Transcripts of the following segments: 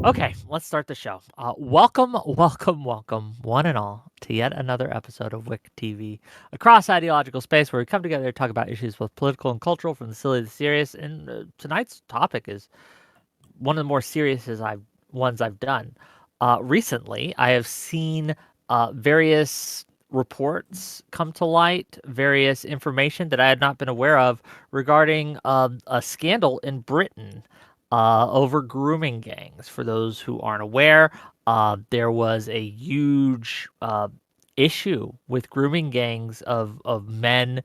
Okay, let's start the show. Welcome, welcome, welcome, one and all, to yet another episode of Wick TV, a cross-ideological space where we come together to talk about issues both political and cultural, from the silly to the serious. And tonight's topic is one of the more serious ones I've done. Recently, I have seen various reports come to light, various information that I had not been aware of regarding a scandal in Britain over grooming gangs. For those who aren't aware, there was a huge issue with grooming gangs of men,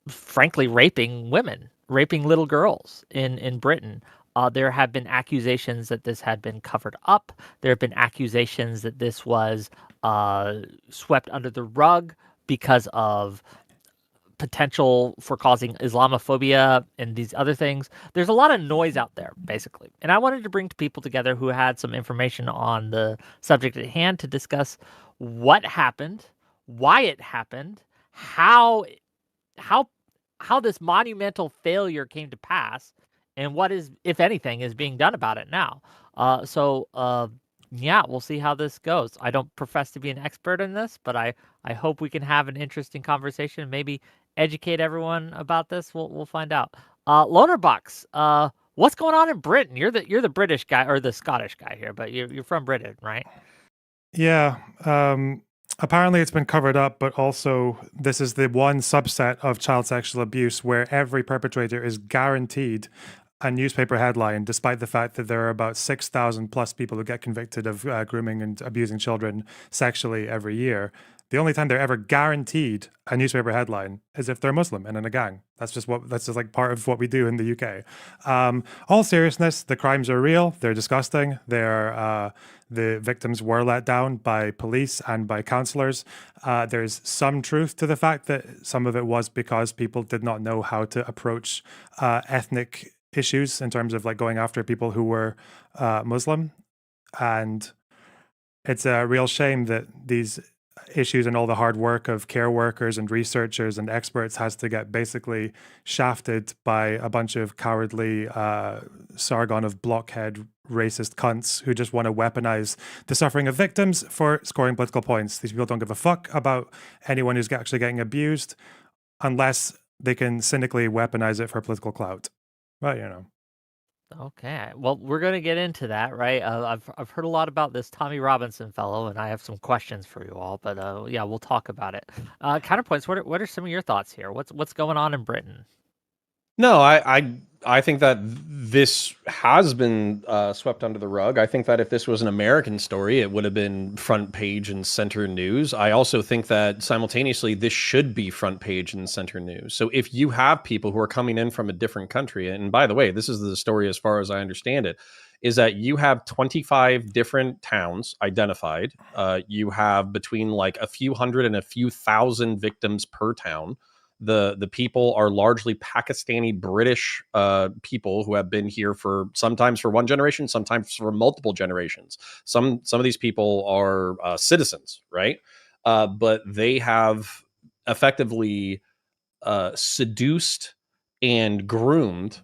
frankly, raping women, raping little girls in Britain. There have been accusations that this had been covered up. There have been accusations that this was swept under the rug because of potential for causing Islamophobia and these other things. There's a lot of noise out there, basically. And I wanted to bring people together who had some information on the subject at hand to discuss what happened, why it happened, how how how this monumental failure came to pass, and what is, if anything, is being done about it now. Yeah, we'll see how this goes. I don't profess to be an expert in this, but I hope we can have an interesting conversation and maybe educate everyone about this. We'll find out. LonerBox, what's going on in Britain? You're the British guy or the Scottish guy here, but you're from Britain, right? Yeah, apparently it's been covered up, but also this is the one subset of child sexual abuse where every perpetrator is guaranteed a newspaper headline, despite the fact that there are about 6,000 plus people who get convicted of grooming and abusing children sexually every year. The only time they're ever guaranteed a newspaper headline is if they're Muslim and in a gang. That's just like part of what we do in the UK. All seriousness, the crimes are real. They're disgusting. The victims were let down by police and by counselors. There's some truth to the fact that some of it was because people did not know how to approach ethnic issues in terms of like going after people who were Muslim. And it's a real shame that these issues and all the hard work of care workers and researchers and experts has to get basically shafted by a bunch of cowardly Sargon of blockhead racist cunts who just want to weaponize the suffering of victims for scoring political points. These people don't give a fuck about anyone who's actually getting abused unless they can cynically weaponize it for political clout. But you know. Okay. Well, we're going to get into that, right? I've heard a lot about this Tommy Robinson fellow, and I have some questions for you all. But yeah, we'll talk about it. Counterpoints. What are some of your thoughts here? What's going on in Britain? No, I think that this has been swept under the rug. I think that if this was an American story, it would have been front page and center news. I also think that simultaneously, this should be front page and center news. So if you have people who are coming in from a different country, and by the way, this is the story as far as I understand it, is that you have 25 different towns identified. You have between like a few hundred and a few thousand victims per town. The people are largely Pakistani British people who have been here for sometimes for one generation, sometimes for multiple generations. Some of these people are citizens, right? But they have effectively seduced and groomed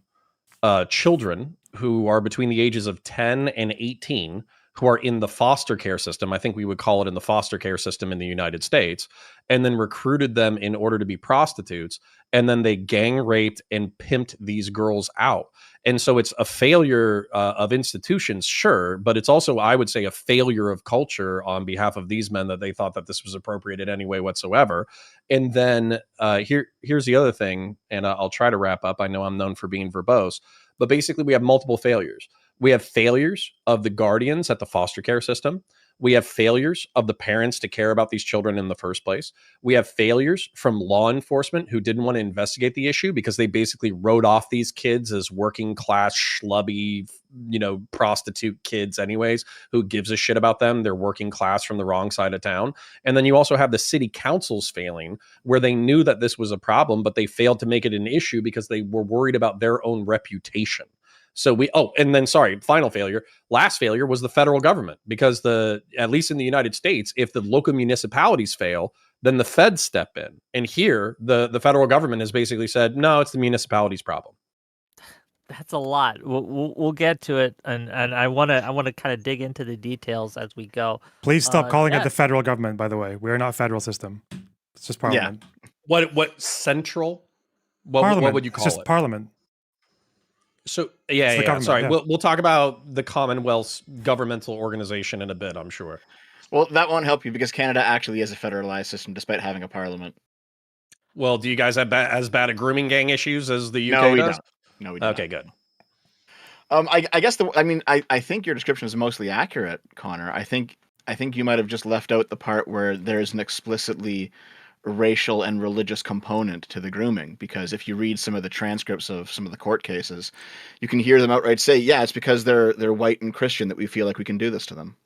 children who are between the ages of 10 and 18 who are in the foster care system. I think we would call it in the foster care system in the United States, and then recruited them in order to be prostitutes. And then they gang raped and pimped these girls out. And so it's a failure of institutions, sure, but it's also, I would say, a failure of culture on behalf of these men that they thought that this was appropriate in any way whatsoever. And then here's the other thing, and I'll try to wrap up. I know I'm known for being verbose, but basically we have multiple failures. We have failures of the guardians at the foster care system. We have failures of the parents to care about these children in the first place. We have failures from law enforcement who didn't want to investigate the issue because they basically wrote off these kids as working class, schlubby, prostitute kids anyways. Who gives a shit about them? They're working class from the wrong side of town. And then you also have the city councils failing, where they knew that this was a problem, but they failed to make it an issue because they were worried about their own reputation. So final failure. Last failure was the federal government, because at least in the United States, if the local municipalities fail, then the feds step in. And here, the federal government has basically said, no, it's the municipality's problem. That's a lot. We'll get to it, and I wanna kind of dig into the details as we go. Please stop calling it Yeah, the federal government, by the way. We're not a federal system. It's just Yeah. parliament. What central? What Parliament. would you It's call just it? parliament. So It's the government, Sorry, yeah. we'll talk about the Commonwealth's governmental organization in a bit, I'm sure. Well, that won't help you because Canada actually is a federalized system despite having a parliament. Well, do you guys have as bad a grooming gang issues as the UK No, we does? don't. No, we don't. Okay, good. I guess I think your description is mostly accurate, Connor. I think you might have just left out the part where there's an explicitly racial and religious component to the grooming, because if you read some of the transcripts of some of the court cases, you can hear them outright say, yeah, it's because they're white and Christian that we feel like we can do this to them.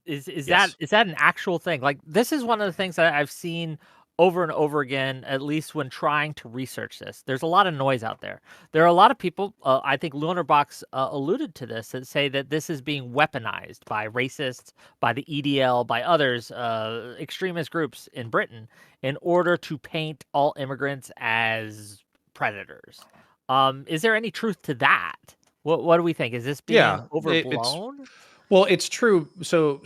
is Yes. that an actual thing? Like, this is one of the things that I've seen over and over again, at least when trying to research this. There's a lot of noise out there. There are a lot of people, I think LonerBox alluded to this, that say that this is being weaponized by racists, by the EDL, by others, extremist groups in Britain, in order to paint all immigrants as predators. Is there any truth to that? What do we think? Is this being Yeah, overblown? well, it's true. So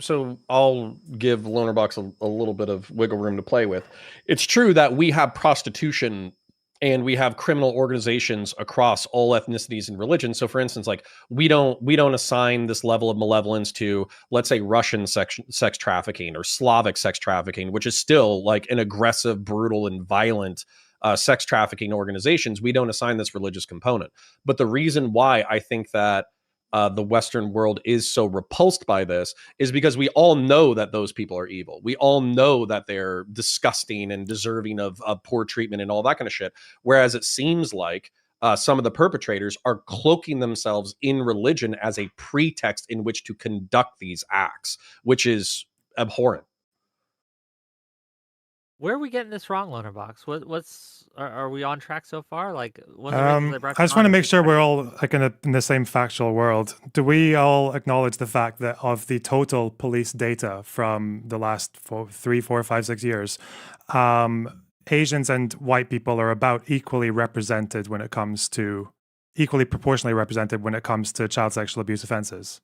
I'll give LonerBox a little bit of wiggle room to play with. It's true that we have prostitution and we have criminal organizations across all ethnicities and religions. So, for instance, like we don't assign this level of malevolence to, let's say, Russian sex trafficking or Slavic sex trafficking, which is still like an aggressive, brutal, and violent sex trafficking organizations. We don't assign this religious component. But the reason why I think that the Western world is so repulsed by this is because we all know that those people are evil. We all know that they're disgusting and deserving of poor treatment and all that kind of shit. Whereas it seems like some of the perpetrators are cloaking themselves in religion as a pretext in which to conduct these acts, which is abhorrent. Where are we getting this wrong, LonerBox? Are we on track so far? Like, one of the reasons I brought I you just on want to is make to sure try- we're all like in the same factual world. Do we all acknowledge the fact that of the total police data from the last 3, 4, 5, 6 years, Asians and white people are about equally proportionally represented when it comes to child sexual abuse offenses?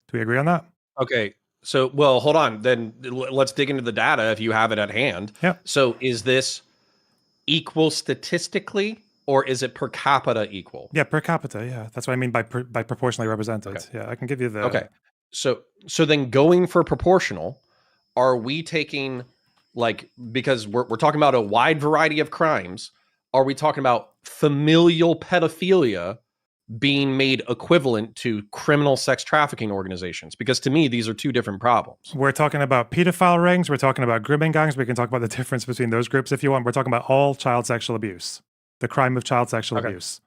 Do we agree on that? Okay. So, well, hold on. Then let's dig into the data if you have it at hand. Yeah. So, is this equal statistically, or is it per capita equal? Yeah, per capita. Yeah, that's what I mean by proportionally represented. Okay. Yeah, I can give you the. Okay. So then going for proportional, are we taking because we're talking about a wide variety of crimes? Are we talking about familial pedophilia being made equivalent to criminal sex trafficking organizations? Because to me, these are two different problems. We're talking about pedophile rings. We're talking about grooming gangs. We can talk about the difference between those groups if you want. We're talking about all child sexual abuse, the crime of child sexual abuse.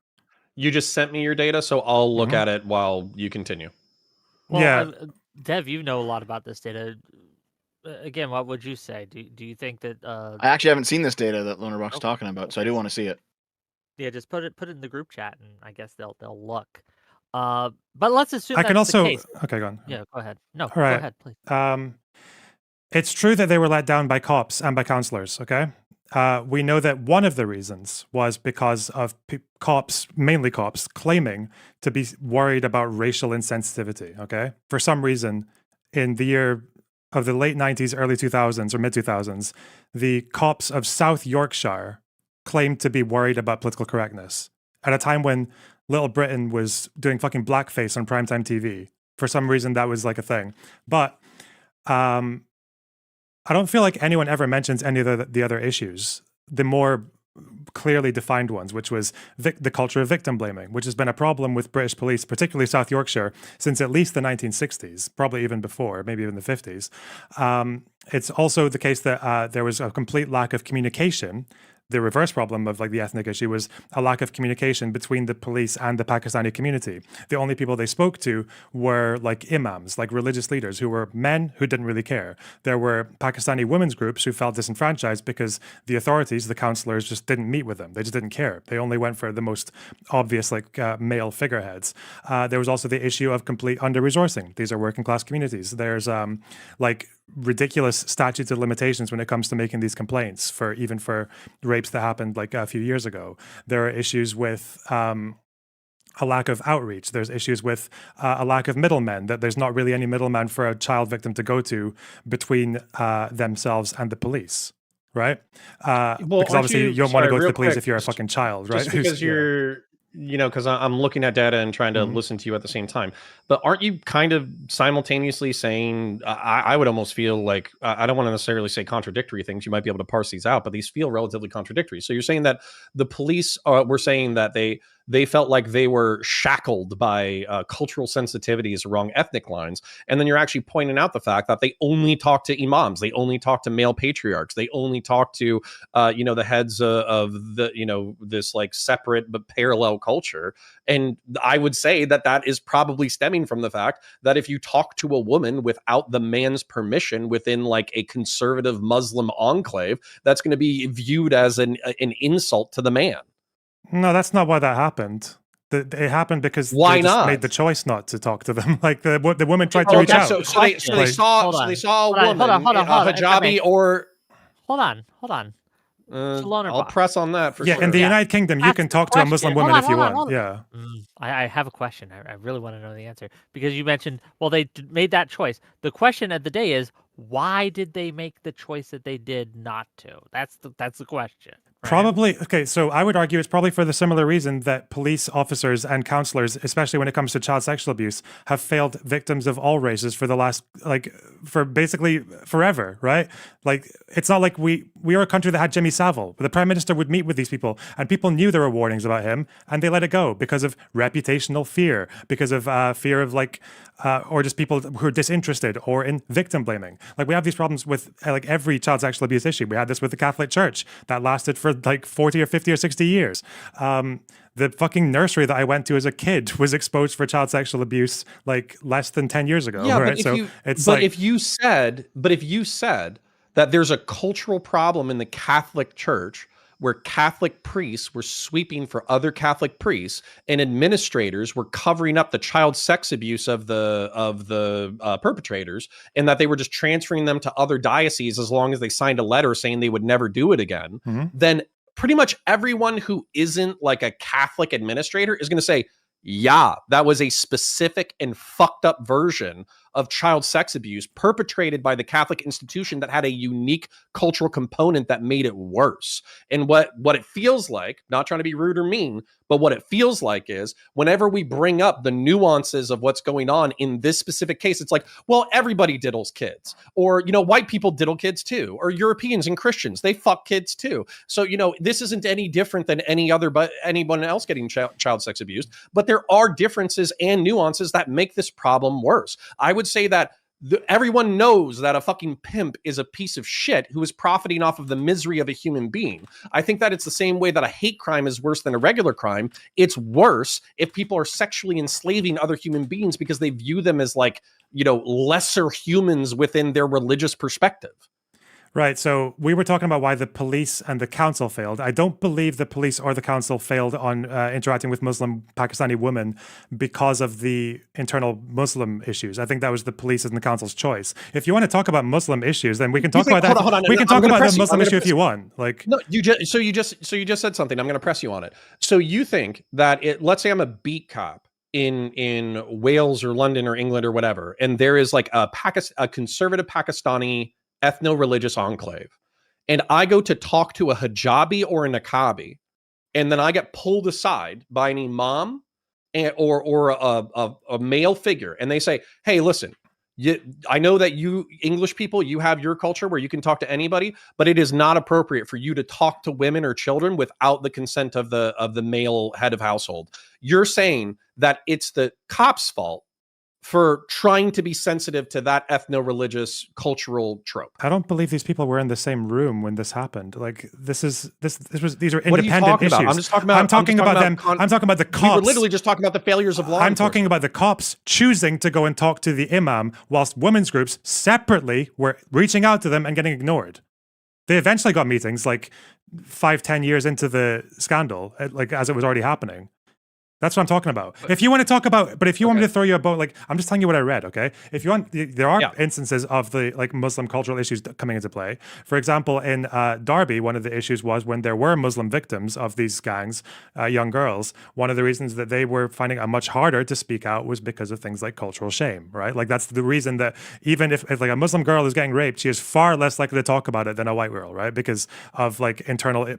You just sent me your data, so I'll look at it while you continue. Well, yeah. Dev, you know a lot about this data. Again, what would you say? Do you think that? I actually haven't seen this data that LonerBox is talking about, so I do want to see it. Yeah, just put it in the group chat, and I guess they'll look. But let's assume I can that's also. the case. Okay, go on. Yeah, go ahead. No, All right. go ahead, please. It's true that they were let down by cops and by counselors. Okay. We know that one of the reasons was because of cops, mainly cops, claiming to be worried about racial insensitivity. Okay. For some reason, in the year of the late 90s, early 2000s, or mid 2000s, the cops of South Yorkshire claimed to be worried about political correctness at a time when Little Britain was doing fucking blackface on primetime TV. For some reason, that was like a thing. But I don't feel like anyone ever mentions any of the other issues, the more clearly defined ones, which was the culture of victim blaming, which has been a problem with British police, particularly South Yorkshire, since at least the 1960s, probably even before, maybe even the 50s. It's also the case that there was a complete lack of communication. The reverse problem of like the ethnic issue was a lack of communication between the police and the Pakistani community. The only people they spoke to were like imams, like religious leaders who were men who didn't really care. There were Pakistani women's groups who felt disenfranchised because the authorities, the counselors, just didn't meet with them. They just didn't care. They only went for the most obvious like male figureheads. There was also the issue of complete under-resourcing. These are working class communities. There's like ridiculous statutes of limitations when it comes to making these complaints for rapes that happened like a few years ago. There are issues with a lack of outreach. There's issues with a lack of middlemen, that there's not really any middleman for a child victim to go to between themselves and the police, right? Because obviously you don't want to go to the police if you're a fucking child, right? Just because because I'm looking at data and trying to listen to you at the same time. But aren't you kind of simultaneously saying, I would almost feel like, I don't want to necessarily say contradictory things. You might be able to parse these out, but these feel relatively contradictory. So you're saying that the police were saying that they felt like they were shackled by cultural sensitivities along ethnic lines. And then you're actually pointing out the fact that they only talk to imams. They only talk to male patriarchs. They only talk to, the heads of the, this like separate but parallel culture. And I would say that is probably stemming from the fact that if you talk to a woman without the man's permission within like a conservative Muslim enclave, that's going to be viewed as an insult to the man. No, that's not why that happened. It happened because why they just not? Made the choice not to talk to them. Like the woman tried to reach out. So they saw a woman, a hijabi, or hold on. I'll press on that for sure. In the United Kingdom, you can talk to a Muslim woman if you want. Yeah. I have a question. I really want to know the answer because you mentioned, well, they made that choice. The question of the day is, why did they make the choice that they did not to? That's the question. Right? Probably. Okay, so I would argue it's probably for the similar reason that police officers and counselors, especially when it comes to child sexual abuse, have failed victims of all races for the last, for basically forever, right? Like, it's not like we are a country that had Jimmy Savile, but the prime minister would meet with these people, and people knew there were warnings about him, and they let it go because of reputational fear, because of fear of or just people who are disinterested or in victim blaming. Like, we have these problems with every child sexual abuse issue. We had this with the Catholic Church that lasted for 40 or 50 or 60 years. The fucking nursery that I went to as a kid was exposed for child sexual abuse less than 10 years ago. Yeah, right? If you said that there's a cultural problem in the Catholic Church where Catholic priests were sweeping for other Catholic priests and administrators were covering up the child sex abuse of the perpetrators, and that they were just transferring them to other dioceses as long as they signed a letter saying they would never do it again, then pretty much everyone who isn't like a Catholic administrator is going to say, yeah, that was a specific and fucked up version of child sex abuse perpetrated by the Catholic institution that had a unique cultural component that made it worse. And what it feels like, not trying to be rude or mean, but what it feels like is whenever we bring up the nuances of what's going on in this specific case, it's like, well, everybody diddles kids, or, white people diddle kids too, or Europeans and Christians, they fuck kids too. So, this isn't any different than anyone else getting child sex abused, but there are differences and nuances that make this problem worse. I would say that everyone knows that a fucking pimp is a piece of shit who is profiting off of the misery of a human being. I think that it's the same way that a hate crime is worse than a regular crime. It's worse if people are sexually enslaving other human beings because they view them as lesser humans within their religious perspective. Right. So we were talking about why the police and the council failed. I don't believe the police or the council failed on interacting with Muslim Pakistani women because of the internal Muslim issues. I think that was the police and the council's choice. If you want to talk about Muslim issues, then we can talk about that. Hold on. We can talk about the Muslim issue if you want. No, you just said something. I'm going to press you on it. So you think that let's say I'm a beat cop in Wales or London or England or whatever, and there is like a conservative Pakistani ethno-religious enclave, and I go to talk to a hijabi or a niqabi, and then I get pulled aside by an imam or a male figure, and they say, hey, listen, I know that you English people, you have your culture where you can talk to anybody, but it is not appropriate for you to talk to women or children without the consent of the male head of household. You're saying that it's the cop's fault for trying to be sensitive to that ethno-religious cultural trope. I don't believe these people were in the same room when this happened. These are independent what are you talking issues. About? I'm talking about the cops. We were literally just talking about the failures of law I'm talking about the cops choosing to go and talk to the imam whilst women's groups separately were reaching out to them and getting ignored. They eventually got meetings 5-10 years into the scandal, as it was already happening. That's what I'm talking about. If you want to talk about, but if you want me to throw you about, like, I'm just telling you what I read, okay? If you want, there are instances of the like Muslim cultural issues coming into play. For example, in Derby, one of the issues was when there were Muslim victims of these gangs, young girls. One of the reasons that they were finding it much harder to speak out was because of things like cultural shame, right? Like that's the reason that even if like a Muslim girl is getting raped, she is far less likely to talk about it than a white girl, right? Because of like internal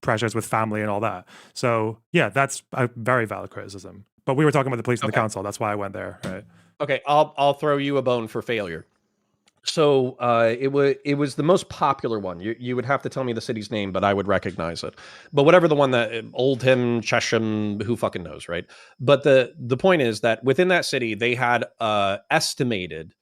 pressures with family and all that. So yeah, that's a very valid criticism. But we were talking about the police and the council. That's why I went there, right? Okay, I'll throw you a bone for failure. So it was the most popular one. You would have to tell me the city's name, but I would recognize it. But whatever the one that Oldham, Chesham, who fucking knows, right? But the point is that within that city, they had estimated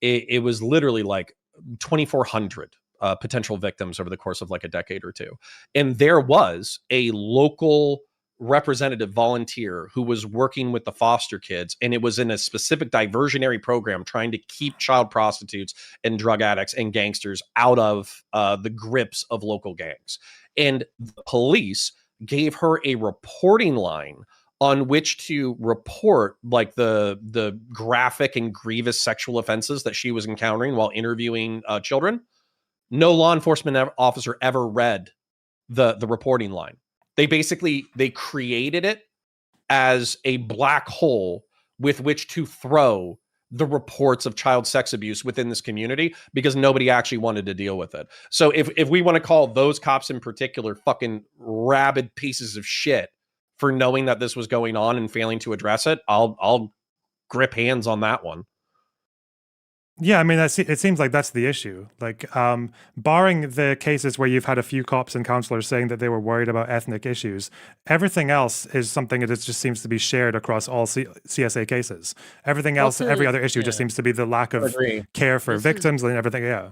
it was literally like 2,400 potential victims over the course of like a decade or two, and there was a local representative volunteer who was working with the foster kids, and it was in a specific diversionary program trying to keep child prostitutes and drug addicts and gangsters out of the grips of local gangs. And the police gave her a reporting line on which to report like the graphic and grievous sexual offenses that she was encountering while interviewing children. No law enforcement officer ever read the reporting line. They created it as a black hole with which to throw the reports of child sex abuse within this community because nobody actually wanted to deal with it. So if we want to call those cops in particular fucking rabid pieces of shit for knowing that this was going on and failing to address it, I'll grip hands on that one. Yeah, I mean, it seems like that's the issue. Like, barring the cases where you've had a few cops and counselors saying that they were worried about ethnic issues, everything else is something that just seems to be shared across all CSA cases. Everything else, every other issue just seems to be the lack of care for victims and everything. Yeah.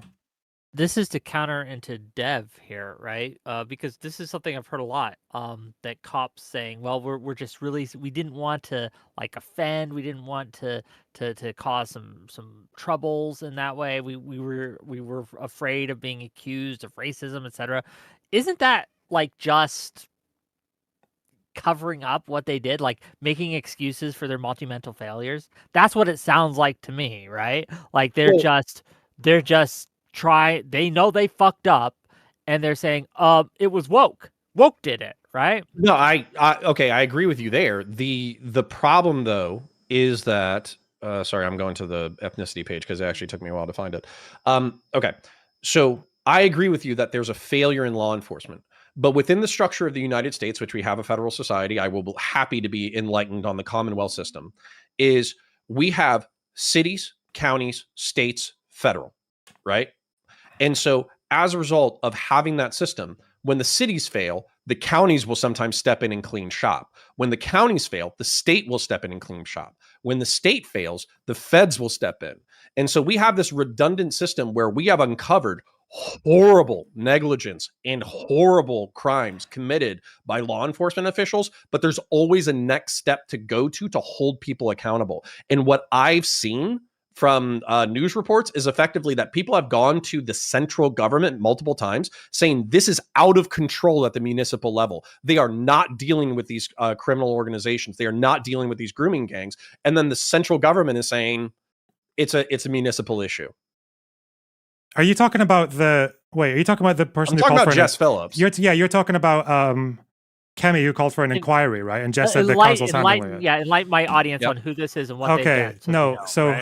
This is to counter into Dev here, right? Because this is something I've heard a lot. That cops saying, "Well, we're just really we didn't want to like offend, we didn't want to cause some troubles in that way. We were afraid of being accused of racism, etc." Isn't that like just covering up what they did, like making excuses for their multi-mental failures? That's what it sounds like to me, right? Like they're just they know they fucked up and they're saying it was woke did it, right? No, I agree with you there. The problem though is that sorry, I'm going to the ethnicity page because it actually took me a while to find it. Okay, so I agree with you that there's a failure in law enforcement, but within the structure of the United States, which we have a federal society, I will be happy to be enlightened on the Commonwealth system, is we have cities, counties, states, federal, right? And so as a result of having that system, when the cities fail, the counties will sometimes step in and clean shop. When the counties fail, the state will step in and clean shop. When the state fails, the feds will step in. And so we have this redundant system where we have uncovered horrible negligence and horrible crimes committed by law enforcement officials, but there's always a next step to go to hold people accountable. And what I've seen from news reports is effectively that people have gone to the central government multiple times saying this is out of control at the municipal level. They are not dealing with these criminal organizations. They are not dealing with these grooming gangs. And then the central government is saying it's a municipal issue. Are you talking about are you talking about the person who called for Jess Phillips? You're talking about Kemi, who called for an inquiry, right? And Jess said the council's handling it. Yeah, enlighten my audience on who this is and what they've done. So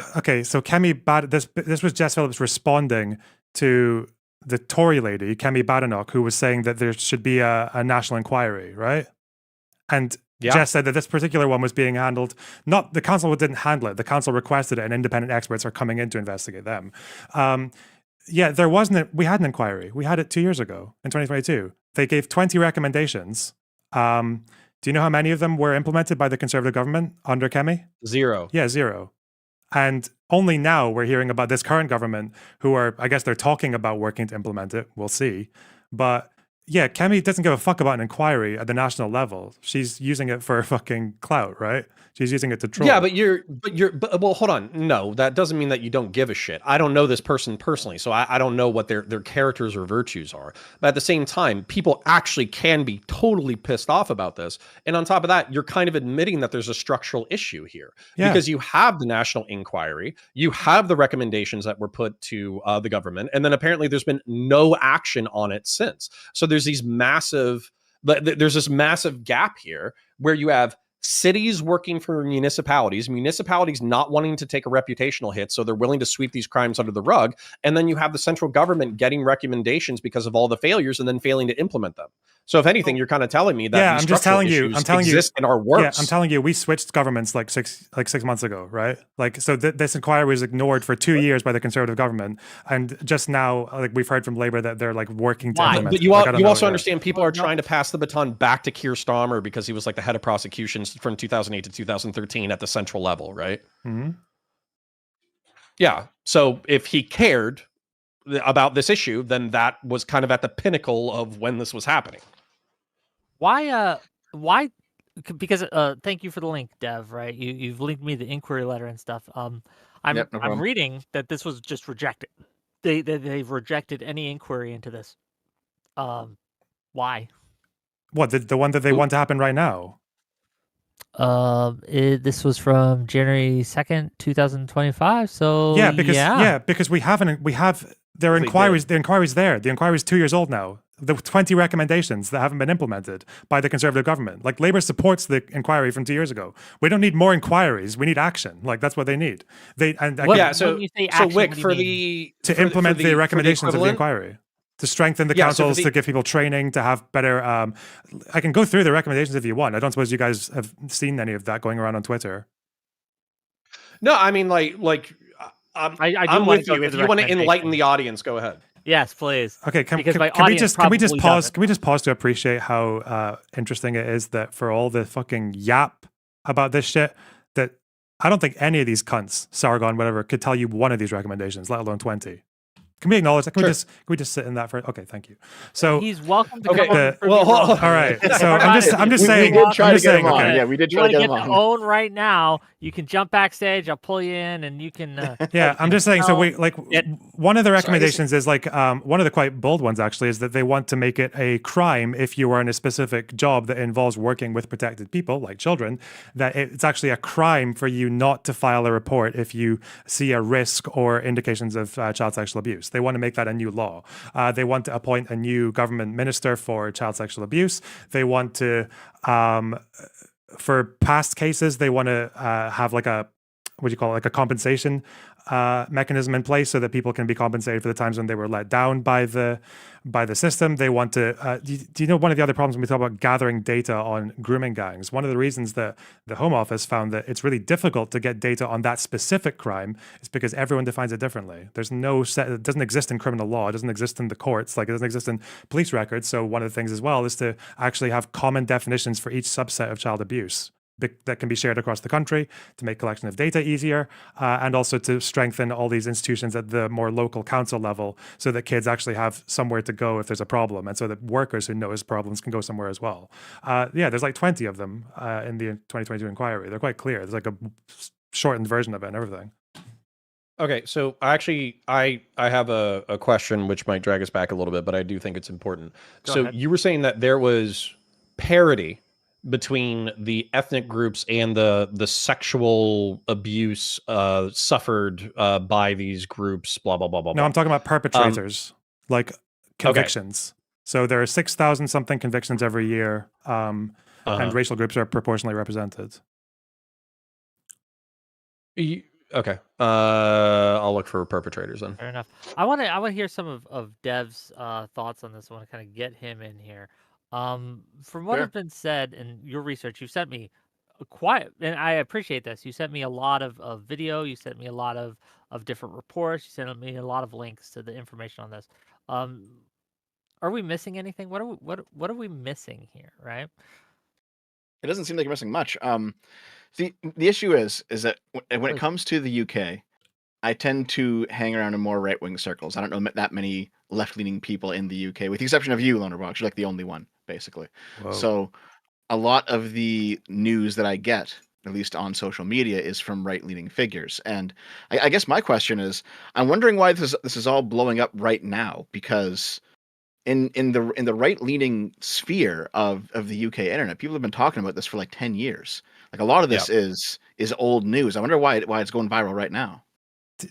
Kemi this was Jess Phillips responding to the Tory lady, Kemi Badenoch, who was saying that there should be a national inquiry, right? And Jess said that this particular one was being handled, not the council didn't handle it. The council requested it, and independent experts are coming in to investigate them. There wasn't. We had an inquiry. We had it 2 years ago in 2022. They gave 20 recommendations. Do you know how many of them were implemented by the Conservative government under Kemi? 0. Yeah, 0. And only now we're hearing about this current government who are, I guess they're talking about working to implement it. We'll see. But Yeah, Kemi doesn't give a fuck about an inquiry at the national level. She's using it for fucking clout, right? She's using it to troll. Yeah, but well, hold on. No, that doesn't mean that you don't give a shit. I don't know this person personally, so I don't know what their characters or virtues are. But at the same time, people actually can be totally pissed off about this. And on top of that, you're kind of admitting that there's a structural issue here because you have the national inquiry, you have the recommendations that were put to the government, and then apparently there's been no action on it since. So there's this massive gap here where you have cities working for municipalities not wanting to take a reputational hit, so they're willing to sweep these crimes under the rug, and then you have the central government getting recommendations because of all the failures and then failing to implement them. So if anything, you're kind of telling me that these structural issues exist and are worse. Yeah, I'm telling you, we switched governments like six months ago, right? Like, so this inquiry was ignored for 2 years by the Conservative government, and just now, like, we've heard from Labour that they're like working to implement. But you also understand people are trying to pass the baton back to Keir Starmer because he was like the head of prosecutions from 2008 to 2013 at the central level, right? Mm-hmm. Yeah. So if he cared about this issue, then that was kind of at the pinnacle of when this was happening. Why? Because thank you for the link, Dev. Right, you've linked me the inquiry letter and stuff. I'm reading that this was just rejected. They've rejected any inquiry into this. Why? What, the one that they want to happen right now? This was from January 2nd, 2025. So because we have their inquiries. The inquiry's there. The inquiry's 2 years old now. The 20 recommendations that haven't been implemented by the Conservative government. Like, Labour supports the inquiry from 2 years ago. We don't need more inquiries. We need action. Like, that's what they need. To implement the recommendations of the inquiry. To strengthen the councils, to give people training, to have better. I can go through the recommendations if you want. I don't suppose you guys have seen any of that going around on Twitter. No, I mean, I'm with you. If you want to enlighten the audience, go ahead. Yes, please. Okay, can we just pause to appreciate how interesting it is that for all the fucking yap about this shit, that I don't think any of these cunts, Sargon, whatever, could tell you one of these recommendations, let alone 20. Can we acknowledge that? Can we just sit in that for? Okay, thank you. So he's welcome to come on. All right. So I'm just saying. We did try to get him on. Yeah, we did try to get him on. Own right now. You can jump backstage. I'll pull you in, and you can. Yeah, I'm just saying. So one of the recommendations is like one of the quite bold ones actually is that they want to make it a crime if you are in a specific job that involves working with protected people like children. That it's actually a crime for you not to file a report if you see a risk or indications of child sexual abuse. They want to make that a new law. They want to appoint a new government minister for child sexual abuse. They want to, for past cases, they want to have like a, like a compensation mechanism in place so that people can be compensated for the times when they were let down by the system. They want to. Do you know one of the other problems when we talk about gathering data on grooming gangs? One of the reasons that the Home Office found that it's really difficult to get data on that specific crime is because everyone defines it differently. There's no set. It doesn't exist in criminal law. It doesn't exist in the courts. Like, it doesn't exist in police records. So one of the things as well is to actually have common definitions for each subset of child abuse that can be shared across the country to make collection of data easier, and also to strengthen all these institutions at the more local council level so that kids actually have somewhere to go if there's a problem, and so that workers who notice problems can go somewhere as well. There's like 20 of them in the 2022 inquiry. They're quite clear. There's like a shortened version of it and everything. Okay, so I have a question which might drag us back a little bit, but I do think it's important. Go ahead. You were saying that there was parity between the ethnic groups and the sexual abuse suffered by these groups, blah, blah, blah, blah. No, I'm talking about perpetrators, like convictions. Okay. So there are 6,000 something convictions every year, and racial groups are proportionally represented. Okay. I'll look for perpetrators then. Fair enough. I want to hear some of Dev's thoughts on this. I want to kind of get him in here. From what has been said in your research, you sent me and I appreciate this. You sent me a lot of video. You sent me a lot of different reports. You sent me a lot of links to the information on this. Are we missing anything? What are we missing here? Right? It doesn't seem like you're missing much. The issue is that when it comes to the UK, I tend to hang around in more right-wing circles. I don't know that many left-leaning people in the UK, with the exception of you, LonerBox. You're like the only one, basically. Whoa. So a lot of the news that I get, at least on social media, is from right-leaning figures. And I guess my question is, I'm wondering why this is all blowing up right now, because in the right-leaning sphere of the UK internet, people have been talking about this for like 10 years. Like, a lot of this is old news. I wonder why it's going viral right now.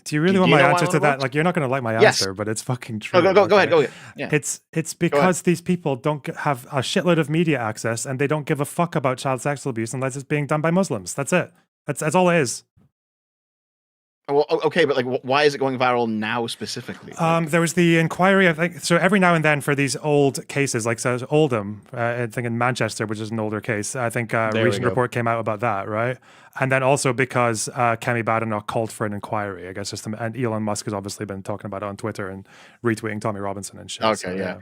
Do you really want you my know why answer to LonerBox? that? Like, you're not going to like my Yes. answer, but it's fucking true. No, go ahead. Yeah. It's because these people don't have a shitload of media access, and they don't give a fuck about child sexual abuse unless it's being done by Muslims. That's it. That's all it is. Well, okay, but like, why is it going viral now specifically? There was the inquiry, I think. So every now and then, for these old cases, like so Oldham, I think in Manchester, which is an older case, I think a recent report came out about that, right? And then also because Kemi Badenoch called for an inquiry, I guess, and Elon Musk has obviously been talking about it on Twitter and retweeting Tommy Robinson and shit. Okay, so, yeah.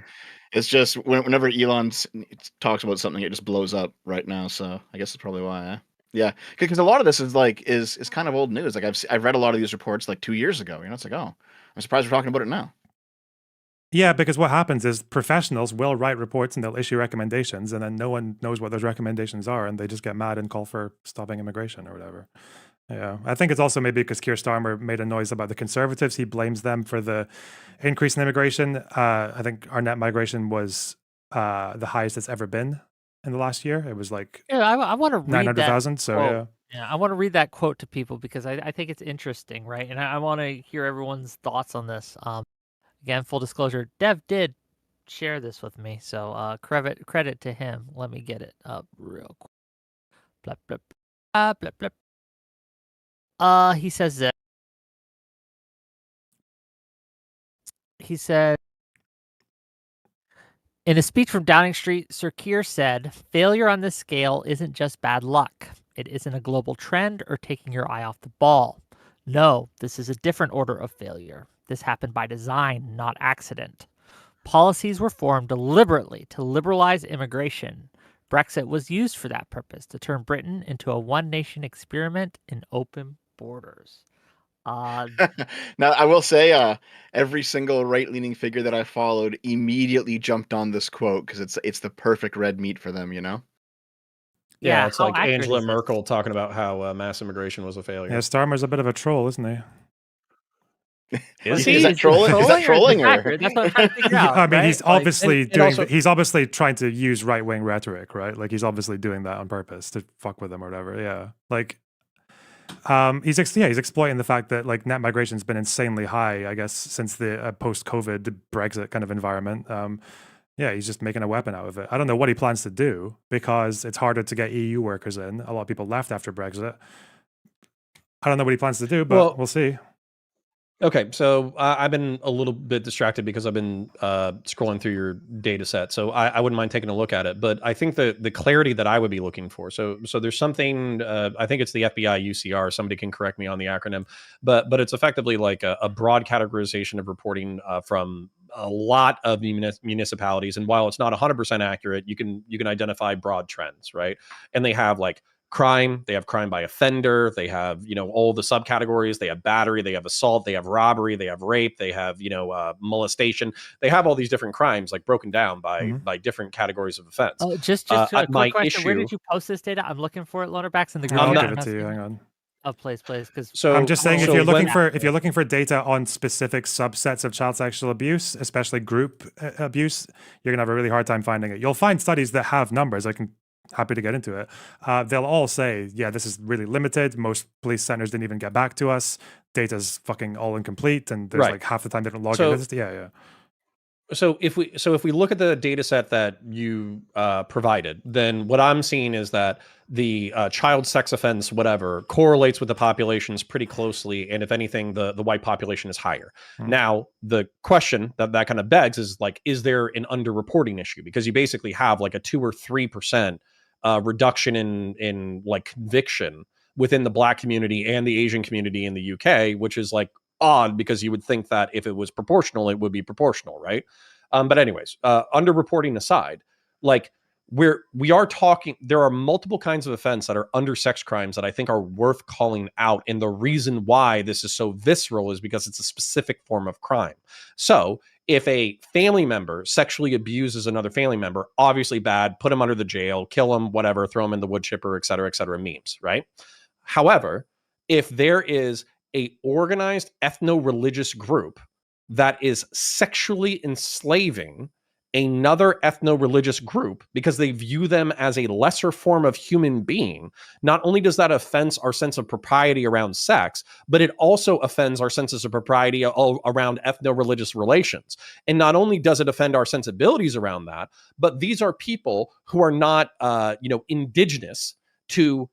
It's just whenever Elon talks about something, it just blows up right now. So I guess that's probably why. Yeah, because a lot of this is like is kind of old news. Like I've read a lot of these reports like 2 years ago. It's like, oh, I'm surprised we're talking about it now. Yeah, because what happens is professionals will write reports and they'll issue recommendations, and then no one knows what those recommendations are, and they just get mad and call for stopping immigration or whatever. Yeah, I think it's also maybe because Keir Starmer made a noise about the Conservatives. He blames them for the increase in immigration. I think our net migration was the highest it's ever been in the last year. It was like I want to read 900,000. So yeah, I want to read that quote to people because I think it's interesting, right? And I want to hear everyone's thoughts on this. Again, full disclosure, Dev did share this with me, so credit to him. Let me get it up real quick. Blip, blip, blip, blip. He says that. He said, in a speech from Downing Street, Sir Keir said, failure on this scale isn't just bad luck. It isn't a global trend or taking your eye off the ball. No, this is a different order of failure. This happened by design, not accident. Policies were formed deliberately to liberalize immigration. Brexit was used for that purpose, to turn Britain into a one-nation experiment in open borders. Now, I will say, every single right-leaning figure that I followed immediately jumped on this quote because it's the perfect red meat for them, Yeah, it's like Angela Merkel talking about how mass immigration was a failure. Yeah, Starmer's a bit of a troll, isn't he? Is that trolling? Is that trolling? Or? That's what I'm trying to figure out. I mean, right? he's obviously he's obviously trying to use right-wing rhetoric, right? Like he's obviously doing that on purpose to fuck with them or whatever. Yeah, like he's exploiting the fact that like net migration's been insanely high, I guess, since the post-COVID Brexit kind of environment. Yeah, he's just making a weapon out of it. I don't know what he plans to do because it's harder to get EU workers in. A lot of people left after Brexit. I don't know what he plans to do, but we'll see. Okay, so I've been a little bit distracted because I've been scrolling through your data set, so I wouldn't mind taking a look at it. But I think the clarity that I would be looking for, so there's something, I think it's the FBI UCR, somebody can correct me on the acronym, but it's effectively like a broad categorization of reporting from a lot of municipalities. And while it's not 100% accurate, you can identify broad trends, right? And they have like crime, they have crime by offender, they have, all the subcategories, they have battery, they have assault, they have robbery, they have rape, they have, molestation. They have all these different crimes like broken down by different categories of offense. Oh, just a quick question. Where did you post this data? I'm looking for it, LonerBox, in the group. I'll give it to you. Hang on. Oh, please, because I'm just saying, if you're looking for data on specific subsets of child sexual abuse, especially group abuse, you're gonna have a really hard time finding it. You'll find studies that have numbers. Happy to get into it. They'll all say, yeah, this is really limited. Most police centers didn't even get back to us. Data's fucking all incomplete, and there's like half the time they don't log in. Yeah. So if we look at the data set that you provided, then what I'm seeing is that the child sex offense, whatever, correlates with the populations pretty closely, and if anything, the white population is higher. Now, the question that kind of begs is like, is there an underreporting issue? Because you basically have like a 2 or 3% reduction in like conviction within the Black community and the Asian community in the UK, which is like odd because you would think that if it was proportional, it would be proportional, right? But anyways, underreporting aside, like we are talking, there are multiple kinds of offense that are under sex crimes that I think are worth calling out. And the reason why this is so visceral is because it's a specific form of crime. So If a family member sexually abuses another family member, obviously bad, put him under the jail, kill him, whatever, throw him in the wood chipper, et cetera, memes, right? However, if there is a organized ethno-religious group that is sexually enslaving another ethno-religious group because they view them as a lesser form of human being, not only does that offend our sense of propriety around sex, but it also offends our senses of propriety around ethno-religious relations. And not only does it offend our sensibilities around that, but these are people who are not, indigenous to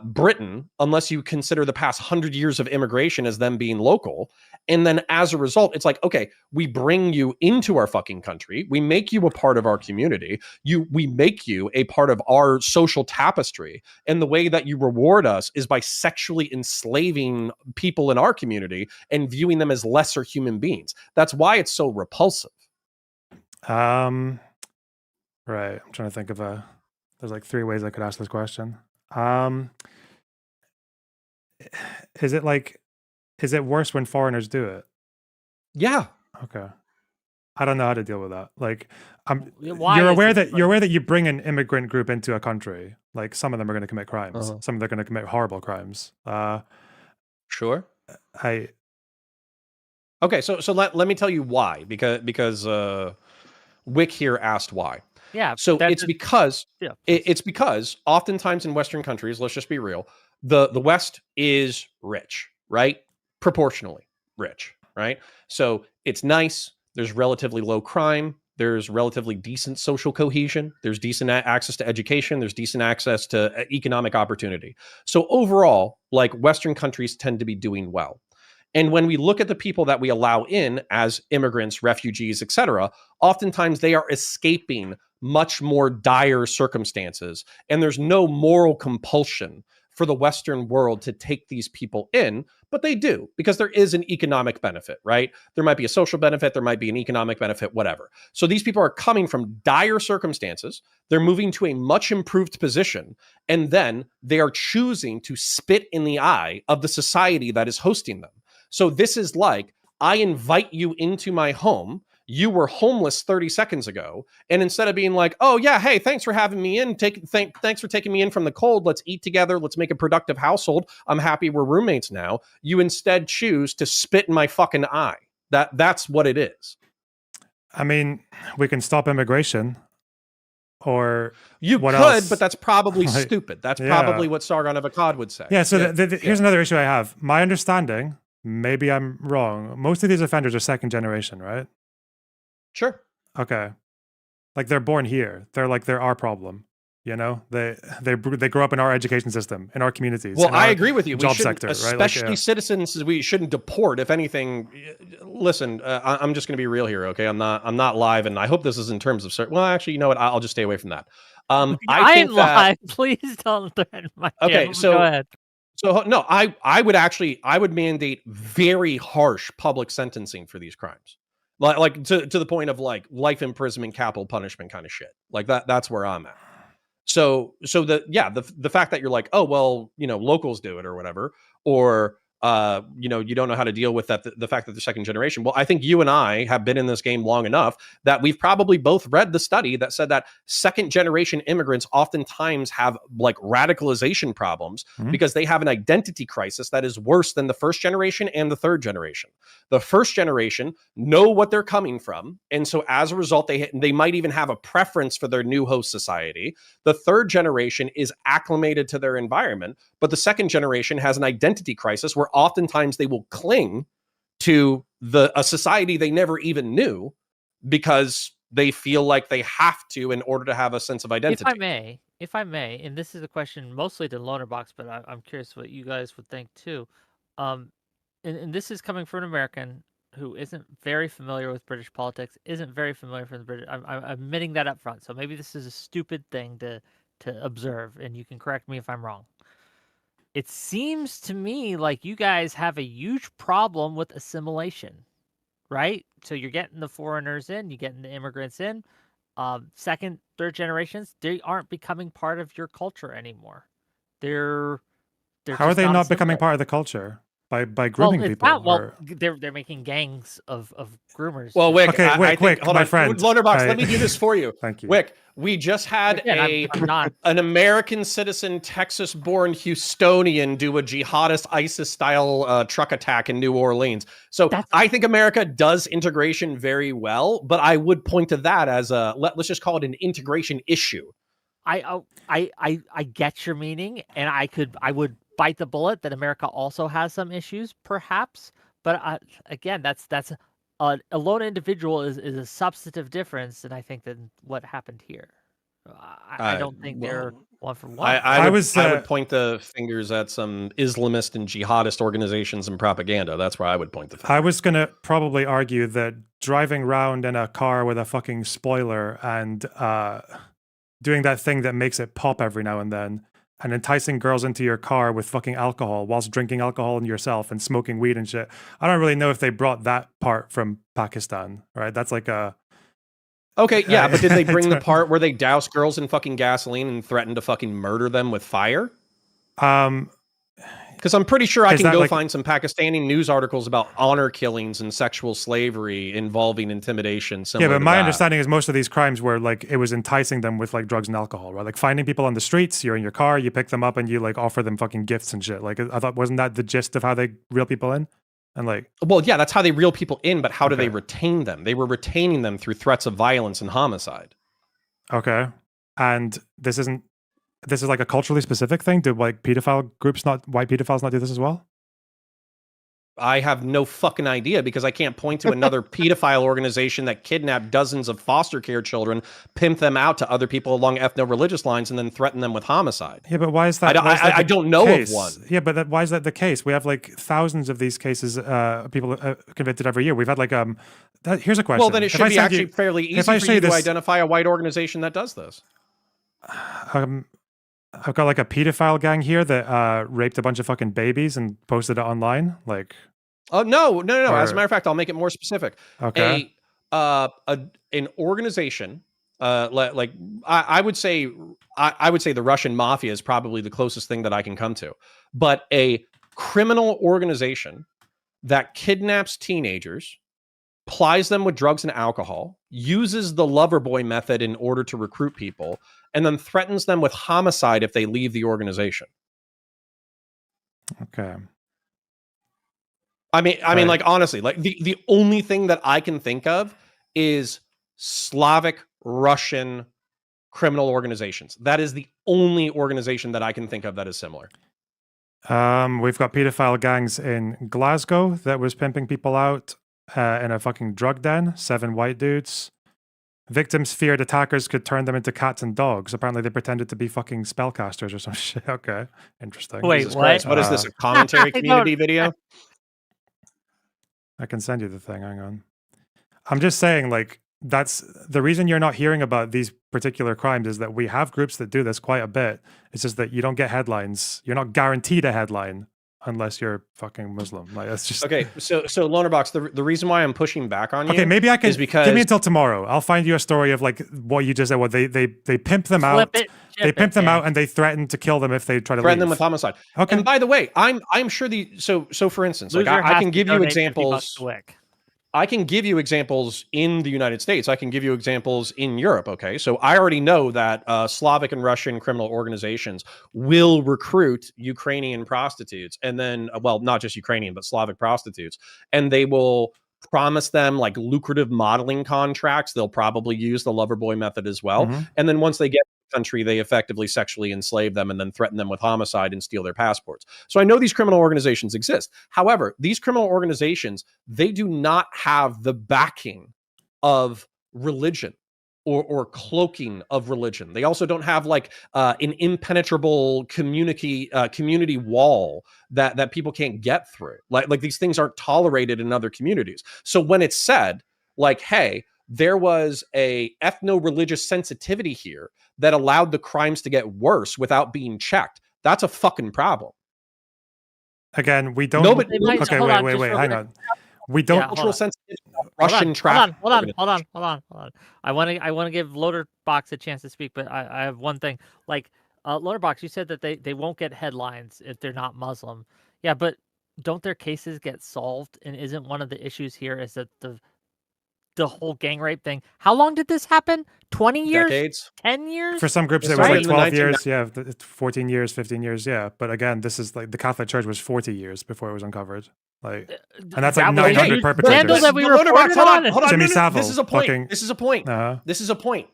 Britain, unless you consider the past 100 years of immigration as them being local. And then as a result, it's like, okay, we bring you into our fucking country. We make you a part of our community. We make you a part of our social tapestry. And the way that you reward us is by sexually enslaving people in our community and viewing them as lesser human beings. That's why it's so repulsive. Right. I'm trying to think of there's like 3 ways I could ask this question. Is it worse when foreigners do it? Yeah. Okay. I don't know how to deal with that. Like, Why you're is aware it that like- you're aware that you bring an immigrant group into a country. Like, some of them are going to commit crimes. Uh-huh. Some of them are going to commit horrible crimes. Sure. Okay, so let me tell you why, because Wick here asked why. Yeah. So it's because Yeah. it's because oftentimes in Western countries, let's just be real, the West is rich, right? Proportionally rich, right? So it's nice. There's relatively low crime. There's relatively decent social cohesion. There's decent access to education. There's decent access to economic opportunity. So overall, like, Western countries tend to be doing well. And when we look at the people that we allow in as immigrants, refugees, etc., oftentimes they are escaping much more dire circumstances. And there's no moral compulsion for the Western world to take these people in, but they do, because there is an economic benefit, right? There might be a social benefit, there might be an economic benefit, whatever. So these people are coming from dire circumstances, they're moving to a much improved position, and then they are choosing to spit in the eye of the society that is hosting them. So this is like, I invite you into my home. You were homeless 30 seconds ago. And instead of being like, oh yeah, hey, thanks for having me in. Thanks for taking me in from the cold. Let's eat together. Let's make a productive household. I'm happy we're roommates now. You instead choose to spit in my fucking eye. That's what it is. I mean, we can stop immigration. Or you what could, else? But that's probably Like, stupid. That's yeah. probably what Sargon of Akkad would say. Yeah, so here's another issue I have. My understanding, maybe I'm wrong, most of these offenders are second generation, right? Sure. Okay. Like, they're born here. They're our problem. You know, they grow up in our education system, in our communities. Well, I agree with you. Job We sector, right? especially citizens, we shouldn't deport. If anything, listen, I'm just going to be real here, okay? I'm not live, and I hope this is in terms of. Well, actually, you know what? I'll just stay away from that. I think am live. Please don't threaten my channel. So go ahead. So no, I would mandate very harsh public sentencing for these crimes, like to the point of like life imprisonment, capital punishment kind of shit. Like that's where I'm at. So the fact that you're like, oh well, locals do it or whatever, or you don't know how to deal with that, the fact that they're second generation. Well, I think you and I have been in this game long enough that we've probably both read the study that said that second generation immigrants oftentimes have like radicalization problems because they have an identity crisis that is worse than the first generation and the third generation. The first generation know what they're coming from, and so as a result, they might even have a preference for their new host society. The third generation is acclimated to their environment, but the second generation has an identity crisis where oftentimes they will cling to a society they never even knew because they feel like they have to in order to have a sense of identity. If I may, and this is a question mostly to LonerBox, but I'm curious what you guys would think too. And this is coming from an American who isn't very familiar with British politics, isn't very familiar with the British. I'm admitting that up front. So maybe this is a stupid thing to observe, and you can correct me if I'm wrong. It seems to me like you guys have a huge problem with assimilation, right? So you're getting the foreigners in, you're getting the immigrants in. Second, third generations, they aren't becoming part of your culture anymore. They're how are they not becoming part of the culture? by grooming it's people. not. Well, Or... they're making gangs of groomers. Well, Wick, Okay, I think, hold my on. friend. LonerBox, let me do this for you. Thank you. Wick, we just had Again, I'm not. an American citizen, Texas-born Houstonian do a jihadist ISIS-style truck attack in New Orleans. So I think America does integration very well, but I would point to that as let's just call it an integration issue. I get your meaning, and I would bite the bullet that America also has some issues, perhaps. But again, that's a lone individual is a substantive difference, and I think that what happened here. I don't think they're one for one. I would point the fingers at some Islamist and jihadist organizations and propaganda. That's where I would point the finger. I was going to probably argue that driving around in a car with a fucking spoiler and doing that thing that makes it pop every now and then, and enticing girls into your car with fucking alcohol whilst drinking alcohol yourself and smoking weed and shit. I don't really know if they brought that part from Pakistan, right? That's like a... Okay, yeah, but did they bring the part where they douse girls in fucking gasoline and threaten to fucking murder them with fire? Because I'm pretty sure I can go find some Pakistani news articles about honor killings and sexual slavery involving intimidation. Yeah, but my understanding is most of these crimes were like it was enticing them with like drugs and alcohol, right? Like finding people on the streets, you're in your car, you pick them up, and you like offer them fucking gifts and shit. Like I thought, wasn't that the gist of how they reel people in? And like, well, yeah, that's how they reel people in. But how do they retain them? They were retaining them through threats of violence and homicide. Okay, and this is like a culturally specific thing? Do like white pedophiles not do this as well? I have no fucking idea because I can't point to another pedophile organization that kidnapped dozens of foster care children, pimp them out to other people along ethno-religious lines, and then threaten them with homicide. Yeah, but why is that? I don't know of one. Yeah, but why is that the case? We have like thousands of these cases, people convicted every year. We've had like here's a question. Well, then it should be actually fairly easy for you to identify a white organization that does this. I've got like a pedophile gang here that raped a bunch of fucking babies and posted it online. Like, oh no! As a matter of fact, I'll make it more specific. Okay, an organization, like I would say the Russian mafia is probably the closest thing that I can come to, but a criminal organization that kidnaps teenagers, plies them with drugs and alcohol, uses the lover boy method in order to recruit people, and then threatens them with homicide if they leave the organization. Okay. I mean, like honestly, like the only thing that I can think of is Slavic Russian criminal organizations. That is the only organization that I can think of that is similar. We've got pedophile gangs in Glasgow that was pimping people out in a fucking drug den, 7 white dudes. Victims feared attackers could turn them into cats and dogs. Apparently they pretended to be fucking spellcasters or some shit. Okay, interesting. Wait, what? What is this, a commentary community video? I can send you the thing, hang on. I'm just saying, like, that's the reason you're not hearing about these particular crimes is that we have groups that do this quite a bit. It's just that you don't get headlines. You're not guaranteed a headline unless you're fucking Muslim. Like that's just okay. So LonerBox, the reason why I'm pushing back on you, okay, maybe I can is because give me until tomorrow. I'll find you a story of like what you just said. What they pimp them out. They pimp them out and they threaten to kill them if they try to threaten leave. them with homicide. Okay. And by the way, I'm sure so for instance, like I can give you examples. I can give you examples in the United States. I can give you examples in Europe. Okay. So I already know that Slavic and Russian criminal organizations will recruit Ukrainian prostitutes and then, well, not just Ukrainian, but Slavic prostitutes. And they will promise them like lucrative modeling contracts. They'll probably use the lover boy method as well. Mm-hmm. And then once they get country, they effectively sexually enslave them and then threaten them with homicide and steal their passports. So I know these criminal organizations exist. However, these criminal organizations, they do not have the backing of religion or cloaking of religion. They also don't have like an impenetrable community wall that people can't get through. Like these things aren't tolerated in other communities. So when it's said like, hey, there was a ethno-religious sensitivity here that allowed the crimes to get worse without being checked. That's a fucking problem. Again, we don't. Nobody, okay, wait, hang on. We don't. Cultural sensitivity. Russian traffic. Hold on. I want to give LonerBox a chance to speak, but I have one thing. Like LonerBox, you said that they won't get headlines if they're not Muslim. Yeah, but don't their cases get solved? And isn't one of the issues here is that the whole gang rape thing? How long did this happen? 20 years? Decades. 10 years? For some groups, It it was started like in the 12 1990s. years. Yeah, 14 years, 15 years. Yeah. But again, this is like the Catholic Church was 40 years before it was uncovered. Like, and that's like That was a 900 huge perpetrators. scandal that we The LonerBox, reported on. hold on. Jimmy No, Savile. This is a point. fucking- This is a point. Uh, This is a point.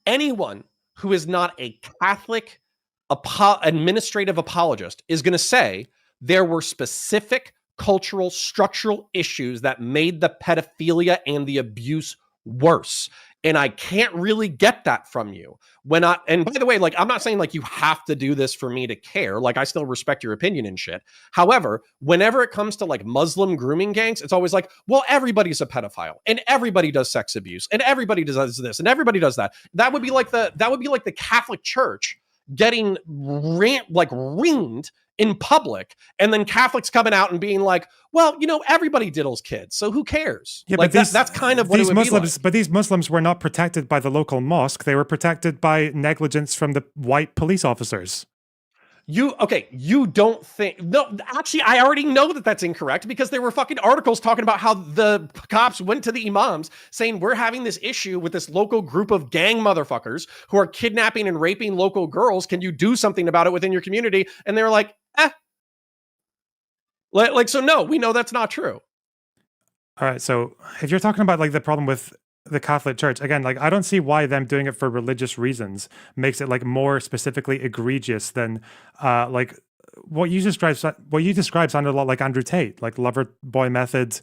Anyone who is not a Catholic administrative apologist is going to say there were specific cultural, structural issues that made the pedophilia and the abuse worse. And I can't really get that from you. And by the way, like, I'm not saying like you have to do this for me to care. Like, I still respect your opinion and shit. However, whenever it comes to like Muslim grooming gangs, it's always like, well, everybody's a pedophile and everybody does sex abuse and everybody does this and everybody does that. That would be like the Catholic Church getting ringed in public, and then Catholics coming out and being like, well, you know, everybody diddles kids, so who cares? Yeah, like but that's kind of what these it would Muslims, be like. but these Muslims were not protected by the local mosque. They were protected by negligence from the white police officers. You don't think... No, actually, I already know that that's incorrect because there were fucking articles talking about how the cops went to the imams saying, we're having this issue with this local group of gang motherfuckers who are kidnapping and raping local girls. Can you do something about it within your community? And they were like, so no, we know that's not true. All right, so if you're talking about like the problem with the Catholic Church, again, like I don't see why them doing it for religious reasons makes it like more specifically egregious than like what you described sounded a lot like Andrew Tate, like lover boy method,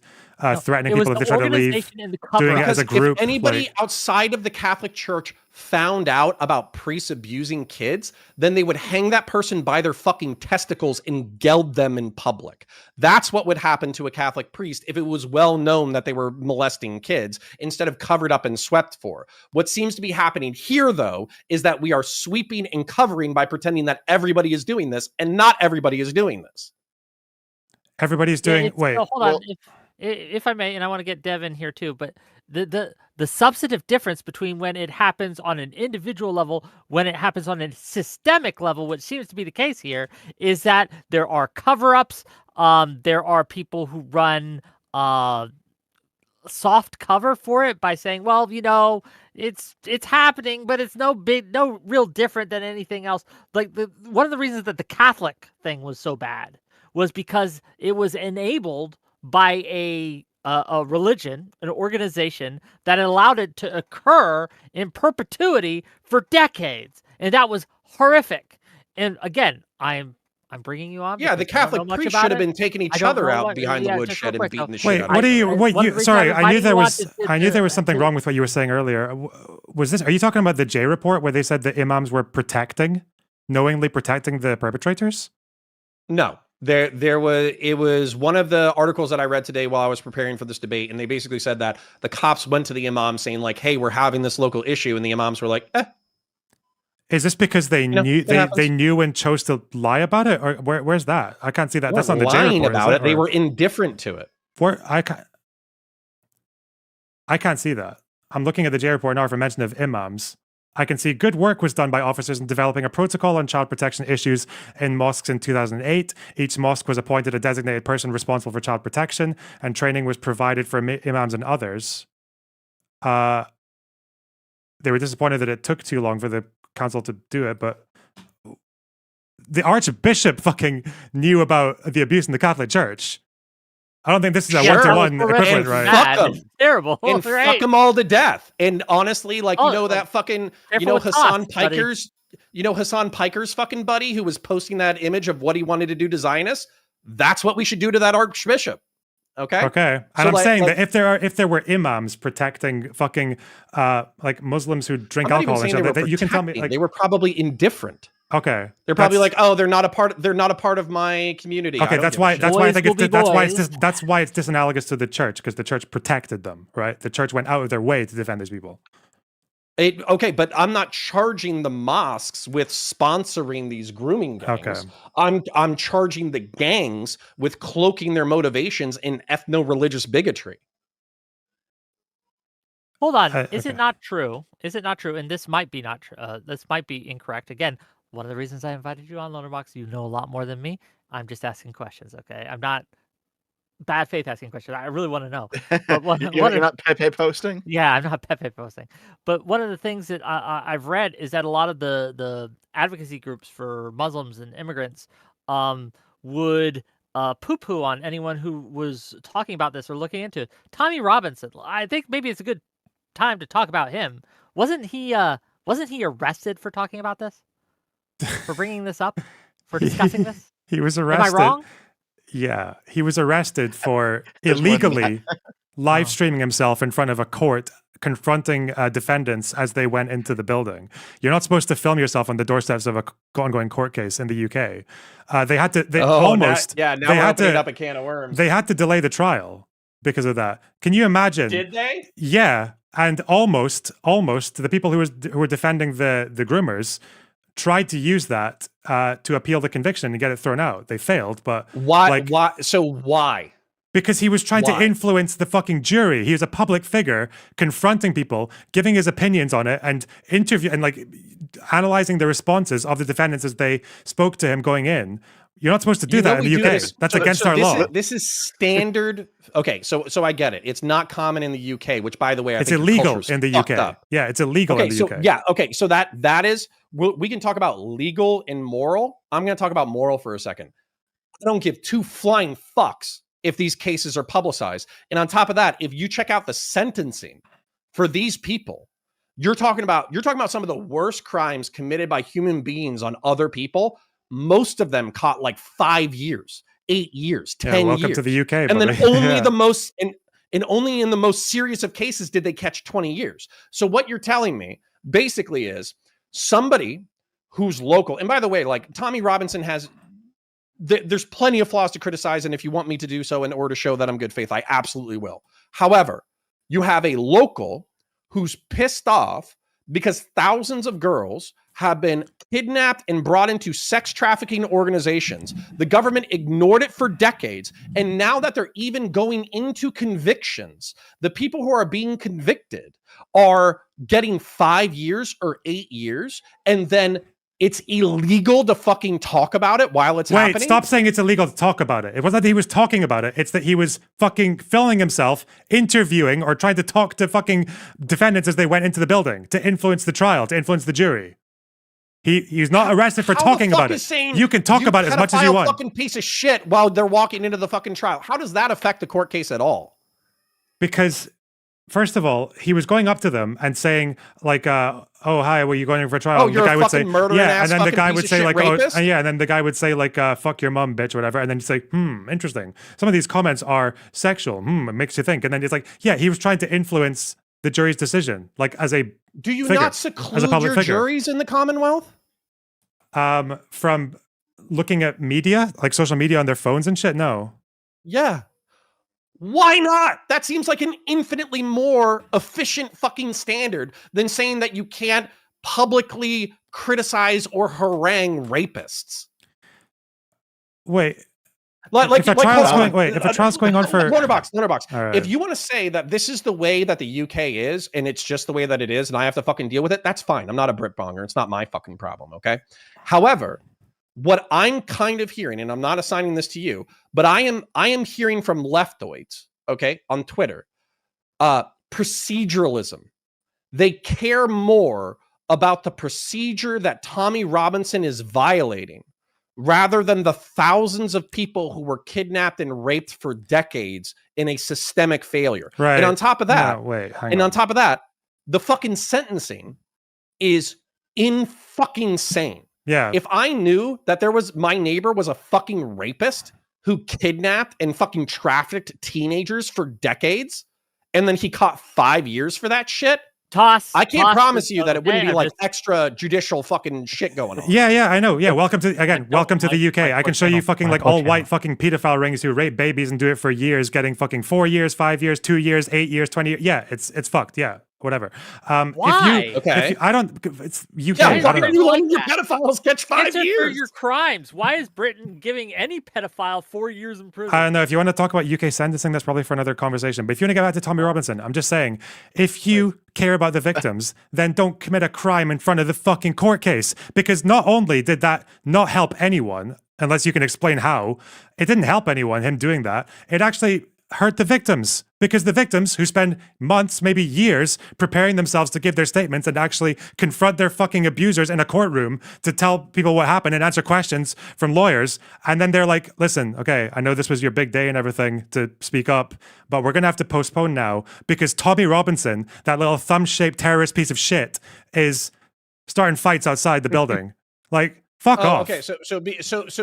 threatening people if they try to leave, doing it as a group. If anybody outside of the Catholic Church found out about priests abusing kids, then they would hang that person by their fucking testicles and geld them in public. That's what would happen to a Catholic priest if it was well known that they were molesting kids instead of covered up and swept for. What seems to be happening here, though, is that we are sweeping and covering by pretending that everybody is doing this, and not everybody is doing this. Everybody's doing... Wait. No, hold on. If I may, and I want to get Devin here too, but the substantive difference between when it happens on an individual level, when it happens on a systemic level, which seems to be the case here, is that there are cover-ups. There are people who run soft cover for it by saying, well, you know, it's happening, but it's no real different than anything else. Like one of the reasons that the Catholic thing was so bad was because it was enabled by a religion, an organization that allowed it to occur in perpetuity for decades, and that was horrific. And again, I'm bringing you on. Yeah, the Catholic priests should have been taking each other out behind the woodshed and beating the shit out of each other. Wait, sorry, I knew there was something wrong with what you were saying earlier. Are you talking about the J report where they said the imams were knowingly protecting the perpetrators? No. It was one of the articles that I read today while I was preparing for this debate, and they basically said that the cops went to the imams saying like, hey, we're having this local issue, and the imams were like, Is this because they knew and chose to lie about it, or where's that? I can't see that. That's on the J report. About it, they were indifferent to it. I can't see that. I'm looking at the J report now for mention of imams. I can see good work was done by officers in developing a protocol on child protection issues in mosques in 2008. Each mosque was appointed a designated person responsible for child protection, and training was provided for imams and others. They were disappointed that it took too long for the council to do it, but the Archbishop fucking knew about the abuse in the Catholic Church. I don't think this is a one-to-one equivalent, right? Fuck them. It's terrible. And right? fuck them all to death. And honestly, like, that fucking, Hassan Piker's fucking buddy who was posting that image of what he wanted to do to Zionists? That's what we should do to that Archbishop. Okay. And I'm saying that if there were imams protecting fucking like Muslims who drink alcohol and shit, that you can tell me like they were probably indifferent. Okay. They're probably like, oh, they're not a part of my community. Okay, that's why I think that's why it's disanalogous to the church, because the church protected them, right? The church went out of their way to defend these people. Okay, but I'm not charging the mosques with sponsoring these grooming gangs. Okay. I'm charging the gangs with cloaking their motivations in ethno-religious bigotry. Hold on. Is it not true? Is it not true? And this might be not true. This might be incorrect. Again, one of the reasons I invited you on LonerBox, you know a lot more than me. I'm just asking questions, okay? I'm not bad faith asking a question. I really want to know. But you're not Pepe posting? Yeah, I'm not Pepe posting. But one of the things that I've read is that a lot of the advocacy groups for Muslims and immigrants would poo-poo on anyone who was talking about this or looking into it. Tommy Robinson, I think maybe it's a good time to talk about him. Wasn't he arrested for talking about this? For bringing this up? For discussing this? He was arrested. Am I wrong? Yeah, he was arrested for illegally live streaming himself in front of a court, confronting defendants as they went into the building. You're not supposed to film yourself on the doorsteps of a ongoing court case in the UK. They had to. Now we're opening up a can of worms. They had to delay the trial because of that. Can you imagine? Did they? Yeah, and almost the people who were defending the groomers tried to use that to appeal the conviction and get it thrown out. They failed, but why? So why? Because he was trying to influence the fucking jury. He was a public figure confronting people, giving his opinions on it, and analyzing the responses of the defendants as they spoke to him going in. You're not supposed to do that in the UK. That's against our law. This is standard. Okay, so I get it. It's not common in the UK, which, by the way, it's illegal in the UK. Up. Yeah, it's illegal in the UK. Yeah, okay. So that is, we can talk about legal and moral. I'm going to talk about moral for a second. I don't give two flying fucks if these cases are publicized. And on top of that, if you check out the sentencing for these people, you're talking about some of the worst crimes committed by human beings on other people. Most of them caught like 5 years, 8 years, 10 years. Welcome to the UK. And then only the most, and only in the most serious of cases did they catch 20 years. So what you're telling me basically is somebody who's local. And by the way, like Tommy Robinson has, there's plenty of flaws to criticize. And if you want me to do so in order to show that I'm good faith, I absolutely will. However, you have a local who's pissed off because thousands of girls have been kidnapped and brought into sex trafficking organizations. The government ignored it for decades. And now that they're even going into convictions, the people who are being convicted are getting 5 years or 8 years. And then it's illegal to fucking talk about it while it's happening. Wait, stop saying it's illegal to talk about it. It wasn't that he was talking about it. It's that he was fucking filming himself, interviewing or trying to talk to fucking defendants as they went into the building to influence the trial, to influence the jury. He's not arrested for talking about it. You can talk about it as much as you want. Fucking piece of shit while they're walking into the fucking trial. How does that affect the court case at all? Because first of all, he was going up to them and saying like, "Oh, hi, well, you going in for a trial?" Oh, you're a fucking murdering ass, and then the guy would say like, rapist? "Oh, yeah," and then the guy would say like, "Fuck your mum, bitch," or whatever, and then he's like, interesting. Some of these comments are sexual. It makes you think, and then it's like, yeah, he was trying to influence the jury's decision, like as a do you figure, not seclude your juries in the Commonwealth? From looking at media, like social media on their phones and shit. No. Yeah. Why not? That seems like an infinitely more efficient fucking standard than saying that you can't publicly criticize or harangue rapists. Wait. If a trial's going on for LonerBox. Right. If you want to say that this is the way that the UK is, and it's just the way that it is, and I have to fucking deal with it, that's fine. I'm not a Britbonger. It's not my fucking problem, okay? However, what I'm kind of hearing, and I'm not assigning this to you, but I am hearing from leftoids, okay, on Twitter, proceduralism. They care more about the procedure that Tommy Robinson is violating rather than the thousands of people who were kidnapped and raped for decades in a systemic failure. Right. And on top of that, on top of that, the fucking sentencing is fucking sane. Yeah. If I knew that my neighbor was a fucking rapist who kidnapped and fucking trafficked teenagers for decades, and then he caught 5 years for that shit, I can't promise you that it wouldn't be like extrajudicial fucking shit going on. Yeah, I know. Yeah, welcome to the UK. I can show you fucking like all white fucking pedophile rings who rape babies and do it for years, getting fucking 4 years, 5 years, 2 years, 8 years, 20 years. Yeah, it's fucked. Yeah. Whatever. Why? It's UK. Yeah, why are you letting your pedophiles catch 5 years? For your crimes. Why is Britain giving any pedophile 4 years in prison? I don't know. If you want to talk about UK sentencing, that's probably for another conversation. But if you want to get back to Tommy Robinson, I'm just saying, if you care about the victims, then don't commit a crime in front of the fucking court case. Because not only did that not help anyone unless you can explain how. It didn't help anyone, him doing that. It actually hurt the victims, because the victims who spend months, maybe years, preparing themselves to give their statements and actually confront their fucking abusers in a courtroom to tell people what happened and answer questions from lawyers. And then they're like, listen, okay, I know this was your big day and everything to speak up, but we're going to have to postpone now because Tommy Robinson, that little thumb-shaped terrorist piece of shit, is starting fights outside the building. Like, fuck off. Okay, so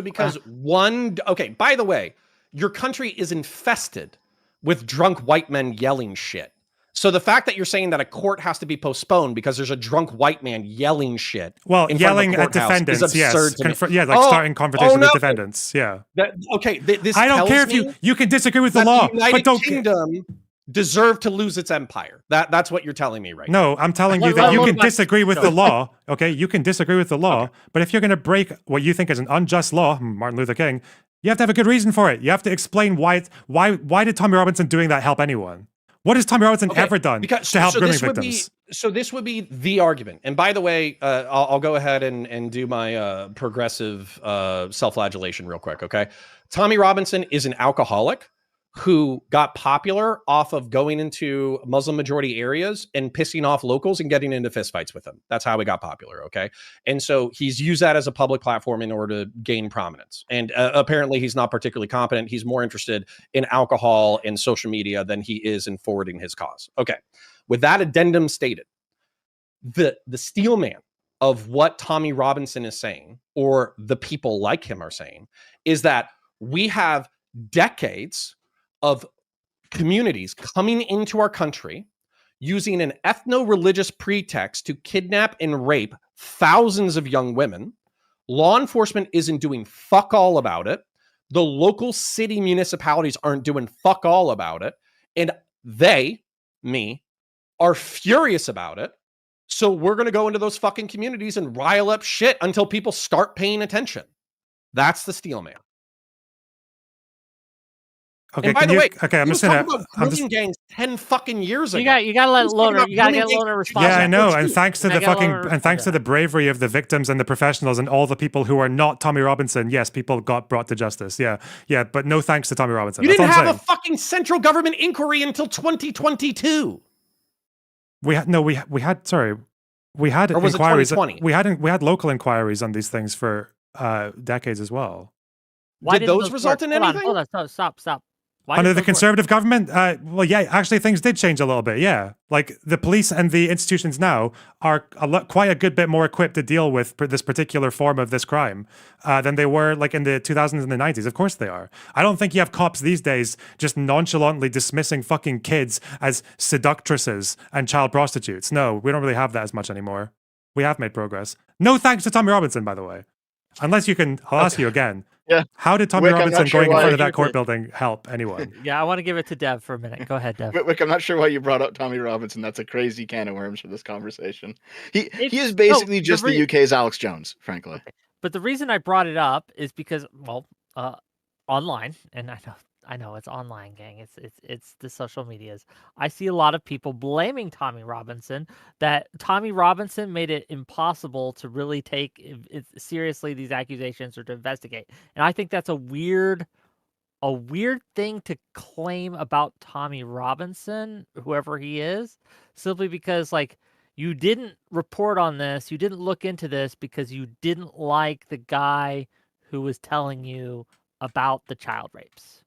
because okay, by the way, your country is infested with drunk white men yelling shit. So the fact that you're saying that a court has to be postponed because there's a drunk white man yelling shit, well, yelling at defendants, is absurd yes, to me. starting conversations with no. defendants, yeah. This I don't care if you can disagree with the law, the United but don't. Kingdom deserve to lose its empire. That's what you're telling me right now. No, I'm telling you that you can disagree with the law. Okay, you can disagree with the law, but if you're going to break what you think is an unjust law, Martin Luther King, you have to have a good reason for it. You have to explain why did Tommy Robinson doing that help anyone? What has Tommy Robinson ever done to help grooming victims? So this would be the argument. And by the way, I'll go ahead and do my progressive self-flagellation real quick, okay? Tommy Robinson is an alcoholic who got popular off of going into Muslim-majority areas and pissing off locals and getting into fistfights with them. That's how he got popular, okay? And so he's used that as a public platform in order to gain prominence. And apparently he's not particularly competent. He's more interested in alcohol and social media than he is in forwarding his cause. Okay, with that addendum stated, the steel man of what Tommy Robinson is saying, or the people like him are saying, is that we have decades of communities coming into our country using an ethno-religious pretext to kidnap and rape thousands of young women. Law enforcement isn't doing fuck all about it. The local city municipalities aren't doing fuck all about it. And they, me, are furious about it. So we're going to go into those fucking communities and rile up shit until people start paying attention. That's the steel man. Okay, and by the way, I'm just gonna. Grooming gangs 10 fucking years ago. You gotta let Loner. You gotta get Loner respond. Yeah, I know. And thanks to the bravery of the victims and the professionals and all the people who are not Tommy Robinson. Yes, people got brought to justice. Yeah, but no thanks to Tommy Robinson. You didn't have a fucking central government inquiry until 2022. We had inquiries. We had local inquiries on these things for decades as well. Did those result in anything? Hold on, stop. Under the conservative government? Well, yeah, actually things did change a little bit, yeah. Like the police and the institutions now are quite a good bit more equipped to deal with this particular form of this crime than they were like in the 2000s and the 90s. Of course they are. I don't think you have cops these days just nonchalantly dismissing fucking kids as seductresses and child prostitutes. No, we don't really have that as much anymore. We have made progress. No thanks to Tommy Robinson, by the way. Unless you can, I'll ask you again. Yeah. How did Tommy Robinson going in front of that court building help anyone? Yeah, I want to give it to Dev for a minute. Go ahead, Dev. Wick, I'm not sure why you brought up Tommy Robinson. That's a crazy can of worms for this conversation. He is basically just the UK's Alex Jones, frankly. But the reason I brought it up is because, online, and I know it's online, gang. It's the social medias. I see a lot of people blaming Tommy Robinson, that Tommy Robinson made it impossible to really take seriously these accusations or to investigate. And I think that's a weird thing to claim about Tommy Robinson, whoever he is, simply because like you didn't report on this, you didn't look into this because you didn't like the guy who was telling you about the child rapes.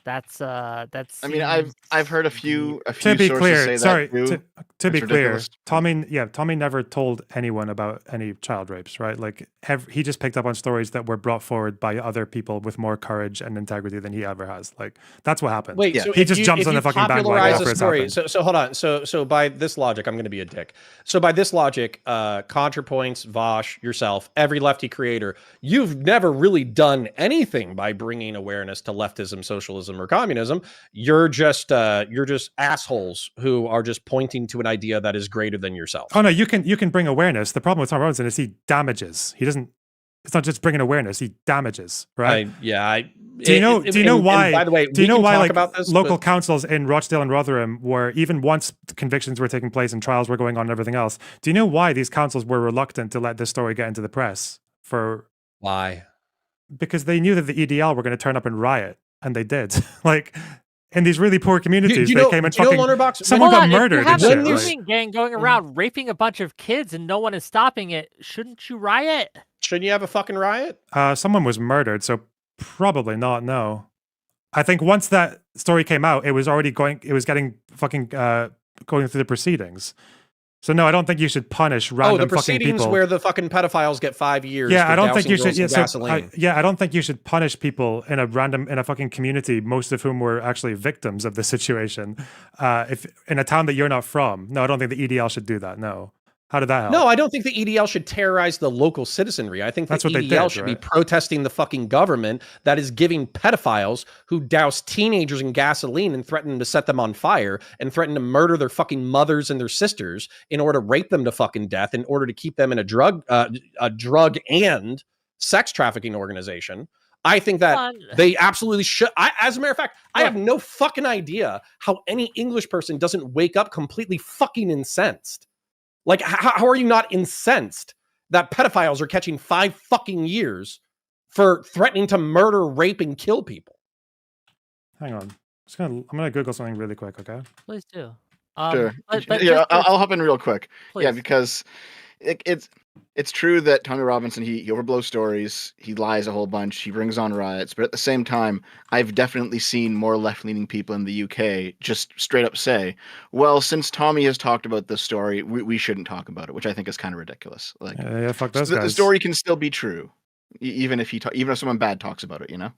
That's. I mean, I've heard a few. To be clear, say sorry. That too. To be clear, Tommy never told anyone about any child rapes, right? Like he just picked up on stories that were brought forward by other people with more courage and integrity than he ever has. Like that's what happened. Wait, so he just jumps on the fucking bandwagon after it's happened. So hold on. So by this logic, I'm going to be a dick. So by this logic, ContraPoints, Vosh, yourself, every lefty creator, you've never really done anything by bringing awareness to leftism, socialism, or communism. You're just assholes who are just pointing to an idea that is greater than yourself. Oh no, you can bring awareness. The problem with Tom Robinson is he damages. He doesn't. It's not just bringing awareness. He damages, right? Do you know why? By the way, do you know why like about this, local councils in Rochdale and Rotherham were, even once convictions were taking place and trials were going on and everything else, do you know why these councils were reluctant to let this story get into the press? Why? because they knew that the EDL were going to turn up and riot, and they did. Like in these really poor communities, do you they know, came and do you know fucking LonerBox? someone Hold got on, murdered if you and have shit. a Like, grooming gang going around raping a bunch of kids and no one is stopping it, shouldn't you riot? Shouldn't you have a fucking riot? someone was murdered, so probably not. No, I think once that story came out, it was already going. It was getting fucking going through the proceedings. So no, I don't think you should punish random the fucking proceedings people. where the fucking pedophiles get 5 years. Yeah, for I don't think dousing you should. girls Yeah, in so, gasoline. I don't think you should punish people in a fucking community, most of whom were actually victims of the situation. If in a town that you're not from, no, I don't think the EDL should do that. No, how did that help? No, I don't think the EDL should terrorize the local citizenry. I think That's the what they EDL did, should be right? protesting the fucking government that is giving pedophiles who douse teenagers in gasoline and threaten to set them on fire and threaten to murder their fucking mothers and their sisters in order to rape them to fucking death in order to keep them in a drug and sex trafficking organization. I think that they absolutely should. As a matter of fact, I have no fucking idea how any English person doesn't wake up completely fucking incensed. Like, how are you not incensed that pedophiles are catching 5 fucking years for threatening to murder, rape, and kill people? Hang on, I'm gonna Google something really quick. Okay, Please do. Sure. But Yeah, I'll hop in real quick. please. Yeah, because it's true that Tommy Robinson, he overblows stories, he lies a whole bunch, he brings on riots, but at the same time, I've definitely seen more left-leaning people in the UK just straight up say, well, since Tommy has talked about this story, we shouldn't talk about it, which I think is kind of ridiculous. Like, yeah, fuck those the guys. story can still be true, even if someone bad talks about it, you know?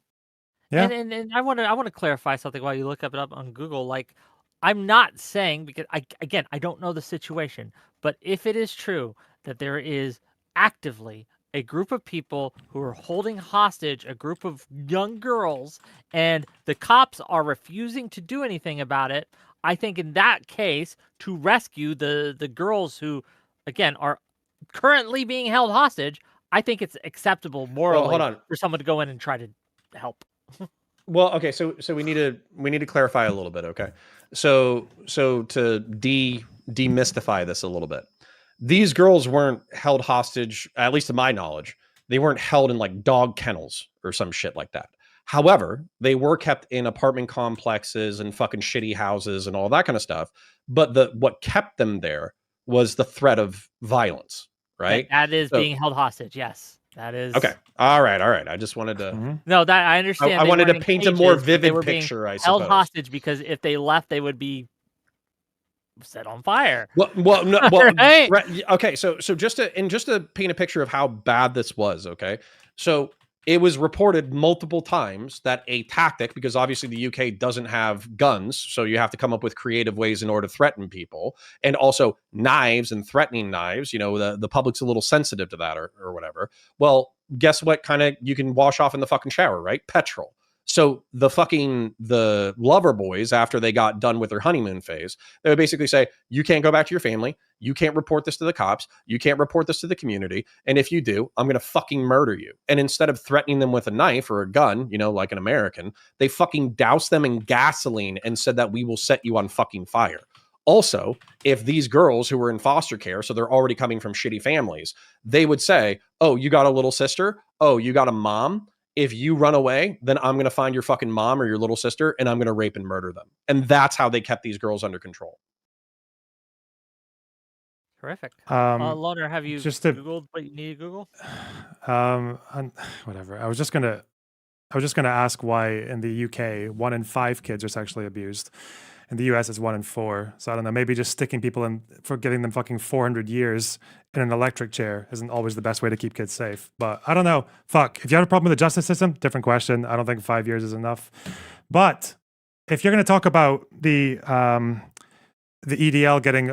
Yeah. And I want to clarify something while you look it up on Google. Like, I'm not saying, because I don't know the situation, but if it is true that there is actively a group of people who are holding hostage a group of young girls and the cops are refusing to do anything about it, I think in that case, to rescue the girls who, again, are currently being held hostage, I think it's acceptable morally for someone to go in and try to help. Well, okay, so we need to clarify a little bit, okay? So to demystify this a little bit. These girls weren't held hostage, at least to my knowledge. They weren't held in like dog kennels or some shit like that. However, they were kept in apartment complexes and fucking shitty houses and all that kind of stuff. But what kept them there was the threat of violence, right? That is being held hostage, yes. That is okay. All right. I just wanted to. No, that I understand. I wanted to paint a more vivid picture. I suppose held hostage because if they left, they would be set on fire. Well, no. Well, right? Okay. So just to paint a picture of how bad this was. Okay. So it was reported multiple times that a tactic, because obviously the UK doesn't have guns, so you have to come up with creative ways in order to threaten people, and also knives and threatening knives. You know, the public's a little sensitive to that or whatever. Well, guess what? Kind of you can wash off in the fucking shower, right? Petrol. So the lover boys, after they got done with their honeymoon phase, they would basically say, you can't go back to your family. You can't report this to the cops. You can't report this to the community. And if you do, I'm going to fucking murder you. And instead of threatening them with a knife or a gun, you know, like an American, they fucking doused them in gasoline and said that we will set you on fucking fire. Also, if these girls who were in foster care, so they're already coming from shitty families, they would say, oh, you got a little sister? Oh, you got a mom? If you run away, then I'm going to find your fucking mom or your little sister and I'm going to rape and murder them. And that's how they kept these girls under control. Terrific. Loner, have you Googled what you need to Google? Whatever. I was just gonna ask why in the UK 1 in 5 kids are sexually abused. In the US, it's 1 in 4. So I don't know. Maybe just sticking people in for giving them fucking 400 years in an electric chair isn't always the best way to keep kids safe. But I don't know. Fuck. If you have a problem with the justice system, different question. I don't think 5 years is enough. But if you're going to talk about the EDL getting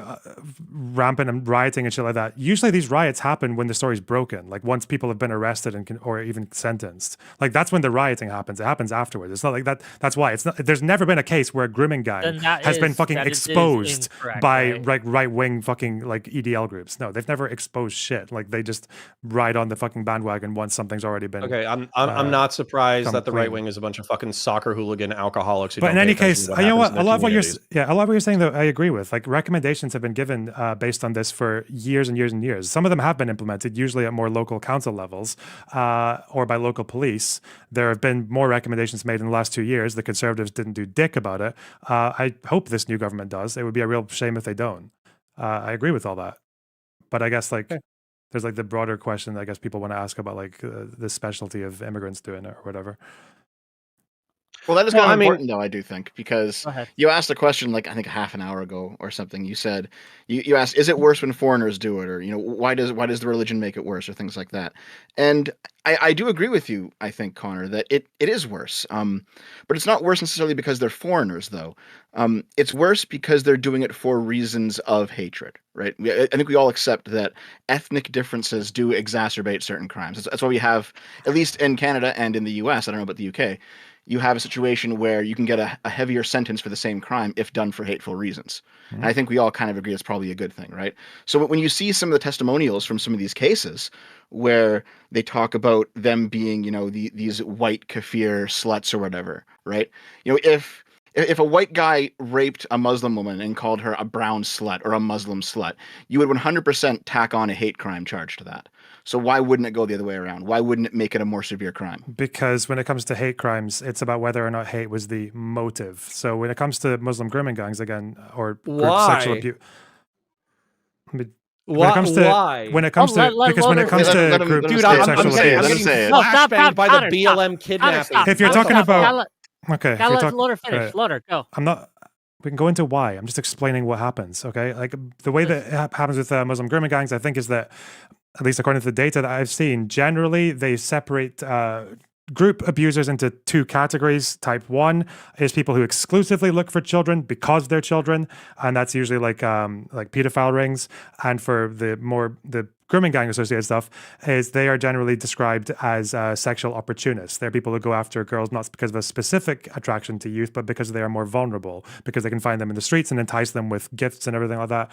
rampant and rioting and shit like that, usually these riots happen when the story's broken. Like once people have been arrested or even sentenced, like that's when the rioting happens. It happens afterwards. It's not like that. That's why it's not. There's never been a case where a grooming gang has been fucking exposed by right wing fucking like EDL groups. No, they've never exposed shit. Like they just ride on the fucking bandwagon once something's already been. Okay, I'm not surprised that the right wing is a bunch of fucking soccer hooligan alcoholics. But in any case, you know what? A lot of what you're saying, though, I agree with. with. Like recommendations have been given based on this for years and years and years. Some of them have been implemented, usually at more local council levels or by local police. There have been more recommendations made in the last 2 years. The Conservatives didn't do dick about it. I hope this new government does. It would be a real shame if they don't. I agree with all that. But I guess like there's like the broader question I guess people want to ask about like the specialty of immigrants doing it or whatever. Well, that is kind of important, though, I do think, because Go ahead. you asked a question like I think half an hour ago or something. You said you asked, "Is it worse when foreigners do it?" Or why does the religion make it worse, or things like that. And I do agree with you. I think, Connor, that it is worse. But it's not worse necessarily because they're foreigners, though. It's worse because they're doing it for reasons of hatred, right? I think we all accept that ethnic differences do exacerbate certain crimes. That's why we have, at least in Canada and in the U.S. I don't know about the U.K. You have a situation where you can get a heavier sentence for the same crime if done for hateful reasons. And I think we all kind of agree it's probably a good thing, right? So when you see some of the testimonials from some of these cases where they talk about them being, these white kafir sluts or whatever, right? If a white guy raped a Muslim woman and called her a brown slut or a Muslim slut, you would 100% tack on a hate crime charge to that. So why wouldn't it go the other way around? Why wouldn't it make it a more severe crime? Because when it comes to hate crimes, it's about whether or not hate was the motive. So when it comes to Muslim grooming gangs, again, or group sexual abuse, Why? When it comes to group dude, sexual I'm abuse, getting flashbanged by the BLM kidnapping. if you're talking about, okay, gotta let Loner finish. Right. Loner, go. I'm not. We can go into why. I'm just explaining what happens. Okay, like the way that it happens with Muslim grooming gangs, I think, is that, at least according to the data that I've seen, generally they separate group abusers into two categories. Type 1 is people who exclusively look for children because they're children, and that's usually like pedophile rings. And for the grooming gang associated stuff, is they are generally described as sexual opportunists. They're people who go after girls not because of a specific attraction to youth, but because they are more vulnerable, because they can find them in the streets and entice them with gifts and everything like that.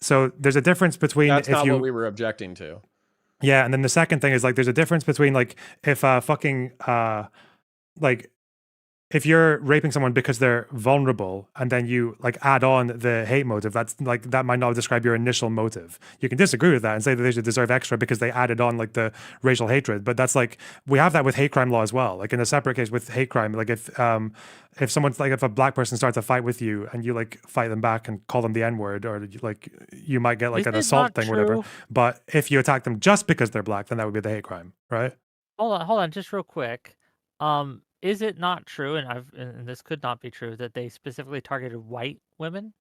So there's a difference between That's not what we were objecting to. Yeah, and then the second thing is like there's a difference between like if if you're raping someone because they're vulnerable and then you like add on the hate motive, that's like that might not describe your initial motive. You can disagree with that and say that they should deserve extra because they added on like the racial hatred, but that's like we have that with hate crime law as well. Like in a separate case with hate crime, like if someone's like if a black person starts a fight with you and you like fight them back and call them the N-word, or like you might get like an assault thing, whatever. But if you attack them just because they're black, then that would be the hate crime, right? Hold on, just real quick. Is it not true, and this could not be true, that they specifically targeted white women?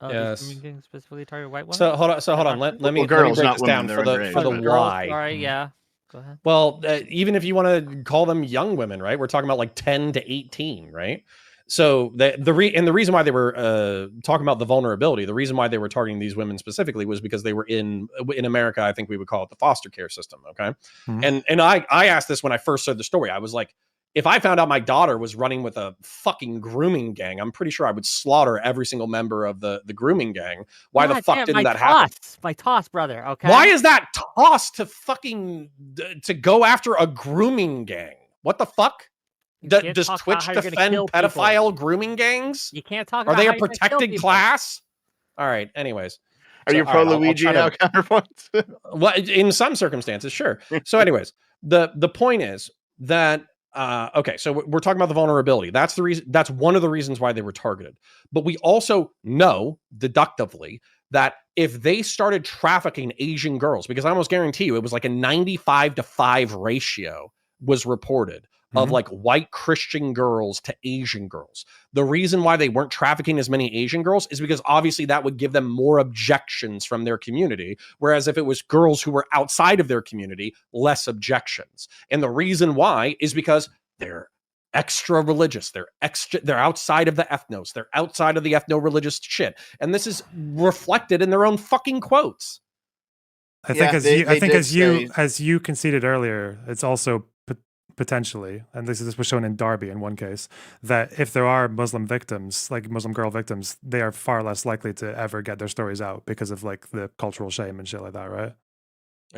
Yes. Specifically targeted white women. So hold on. Let me break this down for the why. Sorry, yeah. Go ahead. Well, even if you want to call them young women, right? We're talking about like 10 to 18, right? So the reason why they were talking about the vulnerability, the reason why they were targeting these women specifically was because they were in America. I think we would call it the foster care system. Okay, and I asked this when I first heard the story. I was like, if I found out my daughter was running with a fucking grooming gang, I'm pretty sure I would slaughter every single member of the grooming gang. Why the fuck didn't that happen? My toss, brother. Okay. Why is that toss to fucking to go after a grooming gang? What the fuck? Does Twitch defend pedophile grooming gangs? You can't talk. Are they a protected class? All right. Anyways, are you pro Luigi now? Counterpoint. Well, in some circumstances, sure. So, anyways, the point is that. Okay, so we're talking about the vulnerability. That's the reason. That's one of the reasons why they were targeted. But we also know deductively that if they started trafficking Asian girls, because I almost guarantee you it was like a 95-5 ratio was reported of like white Christian girls to Asian girls. The reason why they weren't trafficking as many Asian girls is because obviously that would give them more objections from their community. Whereas if it was girls who were outside of their community, less objections. And the reason why is because they're extra religious. They're outside of the ethnos. They're outside of the ethno-religious shit. And this is reflected in their own fucking quotes. I think as you conceded earlier, it's also potentially, and this was shown in Derby in one case, that if there are Muslim victims, like Muslim girl victims, they are far less likely to ever get their stories out because of like the cultural shame and shit like that, right?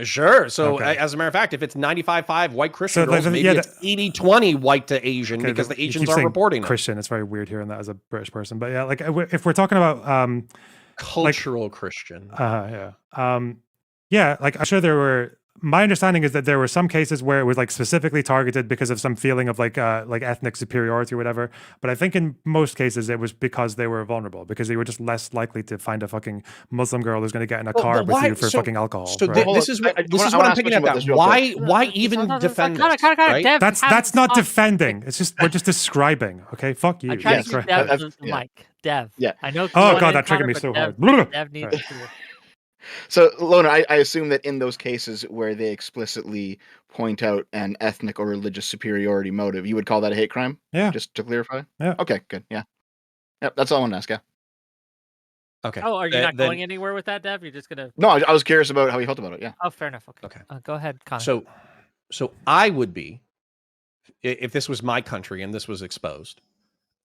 Sure. So, Okay. as a matter of fact, if it's 95-5 white Christian So, girls, like, maybe yeah, it's 80-20 white to Asian because the you Asians keep aren't saying reporting it. Christian. It's very weird hearing that as a British person. But yeah, like if we're talking about Cultural Christian. yeah, like I'm sure there were. My understanding is that there were some cases where it was like specifically targeted because of some feeling of like ethnic superiority or whatever. But I think in most cases it was because they were vulnerable, because they were just less likely to find a fucking Muslim girl who's going to get in a car with you for fucking alcohol. So right? this is what I'm thinking at that. Why even defend this? Right? Dev, That's not defending. It's just we're just describing. Okay, fuck you. I tried to Right. get Dev the mic. Dev. Yeah. I know. Oh god, that triggered me so hard. Dev needs to. So, Loner, I assume that in those cases where they explicitly point out an ethnic or religious superiority motive, you would call that a hate crime? Yeah. Just to clarify? Yeah. Okay, good. Yeah. Yep, that's all I want to ask, yeah. Okay. Oh, are you not going anywhere with that, Dev? You're just going to... No, I was curious about how you felt about it, yeah. Oh, fair enough. Okay. Go ahead, Connor. So I would be, if this was my country and this was exposed,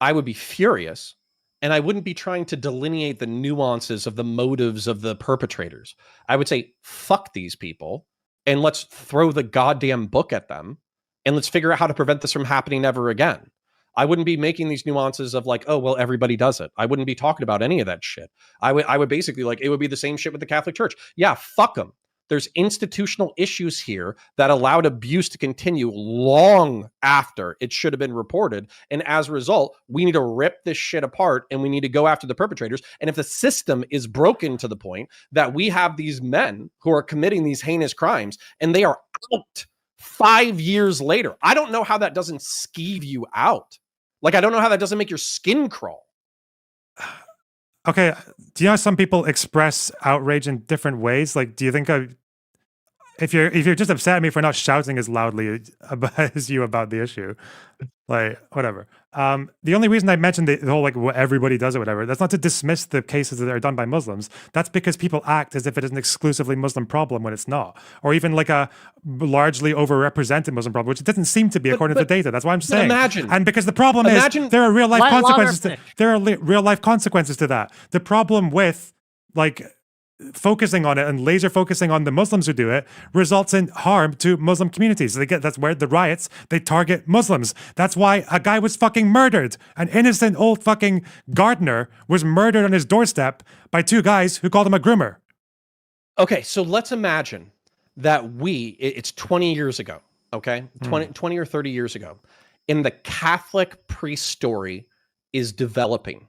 I would be furious. And I wouldn't be trying to delineate the nuances of the motives of the perpetrators. I would say, fuck these people, and let's throw the goddamn book at them, and let's figure out how to prevent this from happening ever again. I wouldn't be making these nuances of like, oh, well, everybody does it. I wouldn't be talking about any of that shit. I would basically like, it would be the same shit with the Catholic Church. Yeah, fuck them. There's institutional issues here that allowed abuse to continue long after it should have been reported. And as a result, we need to rip this shit apart and we need to go after the perpetrators. And if the system is broken to the point that we have these men who are committing these heinous crimes and they are out 5 years later, I don't know how that doesn't skeeve you out. Like, I don't know how that doesn't make your skin crawl. Okay, do you know how some people express outrage in different ways? Like, do you think if you're just upset at me for not shouting as loudly as you about the issue, like whatever. The only reason I mentioned the whole like what everybody does it, whatever, that's not to dismiss the cases that are done by Muslims. That's because people act as if it is an exclusively Muslim problem when it's not, or even like a largely overrepresented Muslim problem, which it doesn't seem to be according to the data. That's why I'm saying. And because the problem is there are real life consequences. There are real life consequences to that. The problem with like focusing on it and laser focusing on the Muslims who do it results in harm to Muslim communities. That's where the riots, they target Muslims. That's why a guy was fucking murdered. An innocent old fucking gardener was murdered on his doorstep by two guys who called him a groomer. Okay, so let's imagine that it's 20 years ago, okay? 20 or 30 years ago, and the Catholic priest story is developing.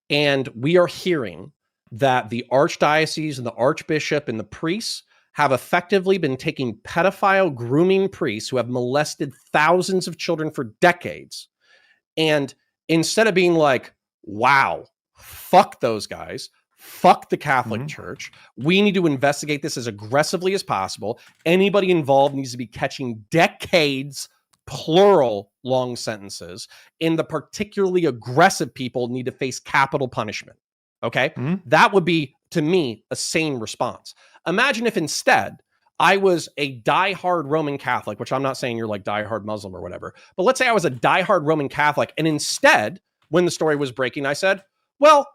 And we are hearing that the archdiocese and the archbishop and the priests have effectively been taking pedophile grooming priests who have molested thousands of children for decades. And instead of being like, wow, fuck those guys, fuck the Catholic Church, we need to investigate this as aggressively as possible. Anybody involved needs to be catching decades, plural, long sentences. And the particularly aggressive people need to face capital punishment. Okay, that would be, to me, a sane response. Imagine if instead I was a diehard Roman Catholic, which I'm not saying you're like diehard Muslim or whatever, but let's say I was a diehard Roman Catholic, and instead, when the story was breaking, I said, well,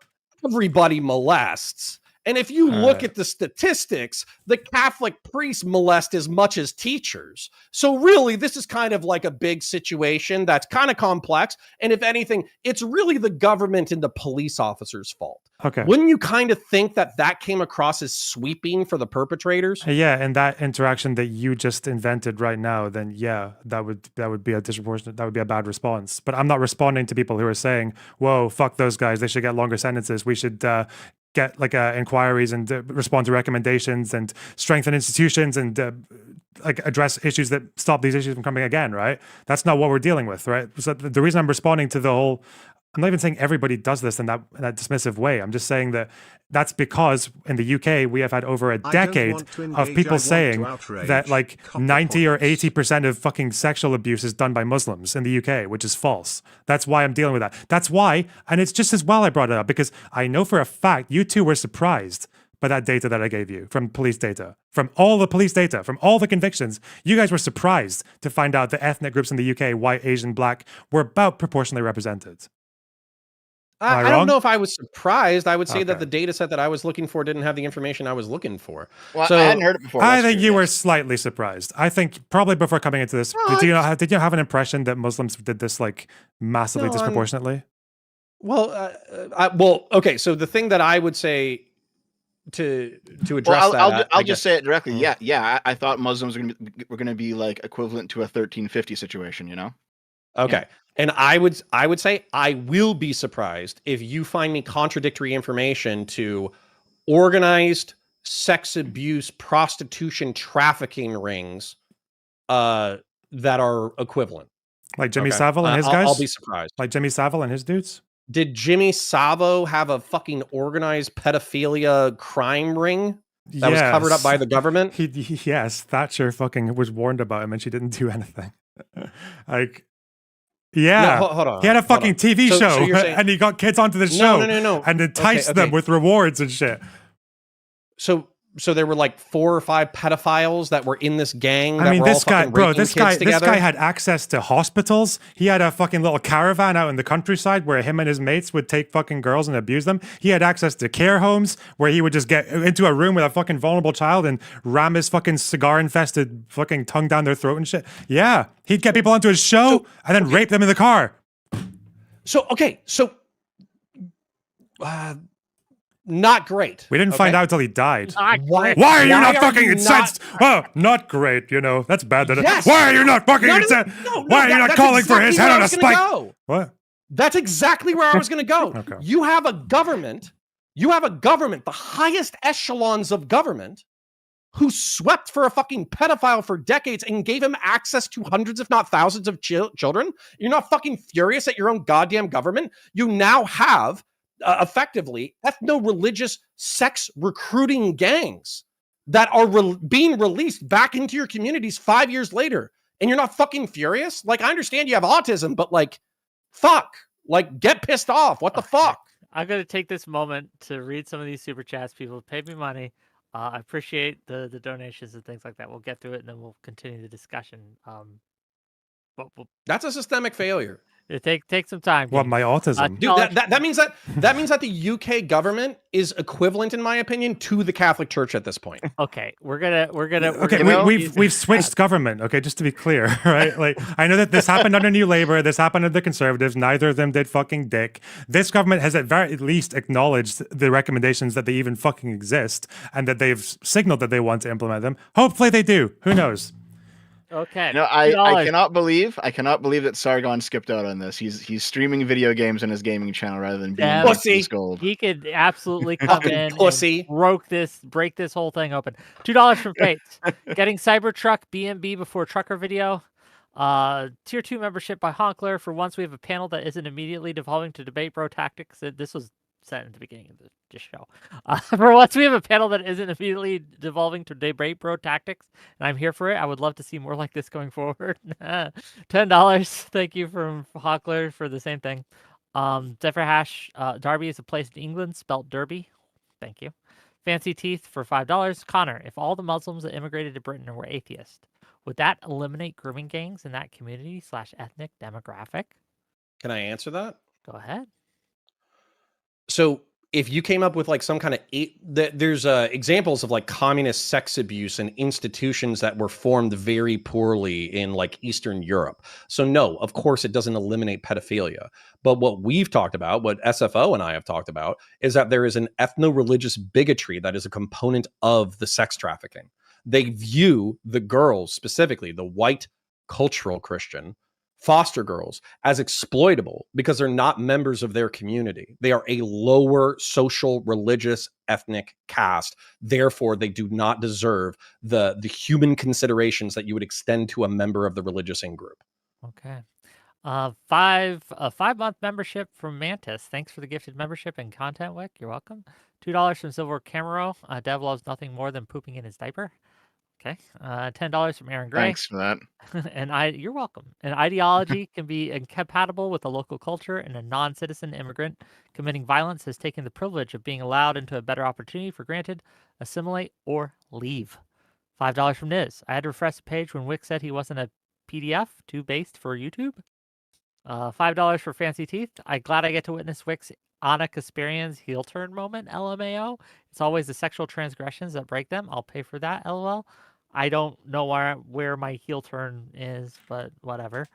everybody molests. And if you look at the statistics, the Catholic priests molest as much as teachers. So really, this is kind of like a big situation that's kind of complex. And if anything, it's really the government and the police officers' fault. Okay. Wouldn't you kind of think that came across as sweeping for the perpetrators? Yeah, and that interaction that you just invented right now, then yeah, that would be a disproportionate, that would be a bad response. But I'm not responding to people who are saying, whoa, fuck those guys, they should get longer sentences. We should get like inquiries and respond to recommendations and strengthen institutions and like address issues that stop these issues from coming again, right? That's not what we're dealing with, right? So the reason I'm responding to the whole, I'm not even saying everybody does this in that dismissive way. I'm just saying that that's because in the UK, we have had over a decade of people saying that like 90 or 80% of fucking sexual abuse is done by Muslims in the UK, which is false. That's why I'm dealing with that. That's why, and it's just as well I brought it up, because I know for a fact you two were surprised by that data that I gave you from police data, from all the police data, from all the convictions. You guys were surprised to find out the ethnic groups in the UK, white, Asian, black, were about proportionally represented. I I don't wrong? know if I was surprised. I would say that Okay. the data set that I was looking for didn't have the information I was looking for. Well, So I hadn't heard it before. I That's think true, you were yes. slightly surprised. I think probably before coming into this, No, did you have an impression that Muslims did this like massively No, disproportionately? well, okay. So the thing that I would say to address Well, that, I'll I just guess, say it directly. Mhm. Yeah. I thought Muslims were gonna be like equivalent to a 1350 situation. You know. Okay. And I would say I will be surprised if you find me contradictory information to organized sex abuse, prostitution, trafficking rings that are equivalent. Like Jimmy Okay. Savile and his I'll guys? be surprised. Like Jimmy Savile and his dudes? Did Jimmy Savo have a fucking organized pedophilia crime ring that was covered up by the government? Yes, Thatcher fucking was warned about him and she didn't do anything. Like, yeah. No, hold on. He had a hold on. fucking TV So show you're saying, and he got kids onto the no, show no. and enticed Okay. them with rewards and shit. So there were like 4 or 5 pedophiles that were in this gang. I mean, were all this guy, fucking bro, raping this kids together. guy had access to hospitals. He had a fucking little caravan out in the countryside where him and his mates would take fucking girls and abuse them. He had access to care homes where he would just get into a room with a fucking vulnerable child and ram his fucking cigar-infested fucking tongue down their throat and shit. Yeah, he'd get people onto his show and then rape them in the car. So not great. We didn't okay? find out till he died. Why Why are you not are fucking you incensed? Oh, not great, you know. That's bad. Yes. Why are you not fucking incensed? Why are you not that's calling for his exactly head where on I a was gonna spike? go. What? That's exactly where I was going to go. Okay. You have a government, the highest echelons of government, who swept for a fucking pedophile for decades and gave him access to hundreds, if not thousands of children. You're not fucking furious at your own goddamn government. You now have effectively ethno-religious sex recruiting gangs that are being released back into your communities 5 years later. And you're not fucking furious? Like, I understand you have autism, but like, fuck. Like, get pissed off. What the fuck? I'm going to take this moment to read some of these super chats. People have paid me money. I appreciate the donations and things like that. We'll get through it and then we'll continue the discussion. But That's a systemic failure. take some time. What, gang. my autism? Dude, that means that the UK government is equivalent, in my opinion, to the Catholic Church at this point. Okay, we're gonna. Okay, know, we've switched government. Okay, just to be clear, right? Like, I know that this happened under New Labour, this happened under the Conservatives. Neither of them did fucking dick. This government has at very least acknowledged the recommendations that they even fucking exist, and that they've signaled that they want to implement them. Hopefully, they do. Who knows? Okay. No, I $2. cannot believe that Sargon skipped out on this. He's streaming video games on his gaming channel rather than being Damn. Pussy. gold. He could absolutely come Fucking in pussy. and break this whole thing open. $2 from Fates. Getting Cybertruck BMB before trucker video. Tier 2 membership by Honkler. For once, we have a panel that isn't immediately devolving to debate bro tactics. This was said in the beginning of the show. For once, we have a panel that isn't immediately devolving to debate bro tactics, and I'm here for it. I would love to see more like this going forward. $10. Thank you from Honkler for the same thing. Zephyr Hash, Derby is a place in England, spelt Derby. Thank you. Fancy Teeth for $5. Connor, if all the Muslims that immigrated to Britain were atheists, would that eliminate grooming gangs in that community/ethnic demographic? Can I answer that? Go ahead. So if you came up with like some kind of there's examples of like communist sex abuse and institutions that were formed very poorly in like Eastern Europe. So no, of course it doesn't eliminate pedophilia. But what we've talked about, what SFO and I have talked about, is that there is an ethno-religious bigotry that is a component of the sex trafficking. They view the girls, specifically the white cultural Christian foster girls, as exploitable because they're not members of their community. They are a lower social, religious, ethnic caste. Therefore, they do not deserve the human considerations that you would extend to a member of the religious in-group. Okay. A 5-month membership from Mantis. Thanks for the gifted membership and content, Wick. You're welcome. $2 from Silver Camaro. Dev loves nothing more than pooping in his diaper. Okay. $10 from Aaron Gray. Thanks for that. You're welcome. An ideology can be incompatible with a local culture, and a non-citizen immigrant committing violence has taken the privilege of being allowed into a better opportunity for granted, assimilate, or leave. $5 from Niz. I had to refresh the page when Wick said he wasn't a PDF too based for YouTube. $5 for Fancy Teeth. I'm glad I get to witness Wick's Anna Kasparian's heel turn moment, LMAO. It's always the sexual transgressions that break them. I'll pay for that, LOL. I don't know where my heel turn is, but whatever.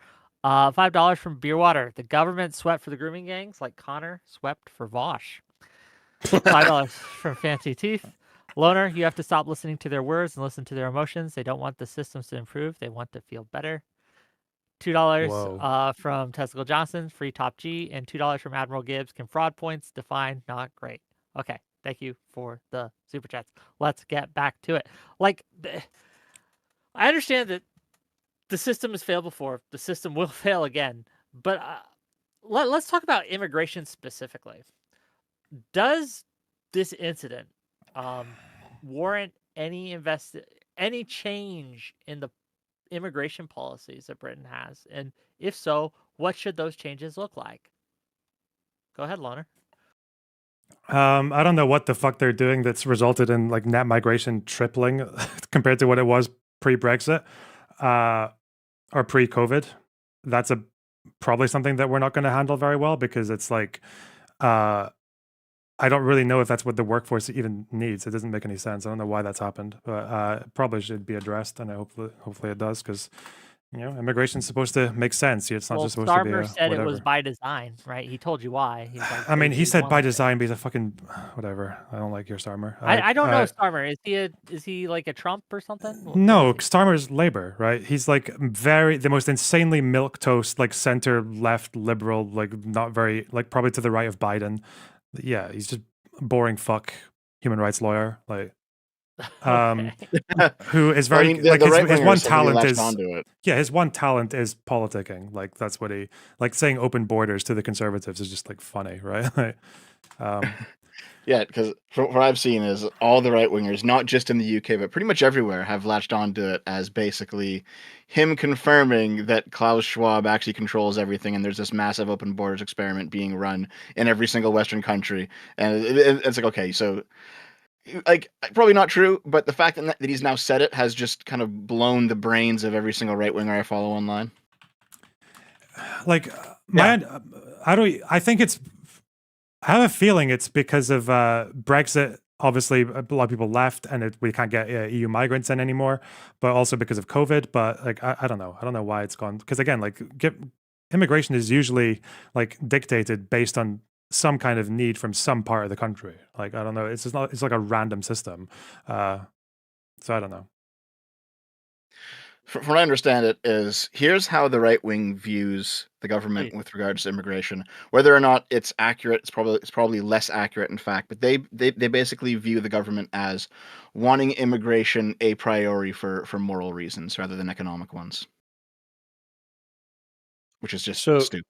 $5 from Beerwater. The government swept for the grooming gangs like Connor swept for Vosh. $5 from Fancy Teeth. Loner, you have to stop listening to their words and listen to their emotions. They don't want the systems to improve. They want to feel better. $2 from Testicle Johnson, free top G, and $2 from Admiral Gibbs. Can fraud points define not great? Okay, thank you for the super chats. Let's get back to it. Like, I understand that the system has failed before. The system will fail again. But let's talk about immigration specifically. Does this incident warrant any change in the immigration policies that Britain has? And if so, what should those changes look like? Go ahead, Loner. I don't know what the fuck they're doing that's resulted in like net migration tripling compared to what it was pre-Brexit or pre-COVID. That's probably something that we're not going to handle very well, because it's like I don't really know if that's what the workforce even needs. It doesn't make any sense. I don't know why that's happened, but it probably should be addressed, and hopefully it does, because immigration's supposed to make sense. It's not just supposed to be Starmer said whatever. it was by design, right? He told you why. He's like, I mean, he said by design, but he's a fucking whatever. I don't like your Starmer. I don't know Starmer. Is he like a Trump or something? No, Starmer's Labor, right? He's like the most insanely milquetoast, like center left liberal, like not very, like probably to the right of Biden. Yeah, he's just boring fuck human rights lawyer, like who is very his one talent is his one talent is politicking. Like that's what he like saying open borders to the conservatives is just like funny, right? Yeah, because what I've seen is all the right wingers, not just in the UK, but pretty much everywhere, have latched onto it as basically him confirming that Klaus Schwab actually controls everything, and there's this massive open borders experiment being run in every single Western country. And it's like, okay, so like probably not true, but the fact that he's now said it has just kind of blown the brains of every single right winger I follow online. Like, I think it's. I have a feeling it's because of Brexit. Obviously, a lot of people left, and we can't get EU migrants in anymore. But also because of COVID. But like, I don't know. I don't know why it's gone. Because again, like, immigration is usually like dictated based on some kind of need from some part of the country. Like, I don't know. It's just not. It's like a random system. So I don't know. From what I understand it is, here's how the right wing views the government with regards to immigration. Whether or not it's accurate, it's probably less accurate, in fact. But they basically view the government as wanting immigration a priority for moral reasons rather than economic ones, which is just stupid.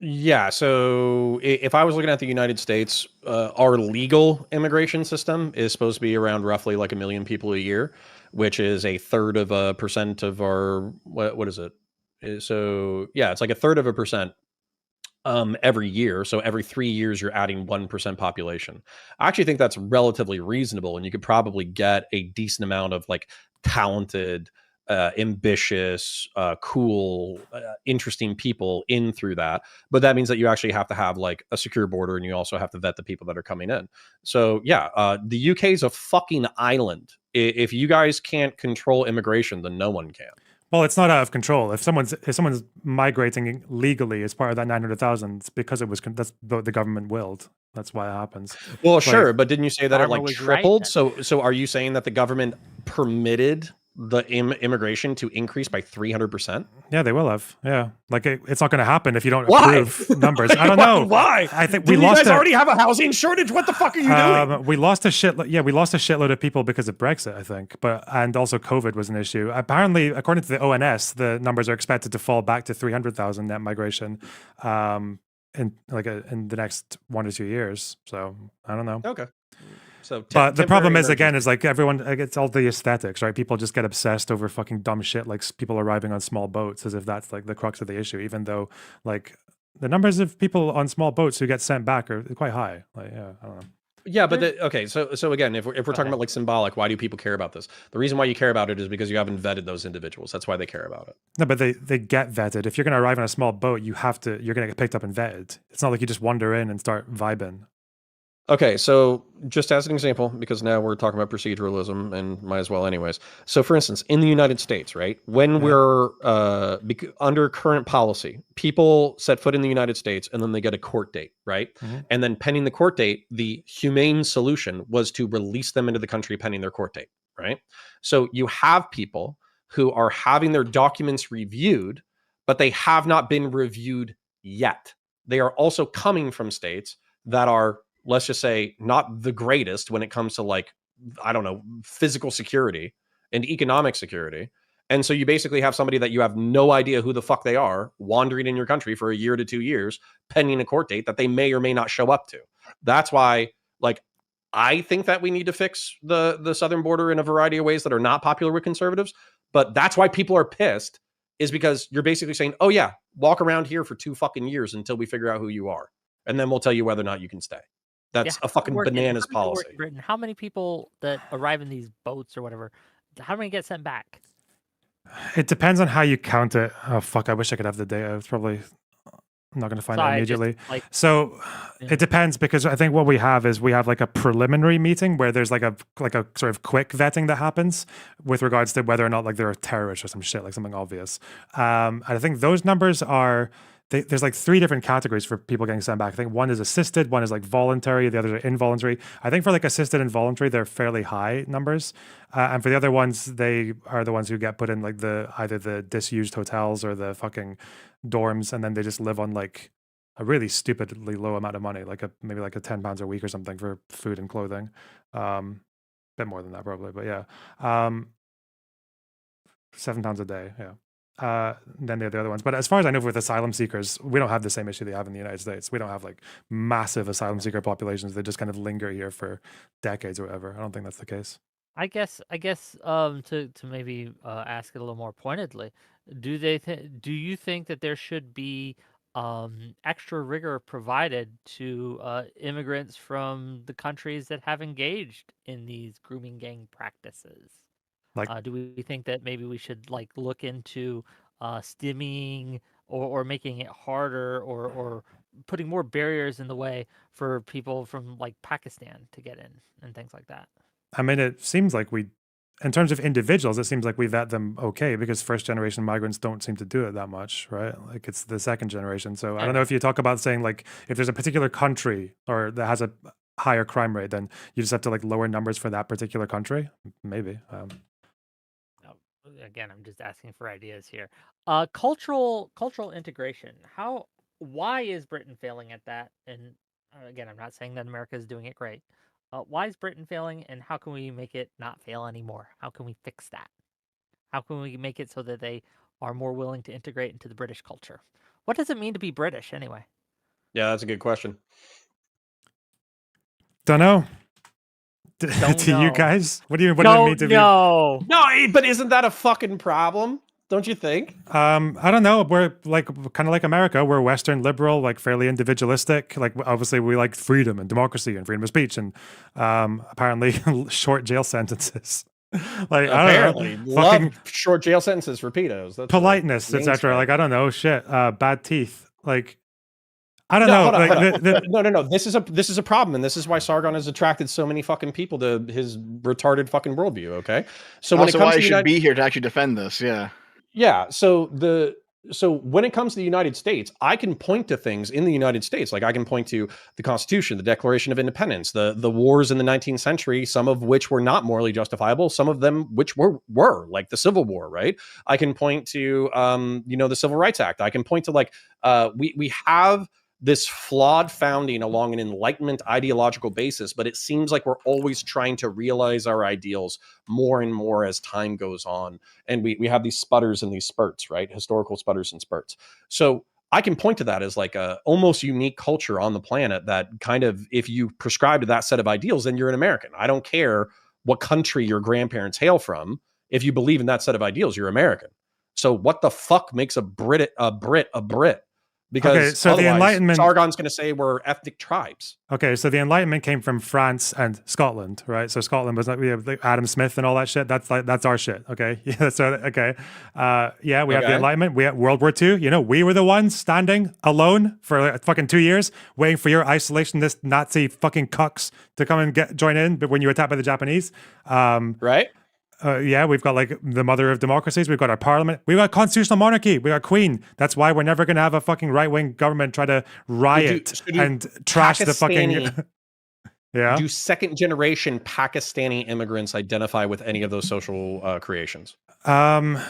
Yeah, so if I was looking at the United States, our legal immigration system is supposed to be around roughly like 1 million people a year, which is 1/3% of our what is it? So yeah, it's like 1/3% every year. So every 3 years, you're adding 1% population. I actually think that's relatively reasonable, and you could probably get a decent amount of like talented, ambitious, cool, interesting people in through that. But that means that you actually have to have like a secure border, and you also have to vet the people that are coming in. So yeah, the UK is a fucking island. If you guys can't control immigration, then no one can. Well, it's not out of control. If someone's migrating legally as part of that 900,000, it's because that's the government willed. That's why it happens. Well, sure, but didn't you say that it like tripled? Right. So are you saying that the government permitted the immigration to increase by 300%? Yeah, they will have. Yeah, like it's not going to happen if you don't approve numbers. I don't know why. I think you guys already have a housing shortage. What the fuck are you doing? We lost a shitload. Yeah, we lost a shitload of people because of Brexit, I think. And also COVID was an issue. Apparently, according to the ONS, the numbers are expected to fall back to 300,000 net migration in the next 1 or 2 years. So I don't know. Okay. So but the problem is, again, is like everyone, it's all the aesthetics, right? People just get obsessed over fucking dumb shit, like people arriving on small boats, as if that's like the crux of the issue, even though like the numbers of people on small boats who get sent back are quite high. Like, yeah, I don't know. Yeah, but okay. So again, if we're talking ahead. about like symbolic, why do people care about this? The reason why you care about it is because you haven't vetted those individuals. That's why they care about it. No, but they get vetted. If you're going to arrive on a small boat, you're going to get picked up and vetted. It's not like you just wander in and start vibing. Okay, so just as an example, because now we're talking about proceduralism and might as well anyways. So for instance, in the United States, right, when we're under current policy, people set foot in the United States and then they get a court date, right? Mm-hmm. And then pending the court date, the humane solution was to release them into the country pending their court date, right? So you have people who are having their documents reviewed, but they have not been reviewed yet. They are also coming from states that are, let's just say, not the greatest when it comes to, like, I don't know, physical security and economic security. And so you basically have somebody that you have no idea who the fuck they are wandering in your country for a year to 2 years pending a court date that they may or may not show up to. That's why, like, I think that we need to fix the southern border in a variety of ways that are not popular with conservatives. But that's why people are pissed, is because you're basically saying, oh yeah, walk around here for 2 fucking years until we figure out who you are. And then we'll tell you whether or not you can stay. That's a fucking bananas policy. Britain, how many people that arrive in these boats or whatever, how many get sent back? It depends on how you count it. Oh fuck! I wish I could have the data. It's probably I'm not going to find it immediately. It depends, because I think what we have is we have like a preliminary meeting where there's like a sort of quick vetting that happens with regards to whether or not like they're a terrorist or some shit, like something obvious. And I think those numbers are. There's like 3 different categories for people getting sent back. I think one is assisted, one is like voluntary, the others are involuntary. I think for like assisted and voluntary, they're fairly high numbers. And for the other ones, they are the ones who get put in like either the disused hotels or the fucking dorms, and then they just live on like a really stupidly low amount of money, like maybe like a £10 a week or something for food and clothing. Bit more than that probably, but yeah. £7 a day, yeah. Than the other ones. But as far as I know, with asylum seekers, we don't have the same issue they have in the United States. We don't have like massive asylum seeker populations that just kind of linger here for decades or whatever. I don't think that's the case. I guess to maybe ask it a little more pointedly, do you think that there should be extra rigor provided to immigrants from the countries that have engaged in these grooming gang practices? Like, do we think that maybe we should like look into stemming or making it harder or putting more barriers in the way for people from like Pakistan to get in and things like that? I mean, it seems like in terms of individuals, it seems like we vet them okay, because first generation migrants don't seem to do it that much, right? Like it's the second generation. So I don't know if you talk about saying like if there's a particular country or that has a higher crime rate, then you just have to like lower numbers for that particular country. Maybe. Again, I'm just asking for ideas here. Cultural integration. Why is Britain failing at that? And again, I'm not saying that America is doing it great. Why is Britain failing, and how can we make it not fail anymore? How can we fix that? How can we make it so that they are more willing to integrate into the British culture? What does it mean to be British anyway? Yeah, that's a good question. Don't know. You guys? What do you mean to be? No, but isn't that a fucking problem? Don't you think? I don't know. We're like kind of like America. We're Western liberal, like fairly individualistic. Like obviously we like freedom and democracy and freedom of speech and apparently short jail sentences. Like apparently, I don't know, love short jail sentences for pedos. That's politeness, etc. Like I don't know, shit. Bad teeth. Like I don't know. No. This is a problem, and this is why Sargon has attracted so many fucking people to his retarded fucking worldview. Okay, so when it comes why to should be here to actually defend this, yeah. So when it comes to the United States, I can point to things in the United States, like I can point to the Constitution, the Declaration of Independence, the wars in the 19th century, some of which were not morally justifiable, some of them which were like the Civil War, right? I can point to the Civil Rights Act. I can point to like we have this flawed founding along an Enlightenment ideological basis, but it seems like we're always trying to realize our ideals more and more as time goes on. And we have these sputters and these spurts, right? Historical sputters and spurts. So I can point to that as like a almost unique culture on the planet that kind of, if you prescribe to that set of ideals, then you're an American. I don't care what country your grandparents hail from. If you believe in that set of ideals, you're American. So what the fuck makes a Brit a Brit? because so the otherwise Enlightenment. Sargon's going to say we're ethnic tribes. Okay, so the Enlightenment came from France and Scotland, right? So Scotland was like we have like Adam Smith and all that shit. That's our shit. Okay, yeah. So okay, yeah, we have the Okay. Enlightenment. We have World War II. You know, we were the ones standing alone for like fucking 2 years, waiting for your isolationist Nazi fucking cucks to come and join in. But when you were attacked by the Japanese, Right? yeah, we've got like the mother of democracies. We've got our parliament. We've got constitutional monarchy. We got queen. That's why we're never going to have a fucking right-wing government try to riot and trash the fucking. Yeah. Do second generation Pakistani immigrants identify with any of those social creations? I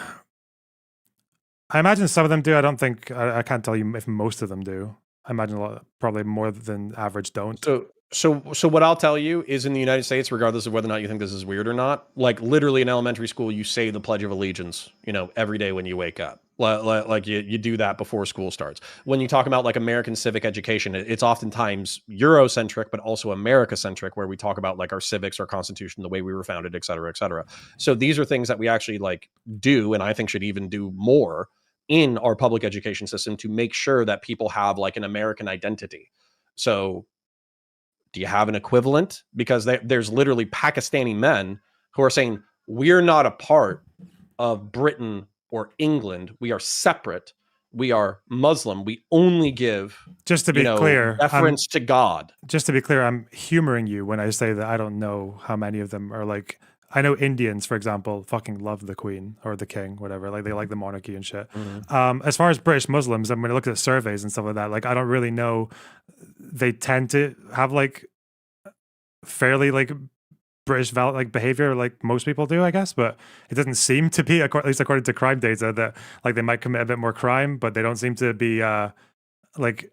imagine some of them do. I don't think I can't tell you if most of them do. I imagine a lot, probably more than average don't. So what I'll tell you is in the United States, regardless of whether or not you think this is weird or not, like literally in elementary school, you say the Pledge of Allegiance, you know, every day when you wake up. Like you do that before school starts. When you talk about like American civic education, it's oftentimes Eurocentric, but also America-centric, where we talk about like our civics, our constitution, the way we were founded, et cetera, et cetera. So these are things that we actually like do, and I think should even do more in our public education system to make sure that people have like an American identity. So do you have an equivalent? Because there's literally Pakistani men who are saying, we're not a part of Britain or England. We are separate. We are Muslim. We only give, just to be clear, deference to God. Just to be clear, I'm humoring you when I say that I don't know how many of them are like, I know Indians, for example, fucking love the Queen or the King, whatever. Like they like the monarchy and shit. Mm-hmm. As far as British Muslims, I mean, when I look at surveys and stuff like that, like I don't really know. They tend to have like fairly like British like behavior, like most people do, I guess. But it doesn't seem to be, at least according to crime data, that like they might commit a bit more crime, but they don't seem to be like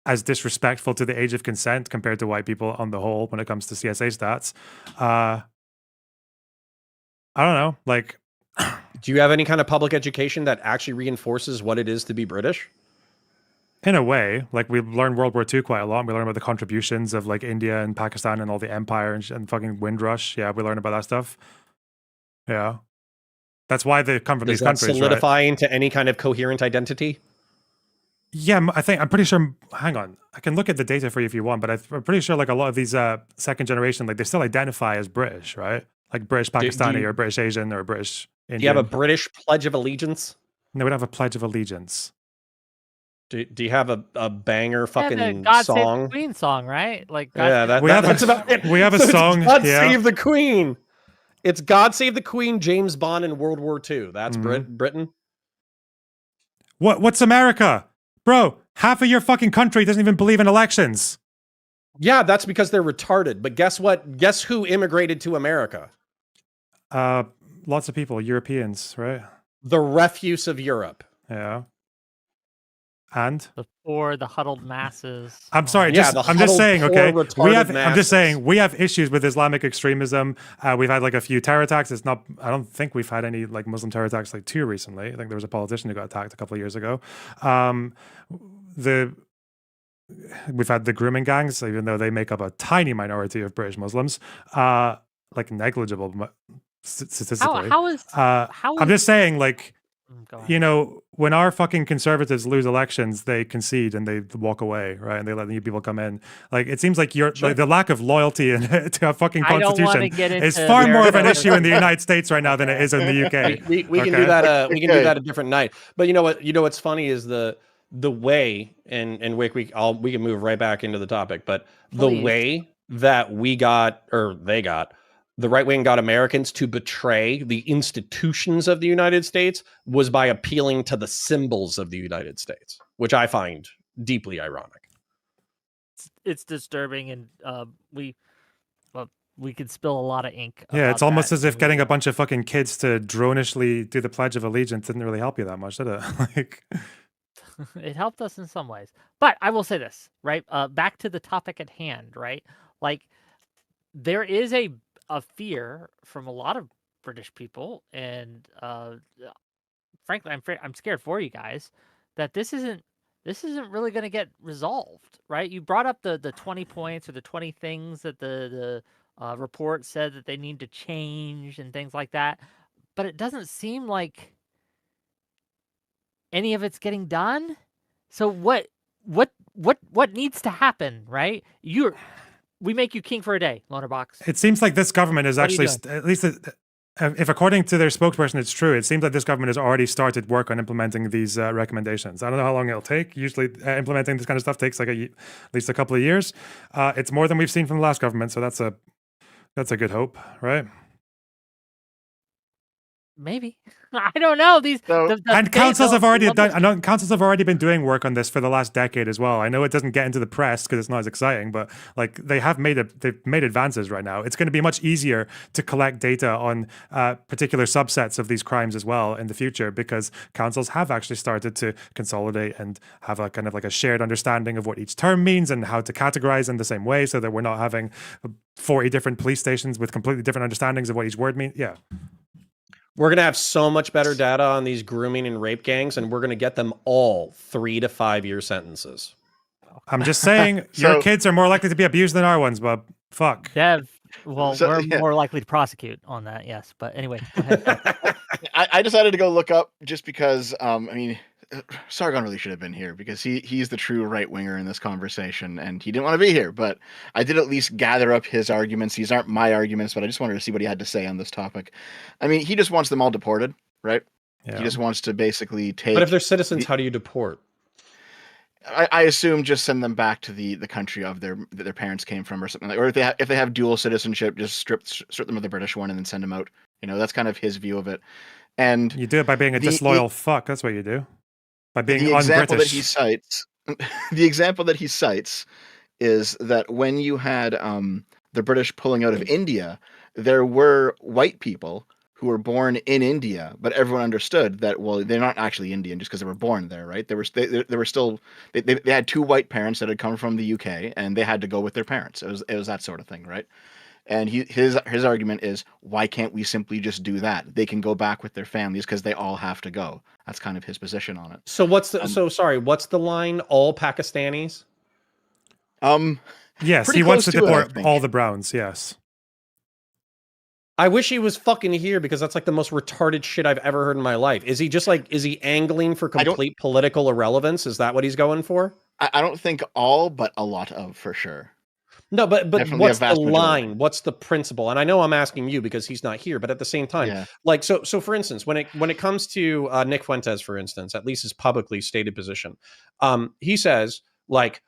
as disrespectful to the age of consent compared to white people on the whole when it comes to CSA stats. I don't know. Like, do you have any kind of public education that actually reinforces what it is to be British? In a way, like we learned World War II quite a lot. We learned about the contributions of like India and Pakistan and all the empire and fucking Windrush. Yeah, we learned about that stuff. Yeah, that's why they come from these countries. Does that solidify right? into any kind of coherent identity? Yeah, I'm pretty sure. Hang on, I can look at the data for you if you want, but I'm pretty sure like a lot of these second generation, like they still identify as British, right? Like British Pakistani or British Asian or British Indian. Do you have a British Pledge of Allegiance? No, we don't have a Pledge of Allegiance. Do you have a banger fucking God song? Save the Queen song, right? Like that's about it. We have a So song. God yeah. Save the Queen. It's God Save the Queen, James Bond in World War II. That's Britain. What's America? Bro, half of your fucking country doesn't even believe in elections. Yeah, that's because they're retarded. But guess what? Guess who immigrated to America? Lots of people, Europeans, right? The refuse of Europe. Yeah. And the huddled masses. I'm sorry, I'm just saying, okay. I'm just saying we have issues with Islamic extremism. We've had like a few terror attacks. I don't think we've had any like Muslim terror attacks like too recently. I think there was a politician who got attacked a couple of years ago. We've had the grooming gangs, even though they make up a tiny minority of British Muslims, like negligible statistically. I'm just saying, like, you know, when our fucking conservatives lose elections, they concede and they walk away, right? And they let new people come in. Like, it seems like like, the lack of loyalty to a fucking constitution is far more of an issue in the United States right now than it is in the UK. We can do that. We can do that a different night. But you know what? You know what's funny is the way and we can move right back into the topic. But the way that the right wing got Americans to betray the institutions of the United States was by appealing to the symbols of the United States, which I find deeply ironic. It's disturbing, and we could spill a lot of ink. Yeah, it's almost as if getting a bunch of fucking kids to dronishly do the Pledge of Allegiance didn't really help you that much, did it? Like, it helped us in some ways. But I will say this, right? Back to the topic at hand, right? Like, there is a fear from a lot of British people, and frankly, I'm scared for you guys that this isn't really going to get resolved, right? You brought up the 20 points or the 20 things that the report said that they need to change and things like that, but it doesn't seem like any of it's getting done. So what what needs to happen, right? We make you king for a day, LonerBox. It seems like this government is What are you actually, at least if according to their spokesperson it's true, it seems like this government has already started work on implementing these recommendations. I don't know how long it'll take. Usually implementing this kind of stuff takes like at least a couple of years. It's more than we've seen from the last government, so that's a good hope, right? Maybe. I don't know. And councils have already done. I know councils have already been doing work on this for the last decade as well. I know it doesn't get into the press because it's not as exciting, but like they've made advances right now. It's going to be much easier to collect data on particular subsets of these crimes as well in the future because councils have actually started to consolidate and have a kind of like a shared understanding of what each term means and how to categorize in the same way, so that we're not having 40 different police stations with completely different understandings of what each word means. Yeah. We're going to have so much better data on these grooming and rape gangs, and we're going to get them all 3 to 5 year sentences. I'm just saying, your kids are more likely to be abused than our ones, bub. Fuck. Dev, we're more likely to prosecute on that, yes. But anyway, go ahead. I decided to go look up just because, I mean, Sargon really should have been here because he's the true right winger in this conversation, and he didn't want to be here. But I did at least gather up his arguments. These aren't my arguments, but I just wanted to see what he had to say on this topic. I mean, he just wants them all deported, right? Yeah. He just wants to basically take. But if they're citizens, how do you deport? I assume just send them back to the country of that their parents came from, or something like. Or if they have dual citizenship, just strip them of the British one and then send them out. You know, that's kind of his view of it. And you do it by being a disloyal fuck. That's what you do. By being the example un-British. That he cites, the example that he cites is that when you had the British pulling out of India, there were white people who were born in India, but everyone understood that, well, they're not actually Indian just because they were born there, right? They had 2 white parents that had come from the UK, and they had to go with their parents. It was that sort of thing, right? And his argument is, why can't we simply just do that? They can go back with their families because they all have to go. That's kind of his position on it. So what's the line? All Pakistanis? Yes, he wants to deport all the Browns. Yes. I wish he was fucking here because that's like the most retarded shit I've ever heard in my life. Is he angling for complete political irrelevance? Is that what he's going for? I don't think all, but a lot of, for sure. No, but what's the line? What's the principle? And I know I'm asking you because he's not here, but at the same time, like, so for instance, when it comes to Nick Fuentes, for instance, at least his publicly stated position, he says like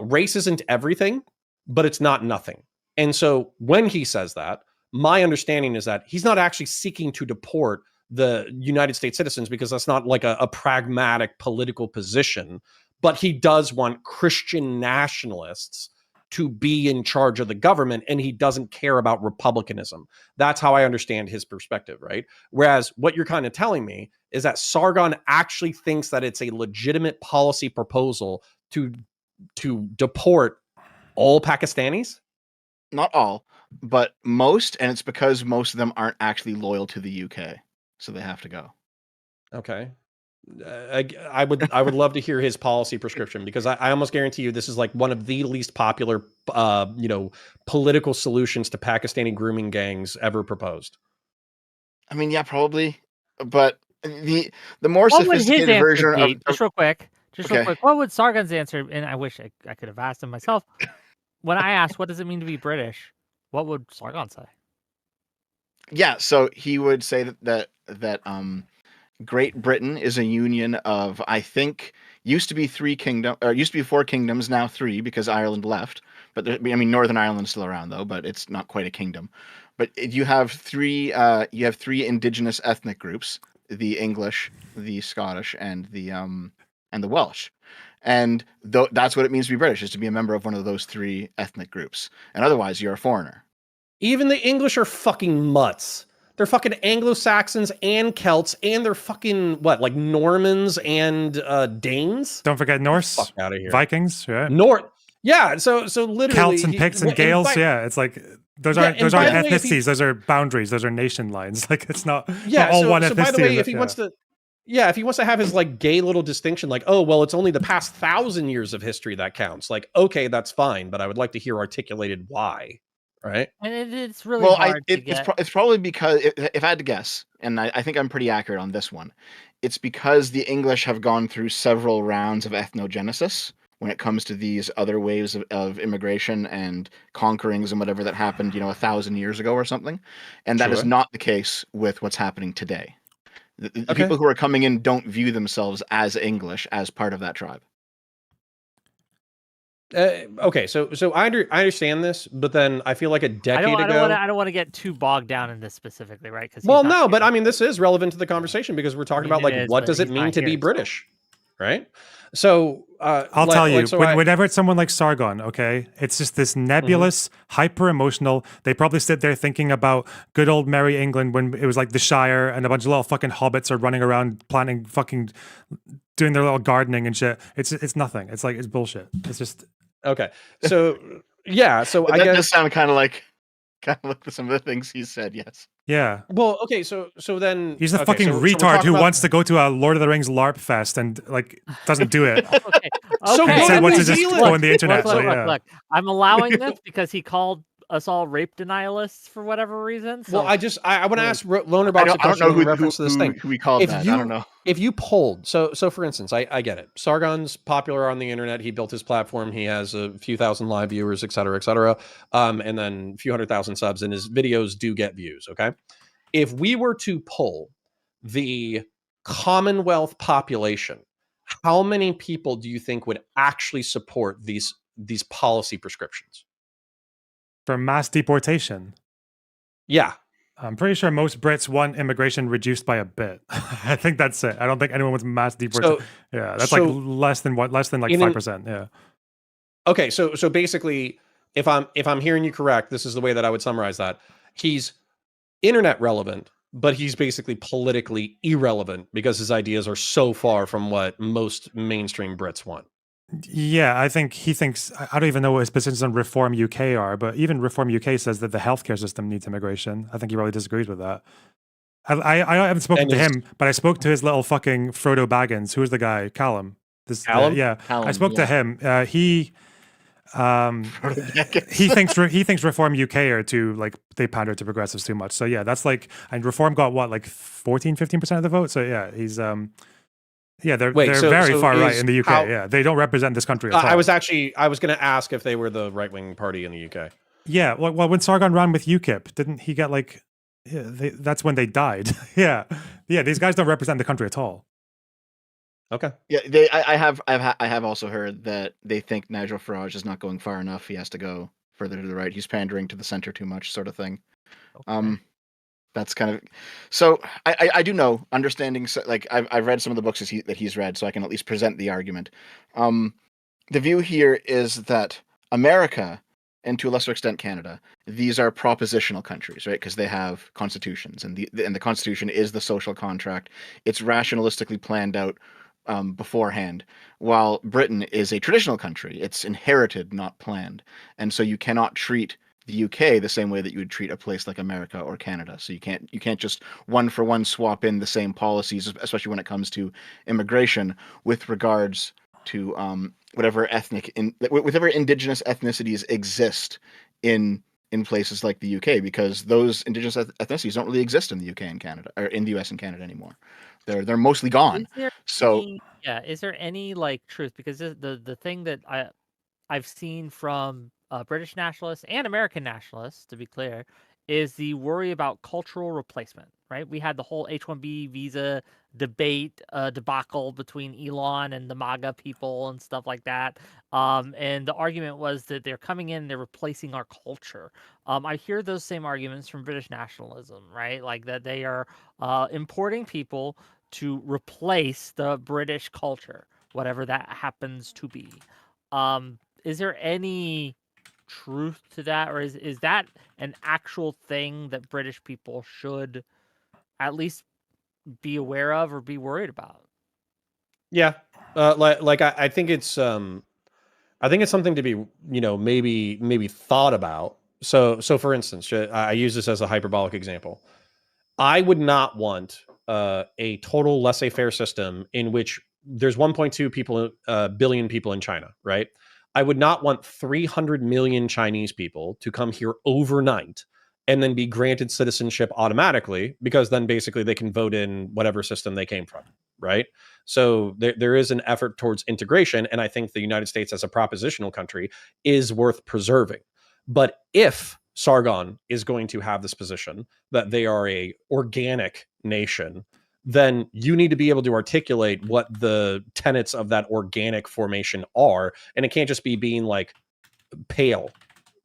race isn't everything, but it's not nothing. And so when he says that, my understanding is that he's not actually seeking to deport the United States citizens because that's not like a pragmatic political position, but he does want Christian nationalists to be in charge of the government, and he doesn't care about republicanism. That's how I understand his perspective, right? Whereas what you're kind of telling me is that Sargon actually thinks that it's a legitimate policy proposal to deport all Pakistanis? Not all, but most, and it's because most of them aren't actually loyal to the UK, so they have to go. Okay. I would love to hear his policy prescription because I almost guarantee you this is like one of the least popular political solutions to Pakistani grooming gangs ever proposed. I mean, yeah, probably, but the more sophisticated version of just real quick, what would Sargon's answer? And I wish I could have asked him myself. When I asked, what does it mean to be British? What would Sargon say? Yeah, so he would say that Great Britain is a union of, I think, used to be 4 kingdoms, now 3 because Ireland left. But Northern Ireland's still around though, but it's not quite a kingdom. But you have 3 indigenous ethnic groups: the English, the Scottish, and the Welsh. And that's what it means to be British, is to be a member of one of those 3 ethnic groups. And otherwise, you're a foreigner. Even the English are fucking mutts. They're fucking Anglo-Saxons and Celts, and they're fucking, like Normans and Danes? Don't forget Norse. Fuck out of here. Vikings, right? Yeah, so literally... Celts and Picts and Gaels, it's like... Those aren't ethnicities, those are boundaries, those are nation lines. Like, it's not all one ethnicity. So by the way, if he wants to have his like gay little distinction, like, oh, well, it's only the past 1,000 years of history that counts. Like, okay, that's fine, but I would like to hear articulated why. Right. And it's really hard to get. It's probably because, if I had to guess, and I think I'm pretty accurate on this one, it's because the English have gone through several rounds of ethnogenesis, when it comes to these other waves of immigration and conquerings and whatever that happened, 1,000 years ago or something. And that is Sure. not the case with what's happening today. The Okay. people who are coming in don't view themselves as English, as part of that tribe. Okay, so I understand this, but then I feel like a I decade ago. don't want to get too bogged down in this specifically, right? Because Well, no, but I mean, this is relevant to the conversation because we're talking about it like is, what but does it he's mean not to be here, so- British, right? So I'll tell you, so whenever it's someone like Sargon, okay, it's just this nebulous, hyper emotional. They probably sit there thinking about good old merry England when it was like the Shire and a bunch of little fucking hobbits are running around planting fucking, doing their little gardening and shit. It's nothing. It's like, it's bullshit. It's just. Okay, so yeah, so But I that guess does sound kind of like some of the things he said. Yes. Yeah. well, okay, so then He's the okay, fucking so we're retard talking who about- wants to go to a Lord of the Rings LARP fest and like doesn't do it. Okay. So Okay. go Instead to wants New to just Zealand. go on the internet. Look, So look, yeah. look. I'm allowing this because he called us all rape denialists for whatever reason. So Well, I want to ask LonerBox I a don't question know in reference to this thing. who we called If that. you I don't know. if you polled, so for instance, I get it. Sargon's popular on the internet. He built his platform. He has a few thousand live viewers, et cetera, and then a few 100,000 subs, and his videos do get views. Okay, if we were to poll the Commonwealth population, how many people do you think would actually support these policy prescriptions? For mass deportation. Yeah. I'm pretty sure most Brits want immigration reduced by a bit. I think that's it. I don't think anyone wants mass deportation. So, Yeah, that's so- like less than like in an- 5%. Yeah. Okay, so basically, if I'm hearing you correct, this is the way that I would summarize that. He's internet relevant, but he's basically politically irrelevant because his ideas are so far from what most mainstream Brits want. Yeah, I think he thinks, I don't even know what his positions on Reform UK are, but even Reform UK says that the healthcare system needs immigration. I think he really disagrees with that. I haven't spoken And to is- him, but I spoke to his little fucking Frodo Baggins. Who's the guy? Callum. Callum? Yeah, Callum, I spoke to yeah. him. He thinks Reform UK are too, like, they pander to progressives too much. So yeah, that's like, and Reform got what, like 15% of the vote. So yeah, he's yeah, they're so very far right is in the UK. how- Yeah, they don't represent this country at all. I was going to ask if they were the right wing party in the UK. Yeah, well, when Sargon ran with UKIP, didn't he get like? Yeah, that's when they died. yeah, these guys don't represent the country at all. Okay. Yeah, I have also heard that they think Nigel Farage is not going far enough. He has to go further to the right. He's pandering to the center too much, sort of thing. Okay. That's kind of so. I do know understanding. Like I've read some of the books that he's read, so I can at least present the argument. The view here is that America, and to a lesser extent Canada, these are propositional countries, right? Because they have constitutions, and the Constitution is the social contract. It's rationalistically planned out beforehand, while Britain is a traditional country. It's inherited, not planned, and so you cannot treat the UK the same way that you would treat a place like America or Canada. So you can't just one for one swap in the same policies, especially when it comes to immigration, with regards to whatever indigenous ethnicities exist in places like the UK, because those indigenous ethnicities don't really exist in the UK and Canada, or in the US and Canada anymore. They're mostly gone. Is there any like truth? Because the thing that I've seen from British nationalists and American nationalists, to be clear, is the worry about cultural replacement, right? We had the whole H-1B visa debate, debacle between Elon and the MAGA people and stuff like that. And the argument was that they're coming in, they're replacing our culture. I hear those same arguments from British nationalism, right? Like that they are importing people to replace the British culture, whatever that happens to be. Is there any truth to that, or is that an actual thing that British people should at least be aware of or be worried about? Yeah. I think it's something to be, maybe thought about. So for instance, I use this as a hyperbolic example. I would not want a total laissez-faire system in which there's 1.2 billion people in China, right? I would not want 300 million Chinese people to come here overnight and then be granted citizenship automatically, because then basically they can vote in whatever system they came from, right? So there is an effort towards integration, and I think the United States as a propositional country is worth preserving. But if Sargon is going to have this position that they are a organic nation, then you need to be able to articulate what the tenets of that organic formation are, and it can't just be being like pale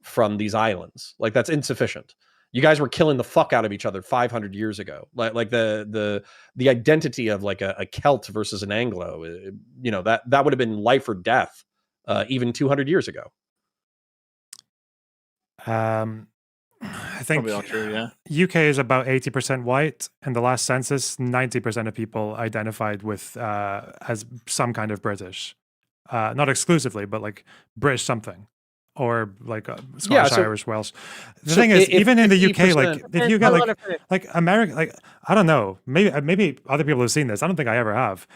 from these islands. Like, that's insufficient. You guys were killing the fuck out of each other 500 years ago. Like the identity of like a Celt versus an Anglo, you know, that would have been life or death even 200 years ago. I think Probably all true, yeah. UK is about 80% white. In the last census, 90% of people identified with as some kind of British. Not exclusively, but like British something. Or like Scottish, so- Irish, Welsh. The so thing is, if even in the UK, like 50% if you get like America, like I don't know, maybe other people have seen this. I don't think I ever have.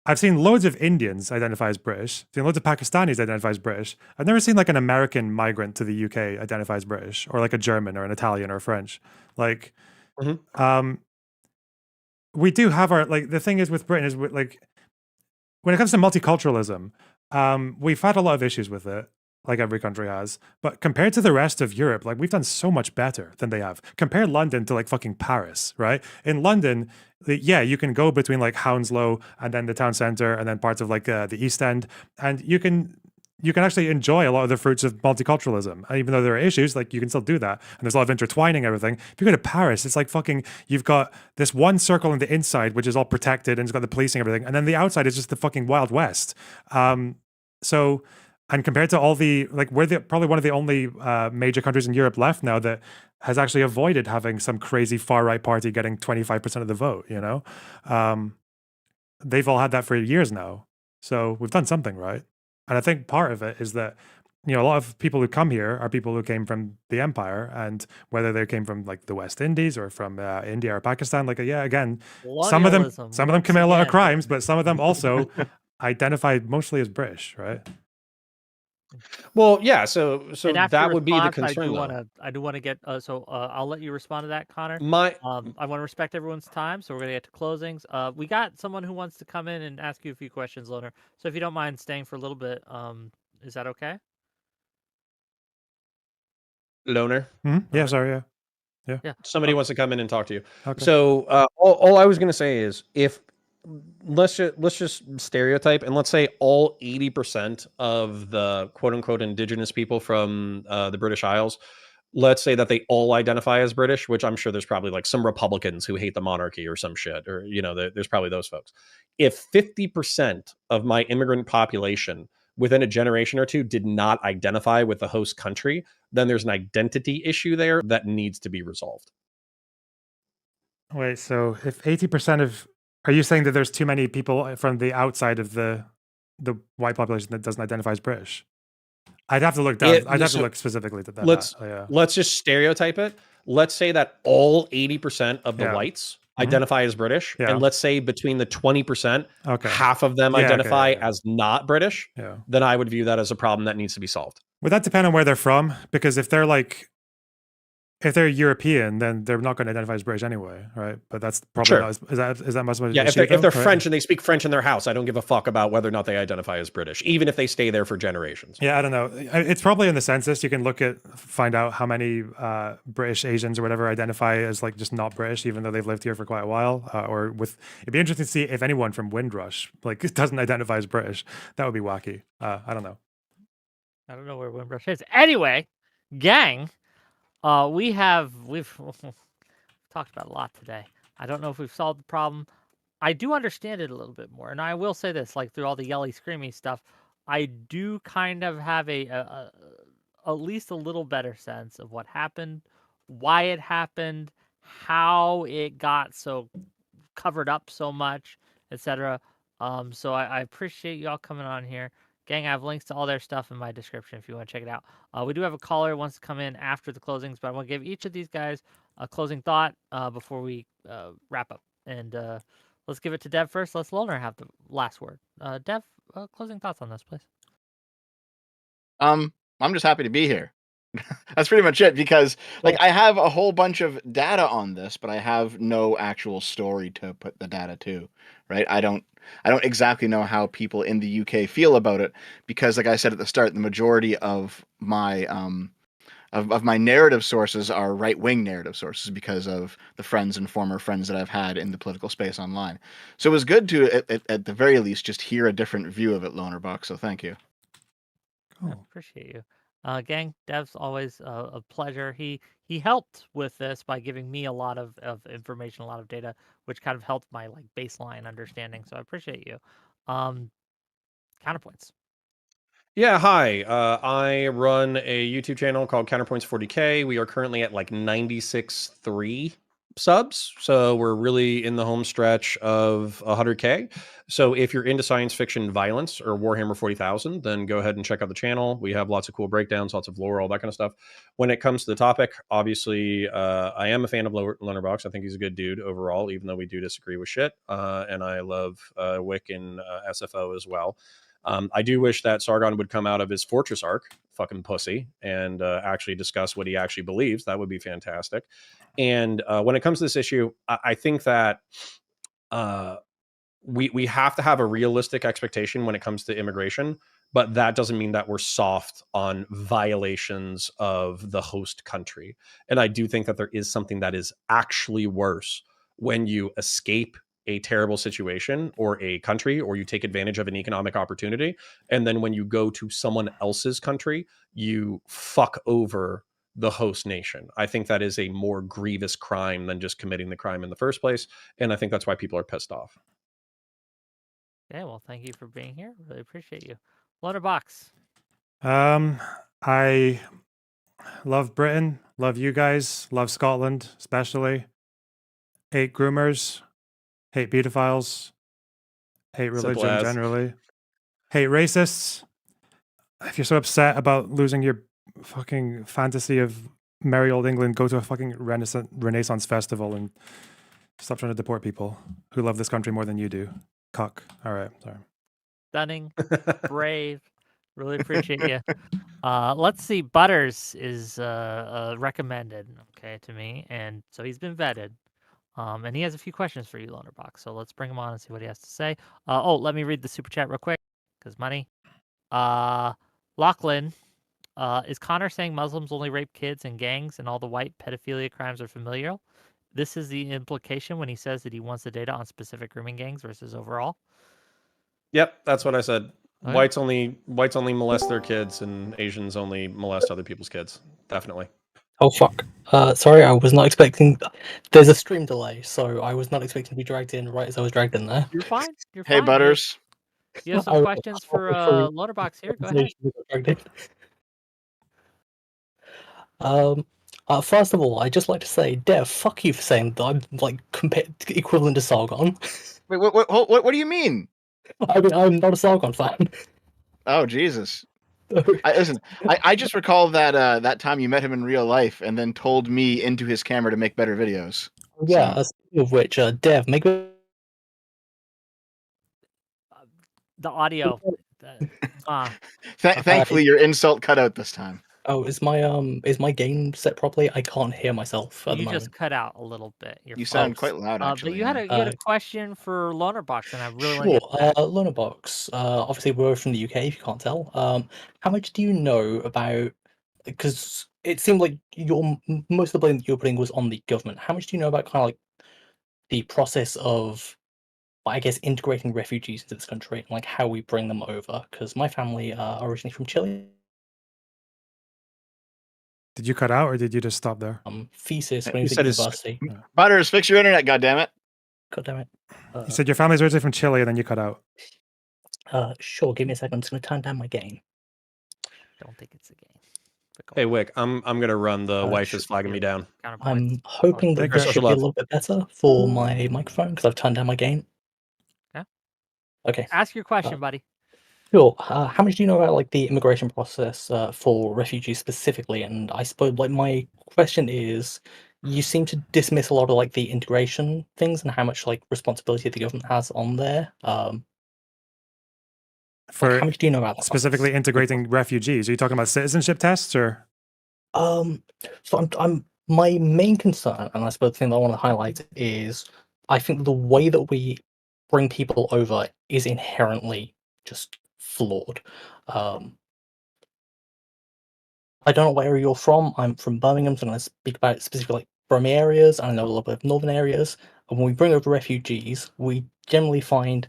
I've seen loads of Indians identify as British. I've seen loads of Pakistanis identify as British. I've never seen like an American migrant to the UK identify as British, or like a German or an Italian or a French. Like, we do have our, like, the thing is with Britain is like, when it comes to multiculturalism, we've had a lot of issues with it, like every country has. But compared to the rest of Europe, like, we've done so much better than they have. Compare London to like fucking Paris, right? In London, yeah, you can go between like Hounslow and then the town center and then parts of like the East End, and you can actually enjoy a lot of the fruits of multiculturalism. And even though there are issues, like, you can still do that. And there's a lot of intertwining and everything. If you go to Paris, it's like fucking, you've got this one circle on the inside, which is all protected and it's got the policing and everything. And then the outside is just the fucking Wild West. So, and compared to all the, like, we're probably one of the only major countries in Europe left now that has actually avoided having some crazy far-right party getting 25% of the vote, you know? They've all had that for years now. So we've done something right. And I think part of it is that, you know, a lot of people who come here are people who came from the empire, and whether they came from like the West Indies or from India or Pakistan, like, yeah, again, some of them commit a lot of crimes, but some of them also identify mostly as British, right? Well, yeah. So that would be the response, concern. I do want to get. I'll let you respond to that, Connor. My I want to respect everyone's time, so we're gonna get to closings. We got someone who wants to come in and ask you a few questions, Loner. So if you don't mind staying for a little bit, is that okay? Loner. Yeah, sorry, yeah. Somebody wants to come in and talk to you. Okay. So all I was going to say is, if let's just stereotype, and let's say all 80% of the quote unquote indigenous people from the British Isles, let's say that they all identify as British, which I'm sure there's probably like some Republicans who hate the monarchy or some shit, or, you know, there's probably those folks. If 50% of my immigrant population within a generation or two did not identify with the host country, then there's an identity issue there that needs to be resolved. Wait, so if 80% of, are you saying that there's too many people from the outside of the white population that doesn't identify as British? I'd have to look down. I'd have to look specifically to that. Let's just stereotype it. Let's say that all 80% of the whites identify as British, and let's say between the 20%, half of them identify as not British. Then I would view that as a problem that needs to be solved. Would that depend on where they're from? Because if they're like, if they're European, then they're not going to identify as British anyway, right? But that's probably not, is that much of an issue? If they're French and they speak French in their house, I don't give a fuck about whether or not they identify as British, even if they stay there for generations. Yeah, I don't know. It's probably in the census. You can find out how many British Asians or whatever identify as like just not British, even though they've lived here for quite a while. It'd be interesting to see if anyone from Windrush like doesn't identify as British. That would be wacky. I don't know. I don't know where Windrush is. Anyway, gang. We've talked about a lot today. I don't know if we've solved the problem. I do understand it a little bit more, and I will say this: like, through all the yelly, screamy stuff, I do kind of have at least a little better sense of what happened, why it happened, how it got so covered up so much, etc. So I appreciate y'all coming on here. Gang, I have links to all their stuff in my description if you want to check it out. We do have a caller who wants to come in after the closings, but I want to give each of these guys a closing thought before we wrap up. And let's give it to Dev first. Let's Loner have the last word. Dev, closing thoughts on this, please. I'm just happy to be here. That's pretty much it, because like I have a whole bunch of data on this, but I have no actual story to put the data to, right? I don't exactly know how people in the UK feel about it, because like I said at the start, the majority of my of my narrative sources are right-wing narrative sources because of the friends and former friends that I've had in the political space online. So it was good to at the very least just hear a different view of it, LonerBox. So thank you. I appreciate you. Gang, Dev's always a pleasure. He helped with this by giving me a lot of information, a lot of data, which kind of helped my like baseline understanding. So I appreciate you. Counterpoints. Yeah, hi. I run a YouTube channel called Counterpoints 40K. We are currently at like 96.3 subs, so we're really in the home stretch of 100K. So if you're into science fiction violence or Warhammer 40,000, then go ahead and check out the channel. We have lots of cool breakdowns, lots of lore, all that kind of stuff. When it comes to the topic, obviously, I am a fan of LonerBox. I think he's a good dude overall, even though we do disagree with shit. And I love Wick and SFO as well. I do wish that Sargon would come out of his fortress arc, fucking pussy, and actually discuss what he actually believes. That would be fantastic. And when it comes to this issue, I think that we have to have a realistic expectation when it comes to immigration, but that doesn't mean that we're soft on violations of the host country. And I do think that there is something that is actually worse when you escape a terrible situation or a country, or you take advantage of an economic opportunity, and then when you go to someone else's country, you fuck over the host nation. I think that is a more grievous crime than just committing the crime in the first place, and I think that's why people are pissed off. Yeah, well, thank you for being here. Really appreciate you. LonerBox. I love Britain, love you guys, love Scotland, especially. Hate groomers, hate pedophiles, hate Simple religion as. generally, hate racists. If you're so upset about losing your fucking fantasy of merry old England, go to a fucking Renaissance festival and stop trying to deport people who love this country more than you do. Cuck. All right, sorry. Stunning, brave. Really appreciate you. Let's see. Butters is recommended, okay, to me, and so he's been vetted. And he has a few questions for you, LonerBox. So let's bring him on and see what he has to say. Let me read the super chat real quick, because money. Lachlan, is Connor saying Muslims only rape kids and gangs and all the white pedophilia crimes are familial? This is the implication when he says that he wants the data on specific grooming gangs versus overall. Yep, that's what I said. Okay. Whites only molest their kids, and Asians only molest other people's kids. Definitely. Oh fuck. Sorry, I was not expecting. There's a stream delay, so I was not expecting to be dragged in right as I was dragged in there. You're fine. You're Hey, fine. Butters. You have some questions for LonerBox here. Go ahead. First of all, I'd just like to say, Dev, fuck you for saying that I'm like equivalent to Sargon. Wait, what do you mean? I mean, I'm not a Sargon fan. Oh, Jesus. I just recall that that time you met him in real life and then told me into his camera to make better videos. Yeah, So. speaking of which, Dev, make the audio. Thankfully, your insult cut out this time. Oh, is my gain set properly? I can't hear myself at the You moment. just cut out a little bit. You sound quite loud, actually. But you had a question for LonerBox, and I really sure. want to get to that. LonerBox. Obviously, we're from the UK. If you can't tell, how much do you know about? Because it seemed like most of the blame that you were putting was on the government. How much do you know about kind of like the process of, I guess, integrating refugees into this country and like how we bring them over? Because my family are originally from Chile. Did you cut out or did you just stop there? Thesis when He he was said at his- university. Butters, fix your internet, goddammit. God damn it. You said your family's originally from Chile and then you cut out. Sure, give me a second. I'm just going to turn down my gain. Don't think it's a game. Hey, Wick, I'm gonna run. The wife is flagging me down. I'm hoping that Take this care. should be a little bit better for my microphone because I've turned down my gain. Yeah. Okay. Ask your question, buddy. Sure. How much do you know about like the immigration process for refugees specifically? And I suppose like my question is, you seem to dismiss a lot of like the integration things and how much like responsibility the government has on there. For how much do you know about that specifically process? integrating refugees? Are you talking about citizenship tests or? So I'm my main concern, and I suppose the thing that I want to highlight is I think the way that we bring people over is inherently just flawed. Um, I don't know where you're from. I'm from Birmingham, so I'm going to speak about specifically like Birmingham areas, and I know a little bit of northern areas. And when we bring over refugees, we generally find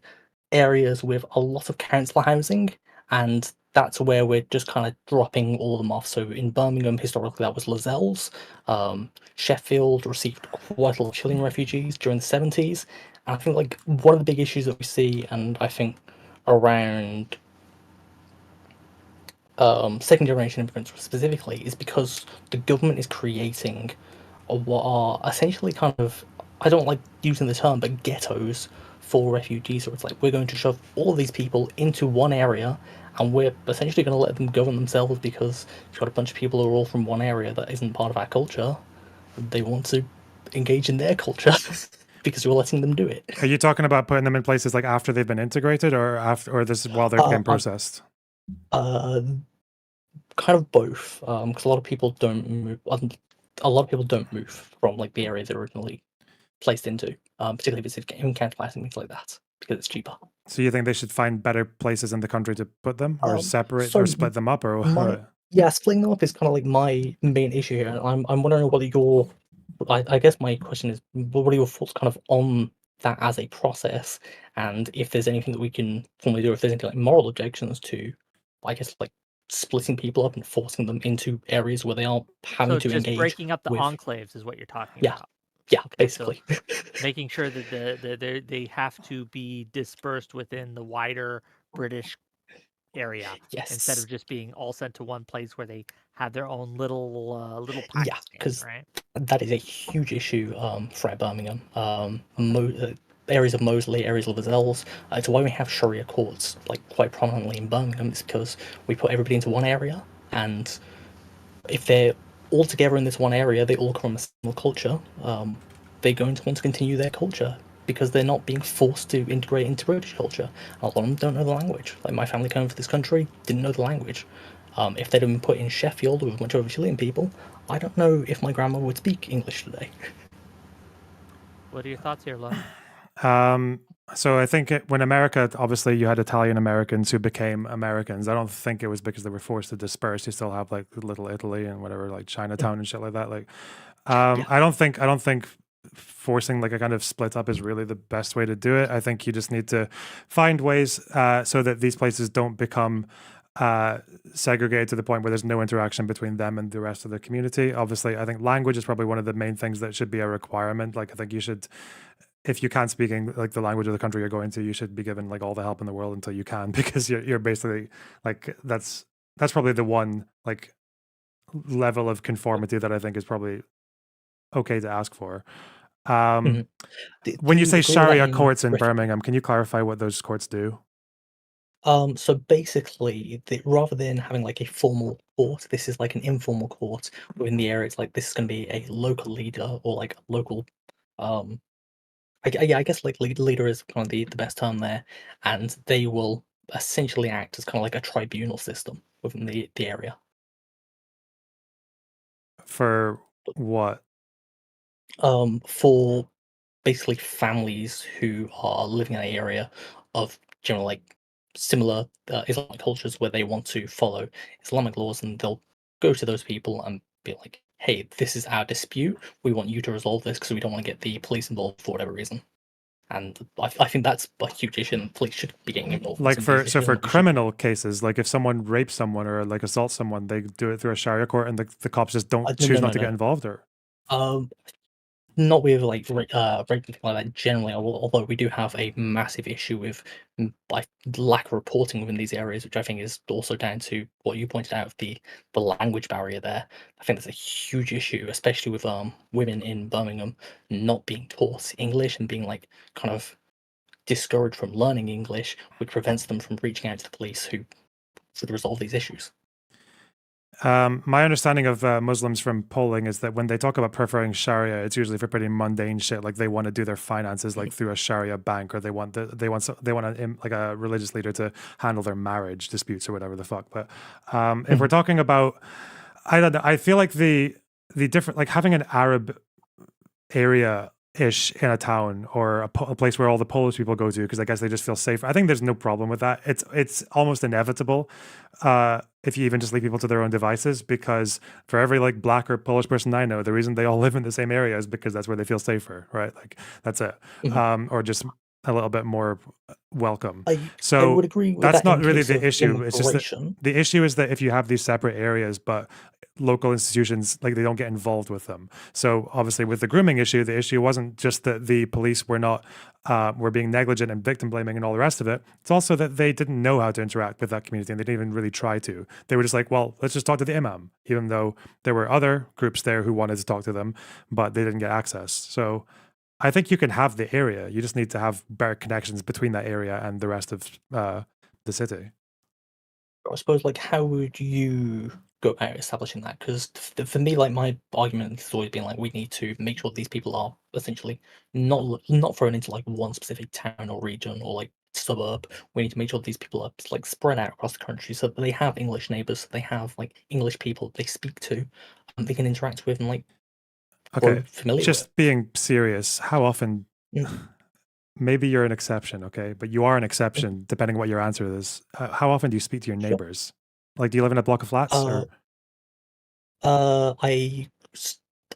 areas with a lot of council housing, and that's where we're just kind of dropping all of them off. So in Birmingham, historically, that was Lozells. Sheffield received quite a lot of Chilean refugees during the 70s. And I think like one of the big issues that we see, and I think around second generation immigrants specifically, is because the government is creating what are essentially kind of, I don't like using the term, but ghettos for refugees. So it's like we're going to shove all of these people into one area and we're essentially going to let them govern themselves because you've got a bunch of people who are all from one area that isn't part of our culture. They want to engage in their culture because we're letting them do it. Are you talking about putting them in places like after they've been integrated, or after, or this is while they're being processed? Kind of both, because a lot of people don't move. A lot of people don't move from like the area they're originally placed into, particularly if it's encounter classing, things like that, because it's cheaper. So you think they should find better places in the country to put them, or separate, so or split them up, or what? Yeah, splitting them up is kind of like my main issue here. And I'm wondering whether your, I guess my question is, what are your thoughts kind of on that as a process, and if there's anything that we can formally do, if there's any like moral objections to, I guess like splitting people up and forcing them into areas where they aren't having to just engage. breaking up the with... enclaves is what you're talking Yeah. about. Yeah, Okay, basically. So making sure that they have to be dispersed within the wider British area, Yes. instead of just being all sent to one place where they have their own little Pakistan, yeah, because right? that is a huge issue for Birmingham. Areas of Moseley, areas of Lozells. It's why we have Sharia courts like quite prominently in Birmingham. It's because we put everybody into one area, and if they're all together in this one area, they all come from a similar culture. They're going to want to continue their culture because they're not being forced to integrate into British culture. A lot of them don't know the language. Like my family came to this country, didn't know the language. If they'd have been put in Sheffield with a bunch of Chilean people, I don't know if my grandma would speak English today. What are your thoughts here, Loner? So I think when America, obviously you had Italian Americans who became Americans. I don't think it was because they were forced to disperse. You still have like Little Italy and whatever, like Chinatown and shit like that. Like, I don't think forcing like a kind of split up is really the best way to do it. I think you just need to find ways so that these places don't become segregated to the point where there's no interaction between them and the rest of the community. Obviously, I think language is probably one of the main things that should be a requirement. Like, I think you should, if you can't speak like the language of the country you're going to, you should be given like all the help in the world until you can, because you're basically like that's probably the one like level of conformity that I think is probably okay to ask for. When you say Sharia courts in Birmingham, can you clarify what those courts do? So basically, rather than having like a formal court, this is like an informal court within the area. It's like this is going to be a local leader or like a local, I guess like leader is kind of the best term there, and they will essentially act as kind of like a tribunal system within the area. For what? For basically families who are living in an area of general like similar Islamic cultures where they want to follow Islamic laws, and they'll go to those people and be like, "Hey, this is our dispute. We want you to resolve this because we don't want to get the police involved for whatever reason." And I think that's a huge issue, and police should be getting involved. Like for criminal cases, like if someone rapes someone or like assaults someone, they do it through a Sharia court, and the cops just don't choose not to get involved, or not with like rape and things like that generally. Although we do have a massive issue with like lack of reporting within these areas, which I think is also down to what you pointed out, the language barrier there. I think that's a huge issue, especially with women in Birmingham not being taught English and being like kind of discouraged from learning English, which prevents them from reaching out to the police who should resolve these issues. My understanding of Muslims from polling is that when they talk about preferring Sharia, it's usually for pretty mundane shit. Like they want to do their finances like through a Sharia bank, or they want like a religious leader to handle their marriage disputes or whatever the fuck. But if we're talking about I don't know. I feel like the different, like having an Arab area ish in a town or a place where all the Polish people go to because I guess they just feel safer. I think there's no problem with that. It's almost inevitable if you even just leave people to their own devices, because for every like black or Polish person I know, the reason they all live in the same area is because that's where they feel safer, right? Like that's it. Or just a little bit more welcome. I So would agree with that's that not in really case the of issue. It's just that immigration. the issue is that if you have these separate areas, but local institutions, like, they don't get involved with them. So obviously with the grooming issue, the issue wasn't just that the police were not were being negligent and victim blaming and all the rest of it. It's also that they didn't know how to interact with that community, and they didn't even really try to. They were just like, well, let's just talk to the imam, even though there were other groups there who wanted to talk to them, but they didn't get access. So I think you can have the area. You just need to have better connections between that area and the rest of the city. I suppose, like, how would you go about establishing that? Because for me, like, my argument has always been like, we need to make sure these people are essentially not thrown into like one specific town or region or like suburb. We need to make sure these people are like spread out across the country so that they have English neighbors, so they have like English people they speak to, and they can interact with and like grow Okay, familiar just being serious. How often? with. Maybe you're an exception, okay, but you are an exception depending what your answer is. How often do you speak to your Sure. neighbors? Like, do you live in a block of flats? Uh, Or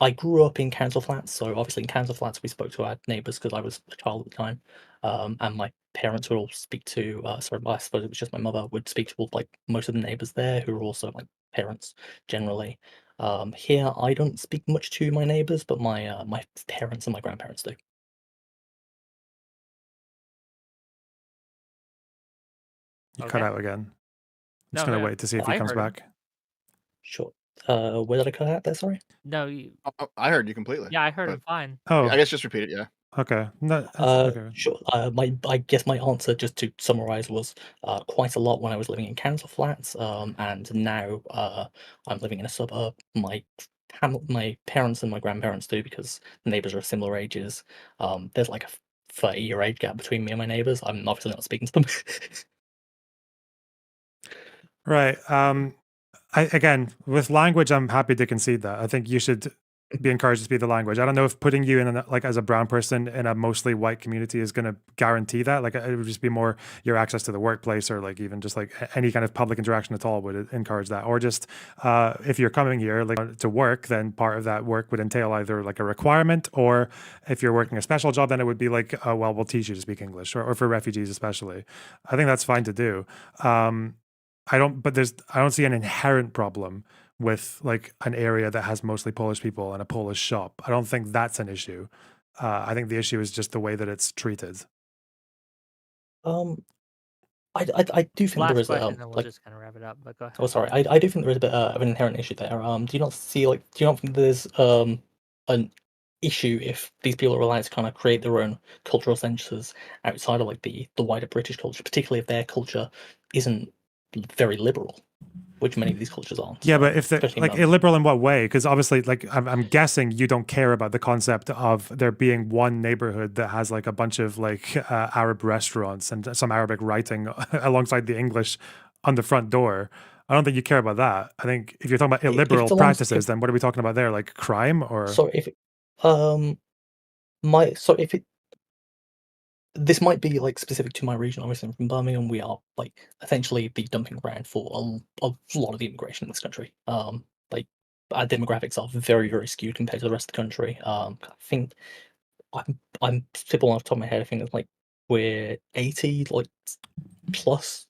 I grew up in council flats, so obviously in council flats we spoke to our neighbours because I was a child at the time, and my parents would all speak to. Sorry, I suppose it was just my mother would speak to like most of the neighbours there, who are also like parents generally. Here I don't speak much to my neighbours, but my parents and my grandparents do. you cut Okay. out again. I'm No, just gonna no. wait to see if Oh, he I comes heard him. back. Sure. Where did I cut out there? Sorry. No, you, I heard you completely. yeah, I heard but him fine. Oh, I guess just repeat it. Yeah. okay. No, that's, okay. Sure. I guess my answer, just to summarize, was quite a lot when I was living in council flats, and now I'm living in a suburb. My parents and my grandparents do, because the neighbors are similar ages. There's like a 30-year age gap between me and my neighbors. I'm obviously not speaking to them. Right. Again, with language, I'm happy to concede that. I think you should be encouraged to speak the language. I don't know if putting you in like as a brown person in a mostly white community is going to guarantee that. Like, it would just be more your access to the workplace, or like even just like any kind of public interaction at all would encourage that. Or just if you're coming here like to work, then part of that work would entail either like a requirement, or if you're working a special job, then it would be like, well, we'll teach you to speak English, or for refugees especially. I think that's fine to do. I don't see an inherent problem with like an area that has mostly Polish people and a Polish shop. I don't think that's an issue. I think the issue is just the way that it's treated. um, I do think there Last is question, then we'll like. just kind of wrap it up. But go ahead. Oh, sorry. I do think there is a bit of an inherent issue there. Do you not see like? Do you not think there's an issue if these people are allowed to kind of create their own cultural centers outside of like the wider British culture, particularly if their culture isn't very liberal, which many of these cultures aren't. Yeah, but if they're especially in like London. illiberal in what way? Because obviously, like I'm guessing you don't care about the concept of there being one neighborhood that has like a bunch of like Arab restaurants and some Arabic writing alongside the English on the front door. I don't think you care about that. I think if you're talking about If illiberal it's practices, then what are we talking about there? Like crime or? so if it, if it, this might be like specific to my region. Obviously, I'm from Birmingham. We are like essentially the dumping ground for a lot of the immigration in this country. Like our demographics are very, very skewed compared to the rest of the country. I think I'm simple off the top of my head. I think it's like we're 80 like plus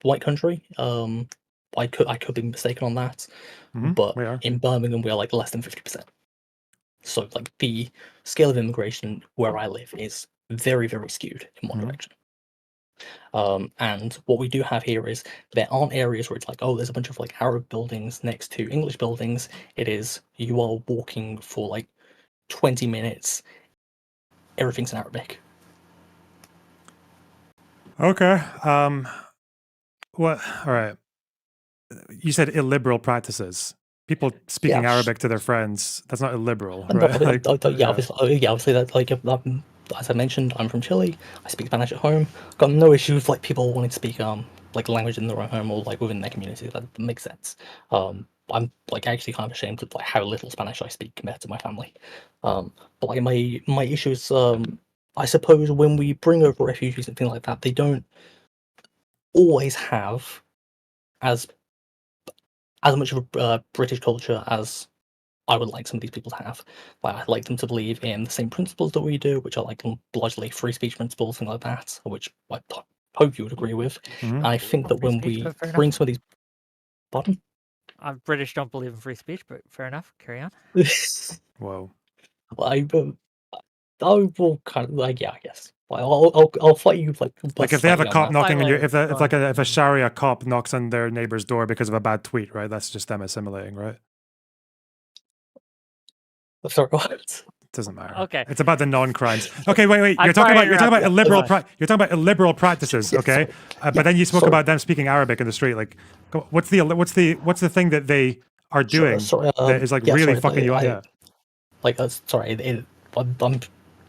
white country. I could be mistaken on that, but we are. in Birmingham we are like less than 50%. So like the scale of immigration where I live is very, very skewed in one direction. And what we do have here is there aren't areas where it's like, oh, there's a bunch of like Arab buildings next to English buildings. It is, you are walking for like 20 minutes, everything's in Arabic. Okay. What? All right. You said illiberal practices. People speaking Arabic to their friends, that's not illiberal, right? Obviously that, like, as I mentioned, I'm from Chile. I speak Spanish at home. Got no issue with like people wanting to speak like language in their own home or like within their community. That makes sense. I'm like actually kind of ashamed of like how little Spanish I speak compared to my family. But like my issue is, I suppose when we bring over refugees and things like that, they don't always have as much of a British culture as I would like some of these people to have. Like, I'd like them to believe in the same principles that we do, which are like largely free speech principles, things like that, which I hope you would agree with. Mhm. And I think that Free when speech, we but fair bring enough. some of these, pardon? British don't believe in free speech, but fair enough. Carry on. Whoa. I will kind of like, yeah, I guess. I'll fight you Like if they have a slightly on cop that. knocking on your, Highlighter, if go on. if a Sharia cop knocks on their neighbor's door because of a bad tweet, right? That's just them assimilating, right? Sorry, what? It doesn't matter. Okay. It's about the non-crimes. Okay, wait. I'm You're talking sorry to about interrupt you. illiberal. Go on. You're talking about illiberal practices, Yeah, okay? sorry. But Yeah, then you spoke sorry. about them speaking Arabic in the street. Like, what's the thing that they are doing Sorry, that is like yeah, really sorry, fucking you up? I, Yeah. like, sorry,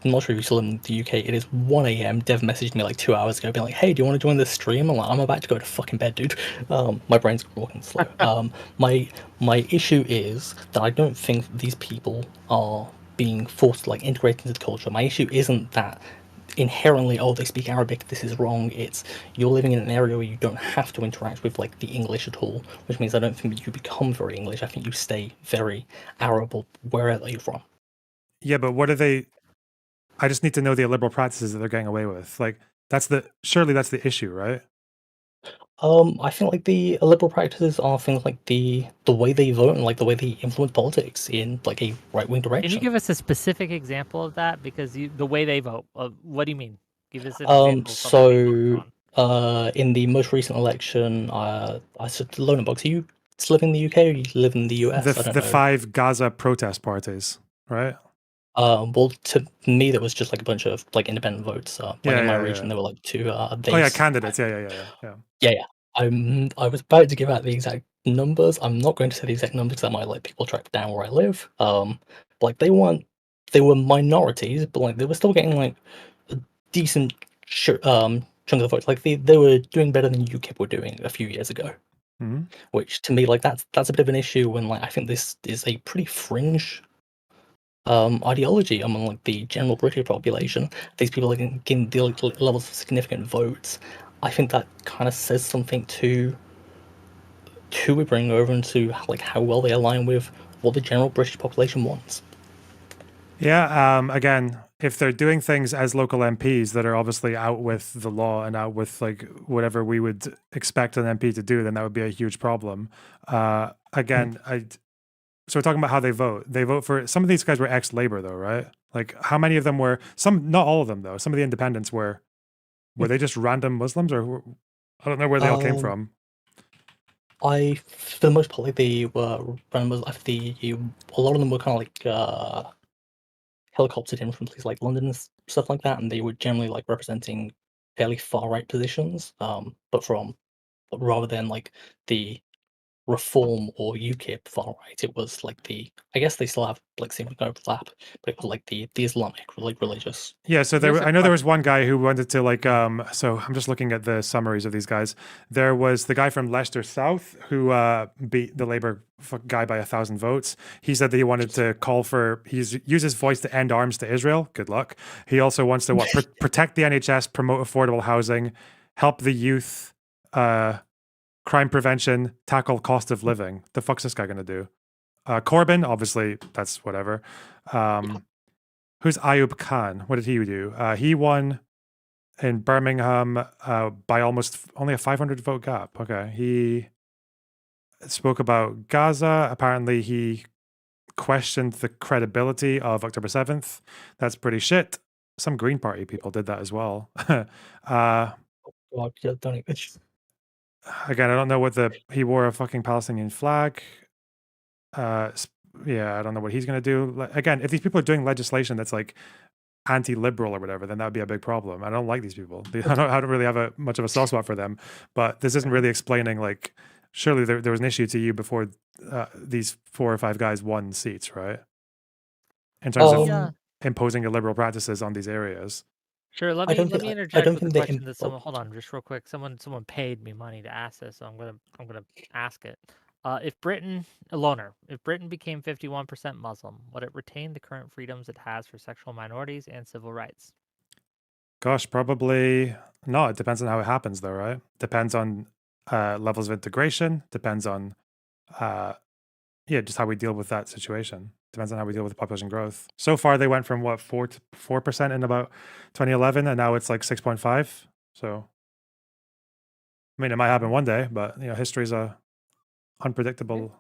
I'm not sure if you're still in the UK. It is 1 a.m. Dev messaged me like 2 hours ago, being like, "Hey, do you want to join the stream?" I'm like, "I'm about to go to fucking bed, dude." My brain's walking slow. My issue is that I don't think these people are being forced to like integrate into the culture. My issue isn't that inherently, oh, they speak Arabic, this is wrong. It's you're living in an area where you don't have to interact with like the English at all, which means I don't think that you become very English. I think you stay very Arab wherever you're from. Yeah, but what are they? I just need to know the illiberal practices that they're getting away with. Like, surely that's the issue, right? I think like the liberal practices are things like the way they vote and like the way they influence politics in like a right wing direction. Can you give us a specific example of that? Because the way they vote, what do you mean? Give us an example. Of something they voted on. In the most recent election, I said LonerBox. Are you still live in the UK or you live in the US? I don't The know. 5 Gaza protest parties, right? Well, to me, there was just like a bunch of like independent votes. Like in my region, there were like 2. Oh yeah, candidates. Yeah. I was about to give out the exact numbers. I'm not going to say the exact numbers because that might let people track down where I live. Like they were minorities, but like they were still getting like a decent chunk of the votes. Like they were doing better than UKIP were doing a few years ago. Mhm. Which to me, like that's a bit of an issue when like I think this is a pretty fringe ideology among like the general British population. These people are getting the levels of significant votes. I think that kind of says something to we bring over into like how well they align with what the general British population wants. Yeah. Again, if they're doing things as local MPs that are obviously out with the law and out with like whatever we would expect an MP to do, then that would be a huge problem. Again, so we're talking about how they vote. They vote for some of these guys were ex-Labor though, right? Like how many of them were? Some, not all of them though. Some of the independents were they just random Muslims, or I don't know where they all came from. For the most part, like they were random. A lot of them were kind of like helicoptered in from places like London and stuff like that, and they were generally like representing fairly far right positions. But rather than like the Reform or UKIP far right, it was like I guess they still have like similar overlap, but it was like the Islamic like religious. Yeah, so I know there was one guy who wanted to like so I'm just looking at the summaries of these guys. There was the guy from Leicester South who beat the Labour guy by 1,000 votes. He said that he wanted to call for use his voice to end arms to Israel. Good luck. He also wants to protect the NHS, promote affordable housing, help the youth, crime prevention, tackle cost of living. The fuck's this guy gonna do? Corbyn, obviously, that's whatever. Who's Ayub Khan? What did he do? He won in Birmingham by almost only a 500 vote gap. Okay. He spoke about Gaza. Apparently, he questioned the credibility of October 7th. That's pretty shit. Some Green Party people did that as well. God, yeah, don't even. Again, I don't know what he wore a fucking Palestinian flag. Yeah, I don't know what he's going to do. Again, if these people are doing legislation that's like anti-liberal or whatever, then that would be a big problem. I don't like these people. I don't really have much of a soft spot for them. But this isn't really explaining like, surely there was an issue to you before these 4 or 5 guys won seats, right? In terms of imposing illiberal practices on these areas. Sure. Let me interject with a question that someone. Hold on, just real quick. Someone paid me money to ask this, so I'm gonna ask it. If Britain became 51% Muslim, would it retain the current freedoms it has for sexual minorities and civil rights? Gosh, probably no. It depends on how it happens, though, right? Depends on levels of integration. Depends on just how we deal with that situation. Depends on how we deal with population growth. So far, they went from what 4% in about 2011, and now it's like 6.5. So, I mean, it might happen one day, but history's a unpredictable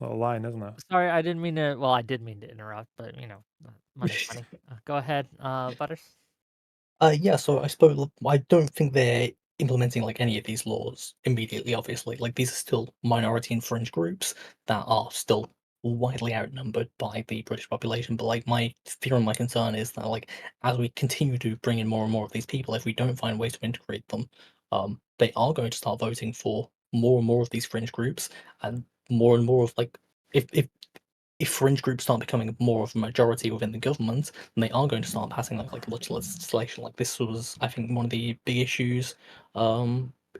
little line, isn't it? Sorry, I didn't mean to. Well, I did mean to interrupt, but money's money. Go ahead, Butters. Yeah, so I suppose I don't think they're implementing like any of these laws immediately, obviously. Like these are still minority and fringe groups that are still widely outnumbered by the British population. But like my fear and my concern is that like as we continue to bring in more and more of these people, if we don't find ways to integrate them, they are going to start voting for more and more of these fringe groups and more of like if fringe groups start becoming more of a majority within the government, then they are going to start passing like legislation. Like this was, I think, one of the big issues.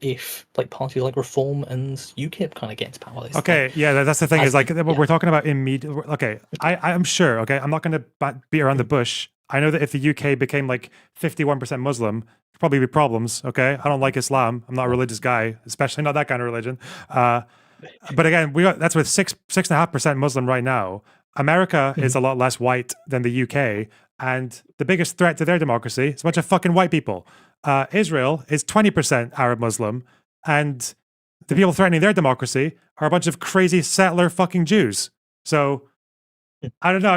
If like parties like Reform and UKIP kind of get into power. Okay, yeah, that's the thing is like we're talking about immediate. Okay, I'm sure. Okay, I'm not going to beat around the bush. I know that if the UK became like 51% Muslim, there'd probably be problems. Okay, I don't like Islam. I'm not a religious guy, especially not that kind of religion. But again, that's with 6.5% Muslim right now. America is a lot less white than the UK, and the biggest threat to their democracy is a bunch of fucking white people. Israel is 20% Arab Muslim, and the people threatening their democracy are a bunch of crazy settler fucking Jews. So I don't know.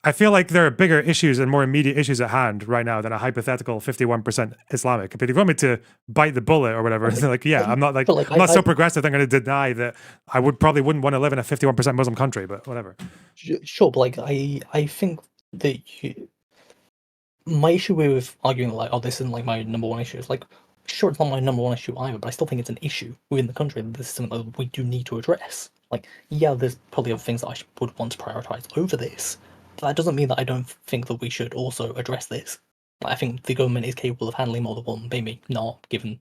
I feel like there are bigger issues and more immediate issues at hand right now than a hypothetical 51% Islamic. But if you want me to bite the bullet or whatever, like, yeah, I'm not I'm not so progressive. I'm going to deny that I wouldn't want to live in a 51% Muslim country, but whatever. Sure, but like I think that my issue with arguing like, oh, this isn't like my number one issue is like, sure, it's not my number one issue either, but I still think it's an issue within the country. This is something that we do need to address. Like, yeah, there's probably other things that I would want to prioritize over this. But that doesn't mean that I don't think that we should also address this. Like, I think the government is capable of handling more than one, maybe not, given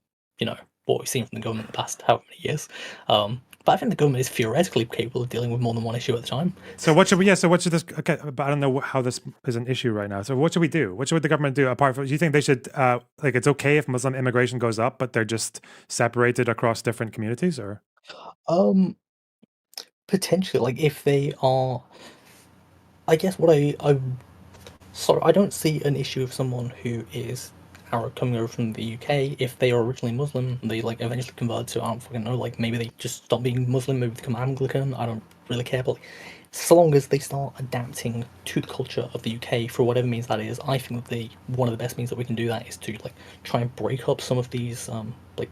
what we've seen from the government in the past however many years. But I think the government is theoretically capable of dealing with more than one issue at a time. So what should we? Yeah. So what should this? Okay, but I don't know how this is an issue right now. So what should we do? What should the government do apart from? Do you think they should like it's okay if Muslim immigration goes up, but they're just separated across different communities, or? Potentially, like if they are. I guess what I don't see an issue with someone who is Arab coming over from the UK. If they are originally Muslim, they like eventually convert to, I don't fucking know, like maybe they just stop being Muslim, maybe become Anglican. I don't really care, but like, so long as they start adapting to the culture of the UK for whatever means that is, I think that one of the best means that we can do that is to like try and break up some of these like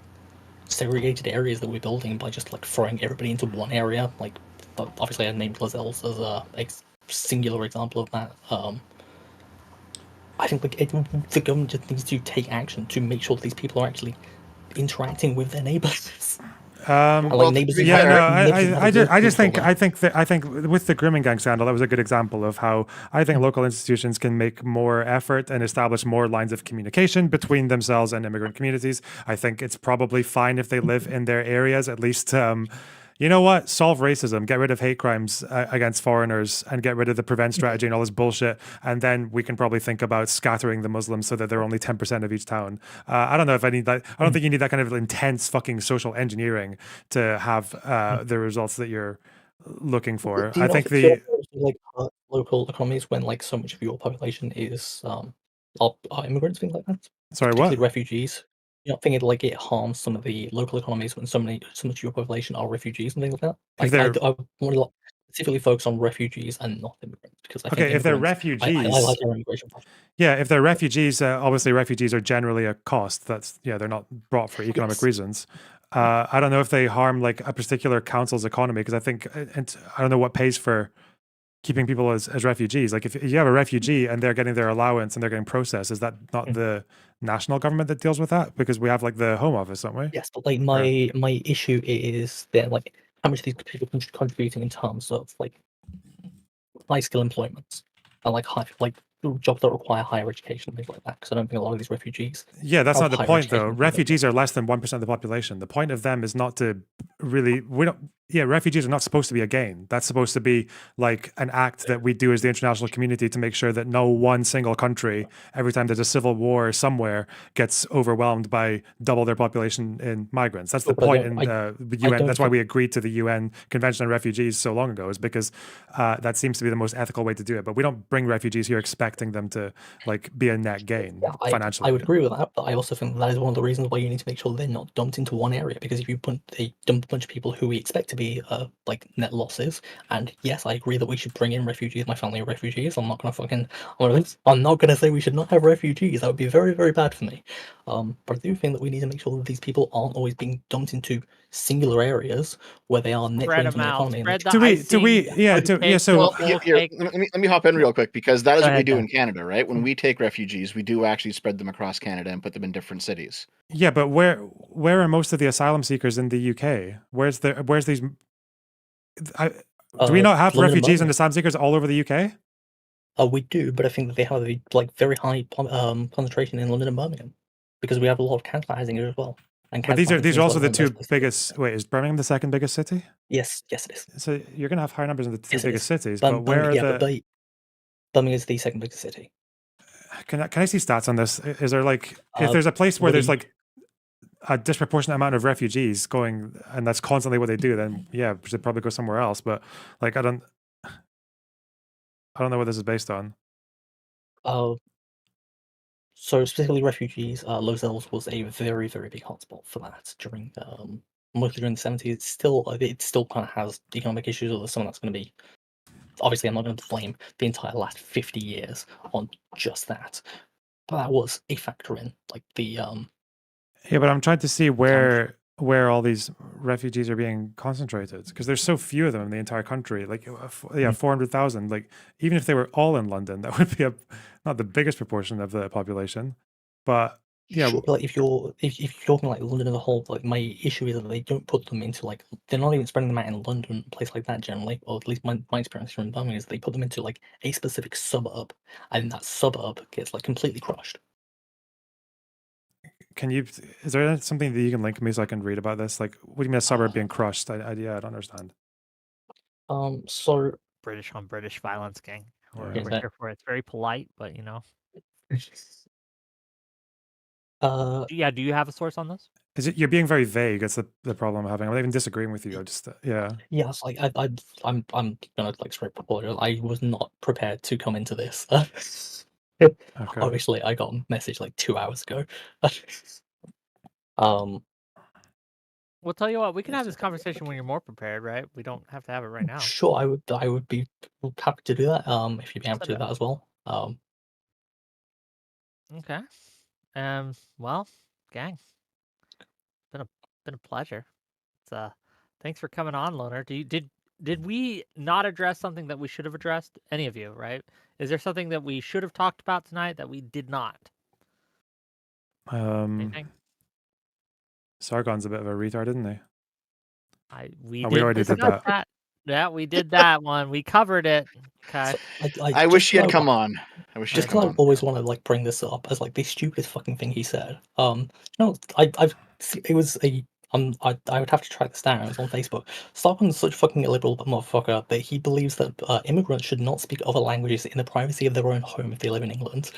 segregated areas that we're building by just like throwing everybody into one area. Like obviously I named Lascelles as a singular example of that. I think the government just needs to take action to make sure that these people are actually interacting with their neighbors. I just think with the grooming gang scandal, that was a good example of how I think local institutions can make more effort and establish more lines of communication between themselves and immigrant communities. I think it's probably fine if they live in their areas, at least. You know what? Solve racism, get rid of hate crimes against foreigners, and get rid of the prevent strategy and all this bullshit. And then we can probably think about scattering the Muslims so that they're only 10% of each town. I don't know if I need that. I don't think you need that kind of intense fucking social engineering to have the results that you're looking for. I think like local economies when like so much of your population is are immigrants, things like that. Sorry, what? Refugees. You're not thinking like it harms some of the local economies when so much of your population are refugees and things like that. I want to specifically focus on refugees and not immigrants because I think if they're refugees, I like their immigration policy. Yeah, if they're refugees, obviously refugees are generally a cost. They're not brought for economic reasons. I don't know if they harm like a particular council's economy because I think I don't know what pays for keeping people as refugees. Like if you have a refugee and they're getting their allowance and they're getting processed, is that not the national government that deals with that? Because we have like the Home Office, don't we? Yes, but like my issue is that like how much these people contributing in terms of like high skill employment and like high like jobs that require higher education and things like that. Because I don't think a lot of these refugees. Yeah, that's have not the higher point, education though. than them. Refugees are less than 1% of the population. The point of them is not to really. We don't. Yeah, refugees are not supposed to be a gain. That's supposed to be like an act that we do as the international community to make sure that no one single country, every time there's a civil war somewhere, gets overwhelmed by double their population in migrants. That's the But I point don't- in the UN. don't That's why think- we agreed to the UN Convention on Refugees so long ago, is because that seems to be the most ethical way to do it. But we don't bring refugees here expecting them to like be a net gain Yeah, financially. I would agree with that, but I also think that is one of the reasons why you need to make sure they're not dumped into one area. Because if you dump a bunch of people who we expect to be like net losses, and yes, I agree that we should bring in refugees. My family are refugees. I'm not gonna say we should not have refugees. That would be very, very bad for me. But I do think that we need to make sure that these people aren't always being dumped into singular areas where they are net Spread gains them on the out. economy. and Spread the Do we? So Well, Well, let me hop in real quick, because that is Go what we ahead, do Dan. in Canada, right? When we take refugees, we do actually spread them across Canada and put them in different cities. yeah, but where are most of the asylum seekers in the UK? Where's these? Do we not have London and refugees and Birmingham. asylum seekers all over the UK? We do, but I think that they have a very high concentration in London and Birmingham because we have a lot of council housing here as well. And But council these housing are is also one the of two best places. biggest. Wait, is Birmingham the second biggest city? Yes, it is. So you're going to have higher numbers in the two Yes, it biggest is. cities. But where are the? Birmingham is the second biggest city. Can I see stats on this? Is there like if Uh, there's a place where there's within- like a disproportionate amount of refugees going, and that's constantly what they do, then yeah, we should probably go somewhere else. But like I don't know what this is based on. So specifically refugees, Los Angeles was a very, very big hotspot for that during mostly during the 70s. It still kind of has economic issues, or someone that's going to be. Obviously, I'm not going to blame the entire last 50 years on just that, but that was a factor in like the Yeah, but I'm trying to see where all these refugees are being concentrated, because there's so few of them in the entire country. Like, yeah, 400,000. Like, even if they were all in London, that would be not the biggest proportion of the population. But yeah, Sure, but like if you're talking like London as a whole, like my issue is that they don't put them into like they're not even spreading them out in London, a place like that generally, or at least my experience from Birmingham is they put them into like a specific suburb, and that suburb gets like completely crushed. is there something that you can link me so I can read about this? Like, what do you mean a suburb being crushed? I don't understand. So British on British violence, gang. We're Yeah. here for it. It's very polite, but yeah. Do you have a source on this? Is it you're being very vague? That's the problem I'm having. I'm not even disagreeing with you. I just yeah. yes, like I'm gonna like straight apologize. I was not prepared to come into this. Okay. Obviously, I got a message like 2 hours ago. We'll tell you what. We can have this conversation when you're more prepared, right? We don't have to have it right now. Sure, I would be happy to do that. If you'd be able to do that as well. Okay. Well, gang. Been a pleasure. It's thanks for coming on, Loner. Did we not address something that we should have addressed? Any of you, right? Is there something that we should have talked about tonight that we did not? Anything? Sargon's a bit of a retard, isn't he? We already did discuss that. Yeah, we did that one. We covered it. Okay. So, I wish he had come on. I wish he had Just come because I on. always want to like bring this up as like the stupidest fucking thing he said. No, it was a I would have to track this down. It was on Facebook. Sargon's such fucking illiberal motherfucker that he believes that immigrants should not speak other languages in the privacy of their own home if they live in England.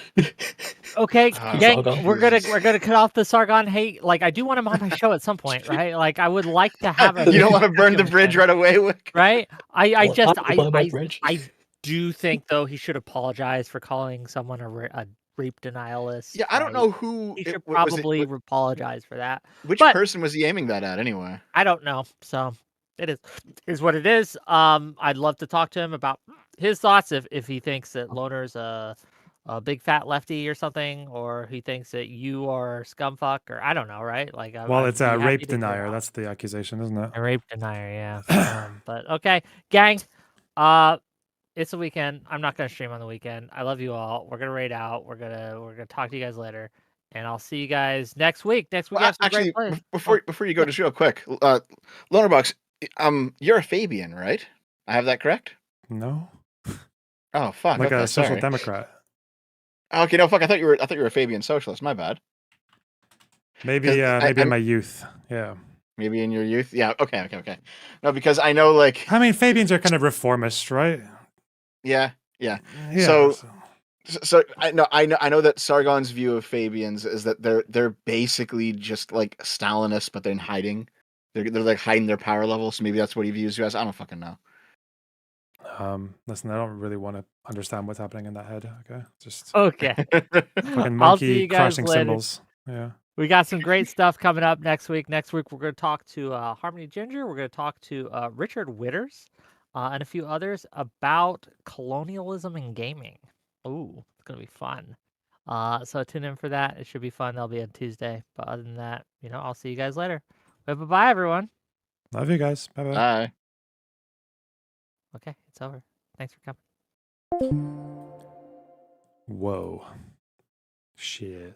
Okay, gang, Sargon. we're gonna cut off the Sargon hate. Like, I do want him on my show at some point, right? Like, I would like to have a You don't want to burn the bridge right away, Wick? right? I Bridge. do think though he should apologize for calling someone a rape denialist. Yeah, I don't right? know who. He should was it- probably apologize for that. Which but- person was he aiming that at anyway? I don't know. So it is what it is. I'd love to talk to him about his thoughts if he thinks that Loner's a big fat lefty or something, or he thinks that you are scumfuck, or I don't know, right? Like, Well, it's a a rape denier. That's the accusation, isn't it? a rape denier, yeah. But okay, gang. It's a weekend. I'm not gonna stream on the weekend. I love you all. We're gonna raid out. We're gonna talk to you guys later, and I'll see you guys next week. Next week, I have some Actually, great plays. before you go, just real quick, LonerBox, you're a Fabian, right? I have that correct? No, Oh fuck! like okay, a social sorry. democrat. Okay, no, fuck. I thought you were a Fabian socialist. My bad. Maybe 'Cause maybe in I'm my youth. Yeah. maybe in your youth. Yeah. Okay. No, because I know, like, I mean, Fabians are kind of reformist, right? yeah. Yeah. So I know that Sargon's view of Fabians is that they're basically just like Stalinists, but they're in hiding. They're like hiding their power level. So maybe that's what he views you as. I don't fucking know. Listen, I don't really want to understand what's happening in that head. Okay, just Okay. fucking I'll see monkey you guys crushing later. symbols. Yeah. We got some great stuff coming up next week. Next week, we're going to talk to Harmony Ginger. We're going to talk to Richard Witters and a few others about colonialism in gaming. Ooh, it's going to be fun. So tune in for that. It should be fun. That'll be on Tuesday. But other than that, I'll see you guys later. Bye-bye, everyone. Love you guys. Bye bye. Bye. Okay, it's over. Thanks for coming. Whoa. Shit.